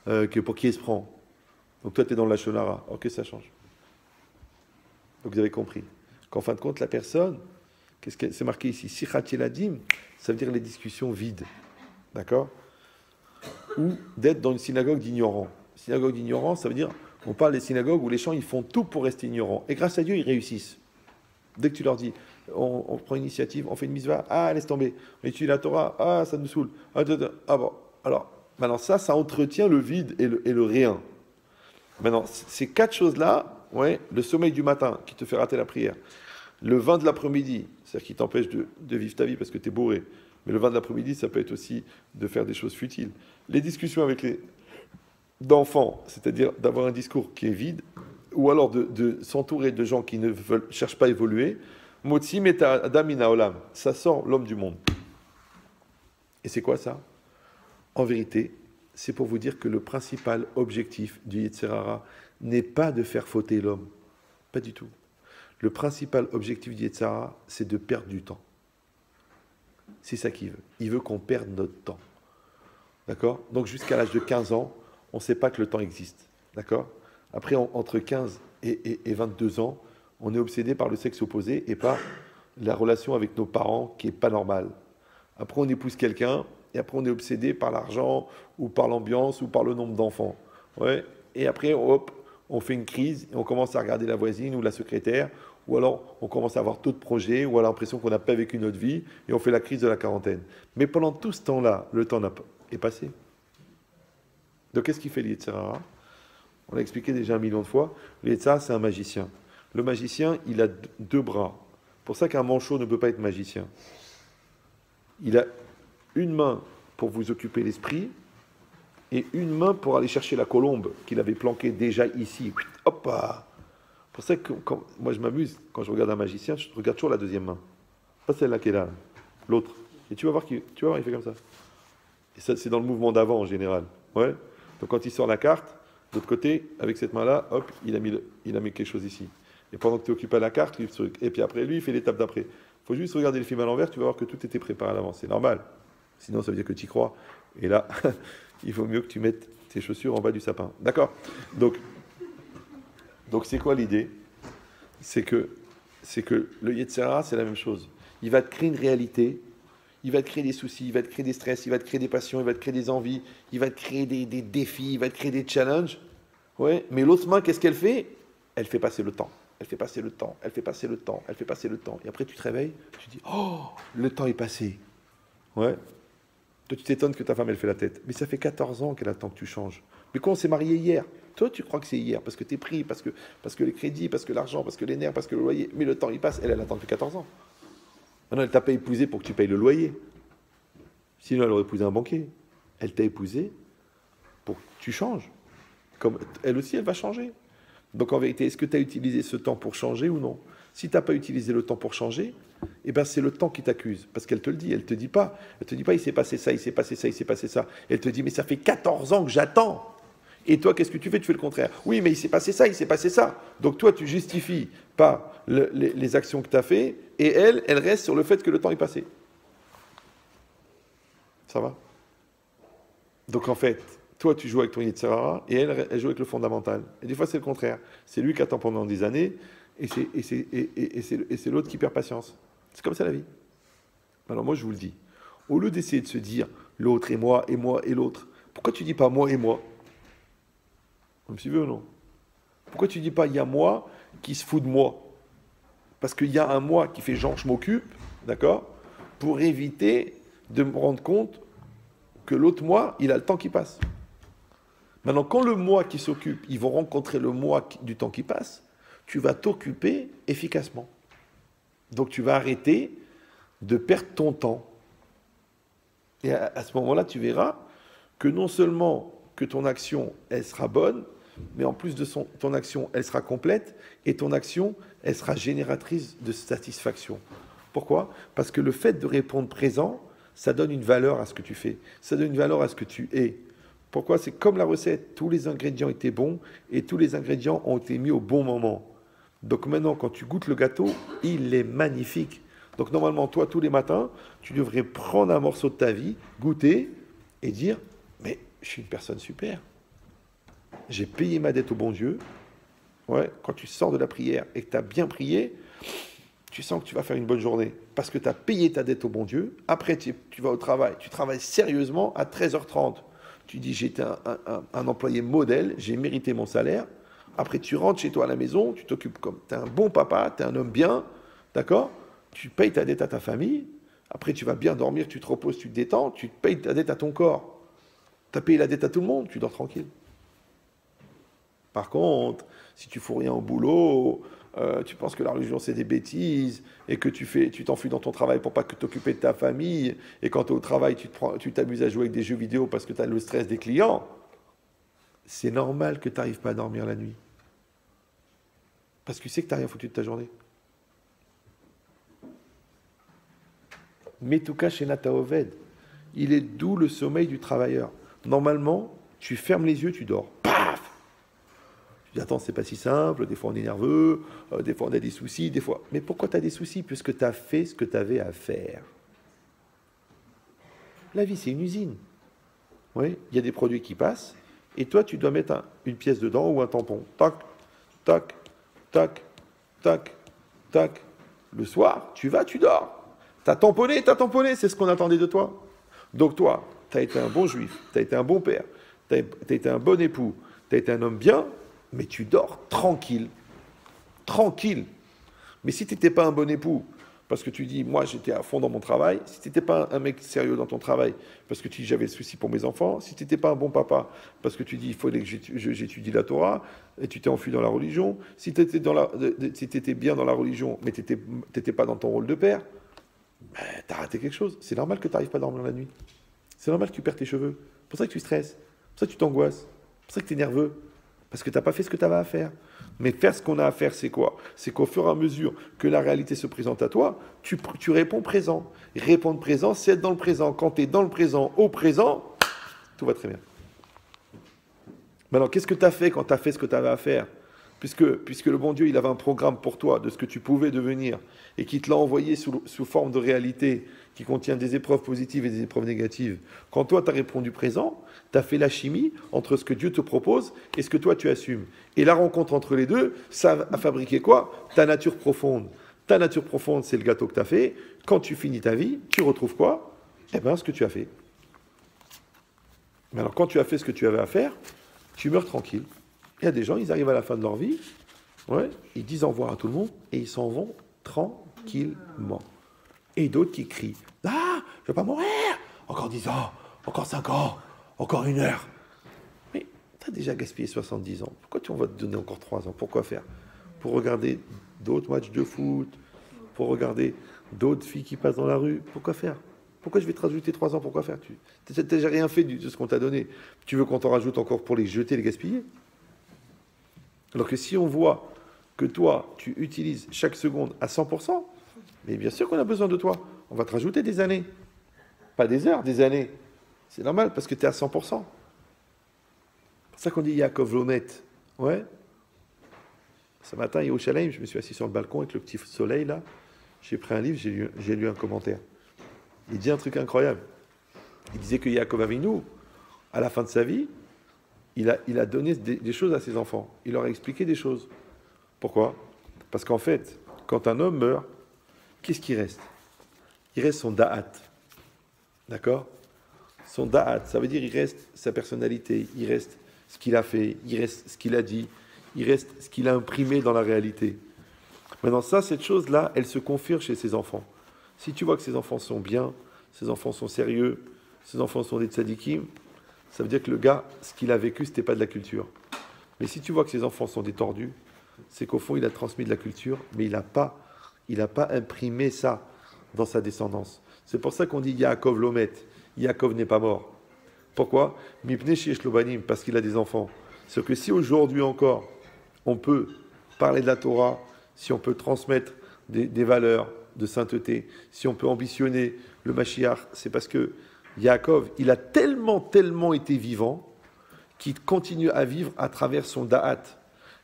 que pour qui elle se prend. Donc toi, tu es dans la Shonara. Alors, qu'est-ce que ça change? Donc vous avez compris qu'en fin de compte, la personne, qu'est-ce que c'est marqué ici? Sichat Yeladim, ça veut dire les discussions vides. D'accord? Ou d'être dans une synagogue d'ignorants. Synagogue d'ignorants, ça veut dire, on parle des synagogues où les gens, ils font tout pour rester ignorants. Et grâce à Dieu, ils réussissent. Dès que tu leur dis, on prend une initiative, on fait une mitzvah, ah, laisse tomber. On étudie la Torah, ah, ça nous saoule. Ah bon. Alors, maintenant, ça entretient le vide et le rien. Maintenant, ces 4 choses-là, ouais, le sommeil du matin qui te fait rater la prière, le vin de l'après-midi, c'est-à-dire qui t'empêche de vivre ta vie parce que tu es bourré, mais le vin de l'après-midi, ça peut être aussi de faire des choses futiles. Les discussions avec d'enfants, c'est-à-dire d'avoir un discours qui est vide, ou alors de s'entourer de gens qui ne cherchent pas à évoluer, Motzi meta adam min haolam, ça sort l'homme du monde. Et c'est quoi ça? En vérité, c'est pour vous dire que le principal objectif du Yetzer Hara n'est pas de faire fauter l'homme. Pas du tout. Le principal objectif du Yetzer Hara, c'est de perdre du temps. C'est ça qu'il veut. Il veut qu'on perde notre temps. D'accord? Donc jusqu'à l'âge de 15 ans, on ne sait pas que le temps existe. D'accord? Après, entre 15 et 22 ans, on est obsédé par le sexe opposé et par la relation avec nos parents qui n'est pas normale. Après, on épouse quelqu'un et après, on est obsédé par l'argent ou par l'ambiance ou par le nombre d'enfants. Ouais. Et après, hop, on fait une crise et on commence à regarder la voisine ou la secrétaire, ou alors on commence à avoir d'autres projets, ou à l'impression qu'on n'a pas vécu notre vie et on fait la crise de la quarantaine. Mais pendant tout ce temps-là, le temps est passé. Donc, qu'est-ce qu'il fait, le Yetzer Hara? On l'a expliqué déjà 1 million de fois. Le Yetzer Hara, c'est un magicien. Le magicien, il a 2 bras. C'est pour ça qu'un manchot ne peut pas être magicien. Il a une main pour vous occuper l'esprit et une main pour aller chercher la colombe qu'il avait planquée déjà ici. Hop! C'est pour ça que moi je m'amuse, quand je regarde un magicien, je regarde toujours la deuxième main. Pas celle-là qui est là, l'autre. Et tu vas voir, il fait comme ça. Et ça, c'est dans le mouvement d'avant en général. Ouais. Donc quand il sort la carte, de l'autre côté, avec cette main-là, hop, il a mis quelque chose ici. Et pendant que tu occupes à la carte, et puis après lui, il fait l'étape d'après. Il faut juste regarder le film à l'envers, tu vas voir que tout était préparé à l'avance. C'est normal. Sinon, ça veut dire que tu y crois. Et là, il vaut mieux que tu mettes tes chaussures en bas du sapin. D'accord? Donc c'est quoi l'idée? C'est que le Yetzer Hara, c'est la même chose. Il va te créer une réalité, il va te créer des soucis, il va te créer des stress, il va te créer des passions, il va te créer des envies, il va te créer des défis, il va te créer des challenges. Ouais. Mais l'autre main, qu'est-ce qu'elle fait? Elle fait passer le temps. Elle fait passer le temps, elle fait passer le temps, elle fait passer le temps. Et après, tu te réveilles, tu dis, oh, le temps est passé. Ouais. Toi, tu t'étonnes que ta femme, elle fait la tête. Mais ça fait 14 ans qu'elle attend que tu changes. Mais quand on s'est marié hier, toi, tu crois que c'est hier, parce que tu es pris, parce que les crédits, parce que l'argent, parce que les nerfs, parce que le loyer. Mais le temps, il passe. Elle attend depuis 14 ans. Maintenant, elle t'a pas épousé pour que tu payes le loyer. Sinon, elle aurait épousé un banquier. Elle t'a épousé pour que tu changes. Comme elle aussi, elle va changer. Donc en vérité, est-ce que tu as utilisé ce temps pour changer ou non? Si tu n'as pas utilisé le temps pour changer, eh ben c'est le temps qui t'accuse. Parce qu'elle te le dit, elle te dit pas, il s'est passé ça, il s'est passé ça, il s'est passé ça. Elle te dit, mais ça fait 14 ans que j'attends. Et toi, qu'est-ce que tu fais? Tu fais le contraire. Oui, mais il s'est passé ça, il s'est passé ça. Donc toi, tu justifies pas les actions que tu as fait, et elle reste sur le fait que le temps est passé. Ça va? Donc en fait, toi, tu joues avec ton Yetzer Hara et elle joue avec le fondamental. Et des fois, c'est le contraire. C'est lui qui attend pendant des années et c'est l'autre qui perd patience. C'est comme ça la vie. Alors moi, je vous le dis. Au lieu d'essayer de se dire l'autre et moi et l'autre, pourquoi tu dis pas moi et moi? Comme tu veux, non? Pourquoi tu dis pas il y a moi qui se fout de moi? Parce qu'il y a un moi qui fait genre je m'occupe, d'accord? Pour éviter de me rendre compte que l'autre moi, il a le temps qui passe. Maintenant, quand le moi qui s'occupe, ils vont rencontrer le moi du temps qui passe, tu vas t'occuper efficacement. Donc tu vas arrêter de perdre ton temps. Et à ce moment-là, tu verras que non seulement que ton action, elle sera bonne, mais en plus de ton action, elle sera complète, et ton action, elle sera génératrice de satisfaction. Pourquoi? Parce que le fait de répondre présent, ça donne une valeur à ce que tu fais, ça donne une valeur à ce que tu es. Pourquoi? C'est comme la recette, tous les ingrédients étaient bons et tous les ingrédients ont été mis au bon moment. Donc maintenant, quand tu goûtes le gâteau, il est magnifique. Donc normalement, toi, tous les matins, tu devrais prendre un morceau de ta vie, goûter et dire, mais je suis une personne super. J'ai payé ma dette au bon Dieu. Ouais, quand tu sors de la prière et que tu as bien prié, tu sens que tu vas faire une bonne journée parce que tu as payé ta dette au bon Dieu. Après, tu vas au travail, tu travailles sérieusement à 13h30. Tu dis, j'étais un employé modèle, j'ai mérité mon salaire. Après, tu rentres chez toi à la maison, tu t'occupes comme... Tu es un bon papa, tu es un homme bien, d'accord? Tu payes ta dette à ta famille. Après, tu vas bien dormir, tu te reposes, tu te détends, tu payes ta dette à ton corps. Tu as payé la dette à tout le monde, tu dors tranquille. Par contre, si tu fous rien au boulot, tu penses que la religion c'est des bêtises et que tu t'enfuis dans ton travail pour pas que t'occuper de ta famille et quand tu es au travail tu t'amuses à jouer avec des jeux vidéo parce que tu as le stress des clients, c'est normal que tu n'arrives pas à dormir la nuit. Parce que tu sais que tu n'as rien foutu de ta journée. Metuka chez Nata Oved, il est doux le sommeil du travailleur. normalement, tu fermes les yeux, tu dors. Paf! Tu dis, attends, c'est pas si simple, des fois on est nerveux, des fois on a des soucis, des fois... Mais pourquoi tu as des soucis? Puisque tu as fait ce que tu avais à faire. La vie, c'est une usine. Oui, il y a des produits qui passent, et toi, tu dois mettre une pièce dedans ou un tampon. Tac, tac, tac, tac, tac. Le soir, tu vas, tu dors. T'as tamponné, c'est ce qu'on attendait de toi. Donc toi, tu as été un bon juif, tu as été un bon père, tu as été un bon époux, tu as été un homme bien, mais tu dors tranquille. Tranquille. Mais si tu n'étais pas un bon époux, parce que tu dis, moi j'étais à fond dans mon travail, si tu n'étais pas un mec sérieux dans ton travail, parce que tu dis, j'avais le souci pour mes enfants, si tu n'étais pas un bon papa, parce que tu dis, il fallait que j'étudie la Torah, et tu t'es enfui dans la religion, si tu étais bien dans la religion, mais tu n'étais pas dans ton rôle de père, ben, tu as raté quelque chose. C'est normal que tu n'arrives pas à dormir la nuit. C'est normal que tu perds tes cheveux. C'est pour ça que tu stresses. C'est pour ça que tu t'angoisses. C'est pour ça que tu es nerveux. Parce que tu n'as pas fait ce que tu avais à faire. Mais faire ce qu'on a à faire, c'est quoi? C'est qu'au fur et à mesure que la réalité se présente à toi, tu réponds présent. Répondre présent, c'est être dans le présent. Quand tu es dans le présent, au présent, tout va très bien. Maintenant, qu'est-ce que tu as fait quand tu as fait ce que tu avais à faire? Puisque le bon Dieu, il avait un programme pour toi de ce que tu pouvais devenir et qui te l'a envoyé sous forme de réalité qui contient des épreuves positives et des épreuves négatives. Quand toi, tu as répondu présent, tu as fait la chimie entre ce que Dieu te propose et ce que toi, tu assumes. Et la rencontre entre les deux, ça a fabriqué quoi? Ta nature profonde. Ta nature profonde, c'est le gâteau que tu as fait. Quand tu finis ta vie, tu retrouves quoi? Eh bien, ce que tu as fait. Mais alors, quand tu as fait ce que tu avais à faire, tu meurs tranquille. Il y a des gens, ils arrivent à la fin de leur vie, ouais, ils disent au revoir à tout le monde et ils s'en vont tranquillement. Et d'autres qui crient, ah, je ne vais pas mourir, encore 10 ans, encore 5 ans, encore 1 heure. Mais tu as déjà gaspillé 70 ans, pourquoi on va te donner encore 3 ans? Pourquoi faire? Pour regarder d'autres matchs de foot, pour regarder d'autres filles qui passent dans la rue, pourquoi faire? Pourquoi je vais te rajouter 3 ans? Pourquoi faire? Tu n'as déjà rien fait de ce qu'on t'a donné. Tu veux qu'on t'en rajoute encore pour les jeter, les gaspiller? Alors que si on voit que toi, tu utilises chaque seconde à 100%, mais bien sûr qu'on a besoin de toi. On va te rajouter des années. Pas des heures, des années. C'est normal parce que tu es à 100%. C'est pour ça qu'on dit Yaakov Lomet. Ouais. Ce matin, à Yerushalayim, je me suis assis sur le balcon avec le petit soleil là. J'ai pris un livre, j'ai lu un commentaire. Il dit un truc incroyable. Il disait que Yaakov Avinu, à la fin de sa vie, il a donné des choses à ses enfants. Il leur a expliqué des choses. Pourquoi? Parce qu'en fait, quand un homme meurt, qu'est-ce qui reste? Il reste son da'at. D'accord? Son da'at, ça veut dire il reste sa personnalité, il reste ce qu'il a fait, il reste ce qu'il a dit, il reste ce qu'il a imprimé dans la réalité. Maintenant, ça, cette chose-là, elle se confirme chez ses enfants. Si tu vois que ses enfants sont bien, ses enfants sont sérieux, ses enfants sont des tzadikim, ça veut dire que le gars, ce qu'il a vécu, ce n'était pas de la culture. Mais si tu vois que ses enfants sont des tordus, c'est qu'au fond, il a transmis de la culture, mais il n'a pas imprimé ça dans sa descendance. C'est pour ça qu'on dit Yaakov Lomet. Yaakov n'est pas mort. Pourquoi? Mipnei sheyesh lo banim, parce qu'il a des enfants. C'est que si aujourd'hui encore, on peut parler de la Torah, si on peut transmettre des valeurs de sainteté, si on peut ambitionner le Mashiach, c'est parce que Yaakov, il a tellement été vivant qu'il continue à vivre à travers son da'at.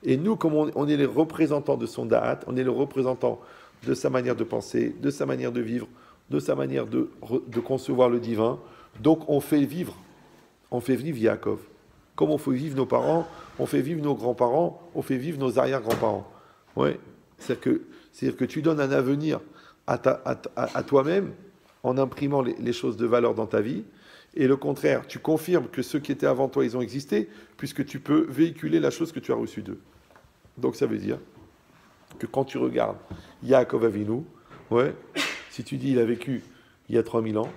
Et nous, comme on est les représentants de son da'at, on est les représentants de sa manière de penser, de sa manière de vivre, de sa manière de concevoir le divin. Donc on fait vivre Yaakov. Comme on fait vivre nos parents, on fait vivre nos grands-parents, on fait vivre nos arrière-grands-parents. Ouais. C'est-à-dire que tu donnes un avenir à toi-même en imprimant les choses de valeur dans ta vie. Et le contraire, tu confirmes que ceux qui étaient avant toi, ils ont existé, puisque tu peux véhiculer la chose que tu as reçue d'eux. Donc ça veut dire que quand tu regardes Yaakov Avinu, ouais, si tu dis il a vécu il y a 3000 ans,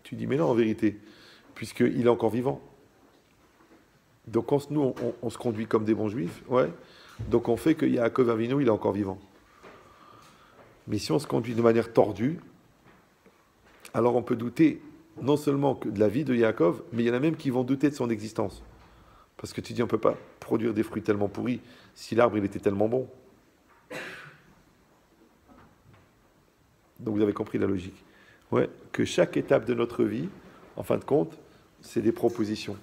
tu dis mais non en vérité, puisqu'il est encore vivant. Donc quand nous, on se conduit comme des bons juifs, ouais, donc on fait que Yaakov Avinu, il est encore vivant. Mais si on se conduit de manière tordue, alors on peut douter non seulement que de la vie de Yaakov, mais il y en a même qui vont douter de son existence. Parce que tu dis, on ne peut pas produire des fruits tellement pourris si l'arbre il était tellement bon. Donc vous avez compris la logique. Ouais, que chaque étape de notre vie, en fin de compte, c'est des propositions.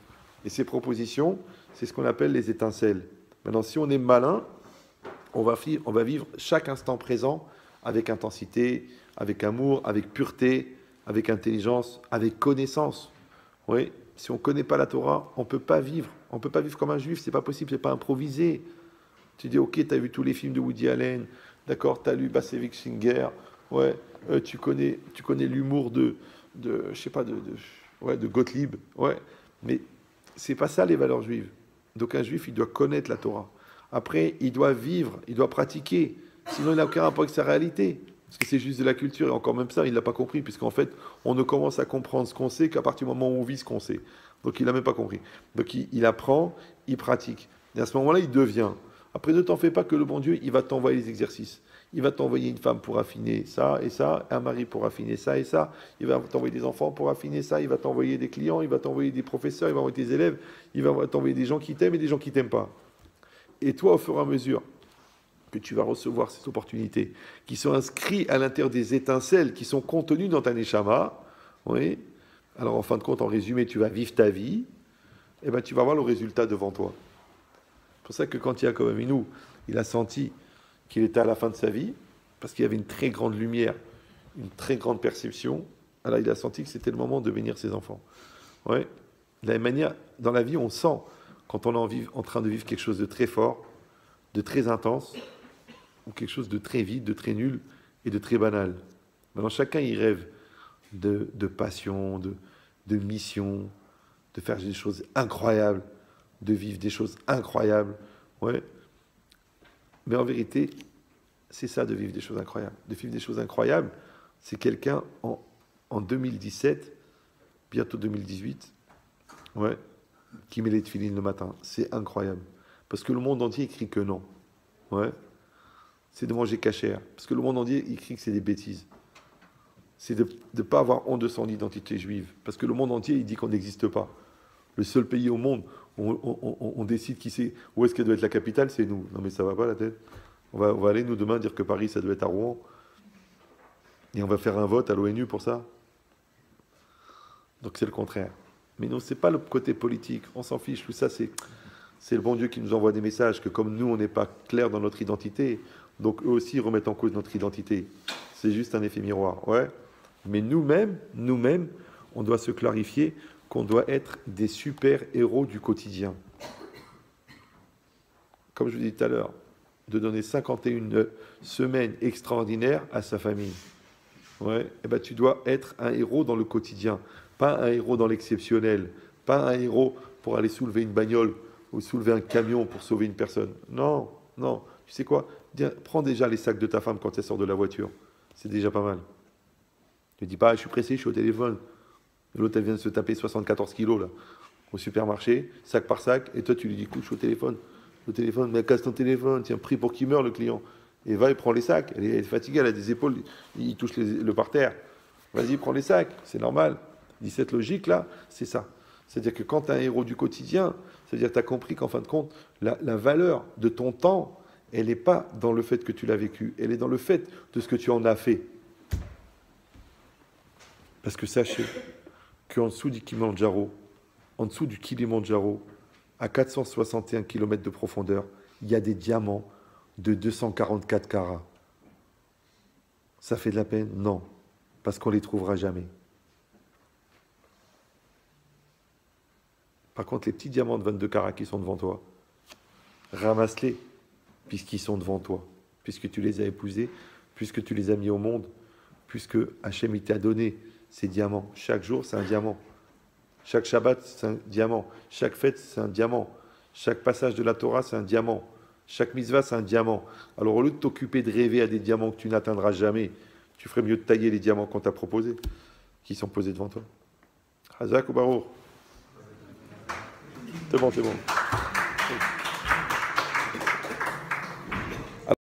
Et ces propositions, c'est ce qu'on appelle les étincelles. Maintenant, si on est malin, on va vivre chaque instant présent avec intensité, avec amour, avec pureté, avec intelligence, avec connaissance. Oui, si on ne connaît pas la Torah, on ne peut pas vivre. On ne peut pas vivre comme un juif, c'est pas possible, c'est pas improvisé. Tu dis, ok, tu as vu tous les films de Woody Allen, d'accord, tu as lu Bassevik Singer, ouais, tu connais l'humour je sais pas, de Gottlieb, ouais, mais c'est pas ça les valeurs juives. Donc un juif, il doit connaître la Torah. Après, il doit vivre, il doit pratiquer, sinon il n'a aucun rapport avec sa réalité. Parce que c'est juste de la culture, et encore même ça, il ne l'a pas compris, puisqu'en fait, on ne commence à comprendre ce qu'on sait qu'à partir du moment où on vit ce qu'on sait. Donc il n'a même pas compris. Donc il apprend, il pratique. Et à ce moment-là, il devient. Après, ne t'en fais pas que le bon Dieu, il va t'envoyer les exercices. Il va t'envoyer une femme pour affiner ça et ça, un mari pour affiner ça et ça. Il va t'envoyer des enfants pour affiner ça. Il va t'envoyer des clients, il va t'envoyer des professeurs, il va envoyer des élèves, il va t'envoyer des gens qui t'aiment et des gens qui t'aiment pas. Et toi, au fur et à mesure que tu vas recevoir ces opportunités, qui sont inscrites à l'intérieur des étincelles, qui sont contenues dans ta neshama, oui. Alors en fin de compte, en résumé, tu vas vivre ta vie, et ben tu vas voir le résultat devant toi. C'est pour ça que quand Yaakov Avinu, il a senti qu'il était à la fin de sa vie, parce qu'il y avait une très grande lumière, une très grande perception, alors il a senti que c'était le moment de bénir ses enfants. Ouais. De la même manière, dans la vie, on sent, quand on est en train de vivre quelque chose de très fort, de très intense, ou quelque chose de très vide, de très nul et de très banal. Maintenant, chacun y rêve de passion, de mission, de faire des choses incroyables, de vivre des choses incroyables. Ouais. Mais en vérité, c'est ça de vivre des choses incroyables. De vivre des choses incroyables, c'est quelqu'un en 2017, bientôt 2018, ouais, qui met les tefilines le matin. C'est incroyable. Parce que le monde entier écrit que non. Ouais. C'est de manger cachère. Parce que le monde entier écrit que c'est des bêtises. C'est de ne pas avoir honte de son identité juive. Parce que le monde entier, il dit qu'on n'existe pas. Le seul pays au monde où on décide qui c'est, où est-ce qu'elle doit être la capitale, c'est nous. Non mais ça va pas la tête. On va aller nous demain dire que Paris, ça doit être à Rouen. Et on va faire un vote à l'ONU pour ça. Donc c'est le contraire. Mais non, c'est pas le côté politique. On s'en fiche. Tout ça, c'est le bon Dieu qui nous envoie des messages que comme nous, on n'est pas clair dans notre identité, donc eux aussi remettent en cause notre identité. C'est juste un effet miroir. Ouais. Mais nous-mêmes, on doit se clarifier qu'on doit être des super-héros du quotidien. Comme je vous disais tout à l'heure, de donner 51 semaines extraordinaires à sa famille. Ouais. Et ben, tu dois être un héros dans le quotidien, pas un héros dans l'exceptionnel, pas un héros pour aller soulever une bagnole ou soulever un camion pour sauver une personne. Non, non. Tu sais quoi? Prends déjà les sacs de ta femme quand elle sort de la voiture. C'est déjà pas mal. Ne dis pas, je suis pressé, je suis au téléphone. L'autre, elle vient de se taper 74 kilos là, au supermarché, sac par sac, et toi, tu lui dis, écoute, je suis au téléphone. Le téléphone, mais casse ton téléphone, tiens, prie pour qu'il meure le client. Et va, il prend les sacs. Elle est fatiguée, elle a des épaules, il touche le parterre. Vas-y, prends les sacs, c'est normal. Dis cette logique là, c'est ça. C'est-à-dire que quand tu es un héros du quotidien, c'est-à-dire que tu as compris qu'en fin de compte, la valeur de ton temps, elle n'est pas dans le fait que tu l'as vécu, elle est dans le fait de ce que tu en as fait. Parce que sachez qu'en dessous du Kilimandjaro, à 461 km de profondeur, il y a des diamants de 244 carats. Ça fait de la peine? Non, parce qu'on ne les trouvera jamais. Par contre, les petits diamants de 22 carats qui sont devant toi, ramasse-les, puisqu'ils sont devant toi, puisque tu les as épousés, puisque tu les as mis au monde, puisque Hachem t'a donné ces diamants. Chaque jour, c'est un diamant. Chaque Shabbat, c'est un diamant. Chaque fête, c'est un diamant. Chaque passage de la Torah, c'est un diamant. Chaque mitzvah, c'est un diamant. Alors, au lieu de t'occuper de rêver à des diamants que tu n'atteindras jamais, tu ferais mieux de tailler les diamants qu'on t'a proposés, qui sont posés devant toi. Hazak ou Baruch? C'est bon, c'est bon.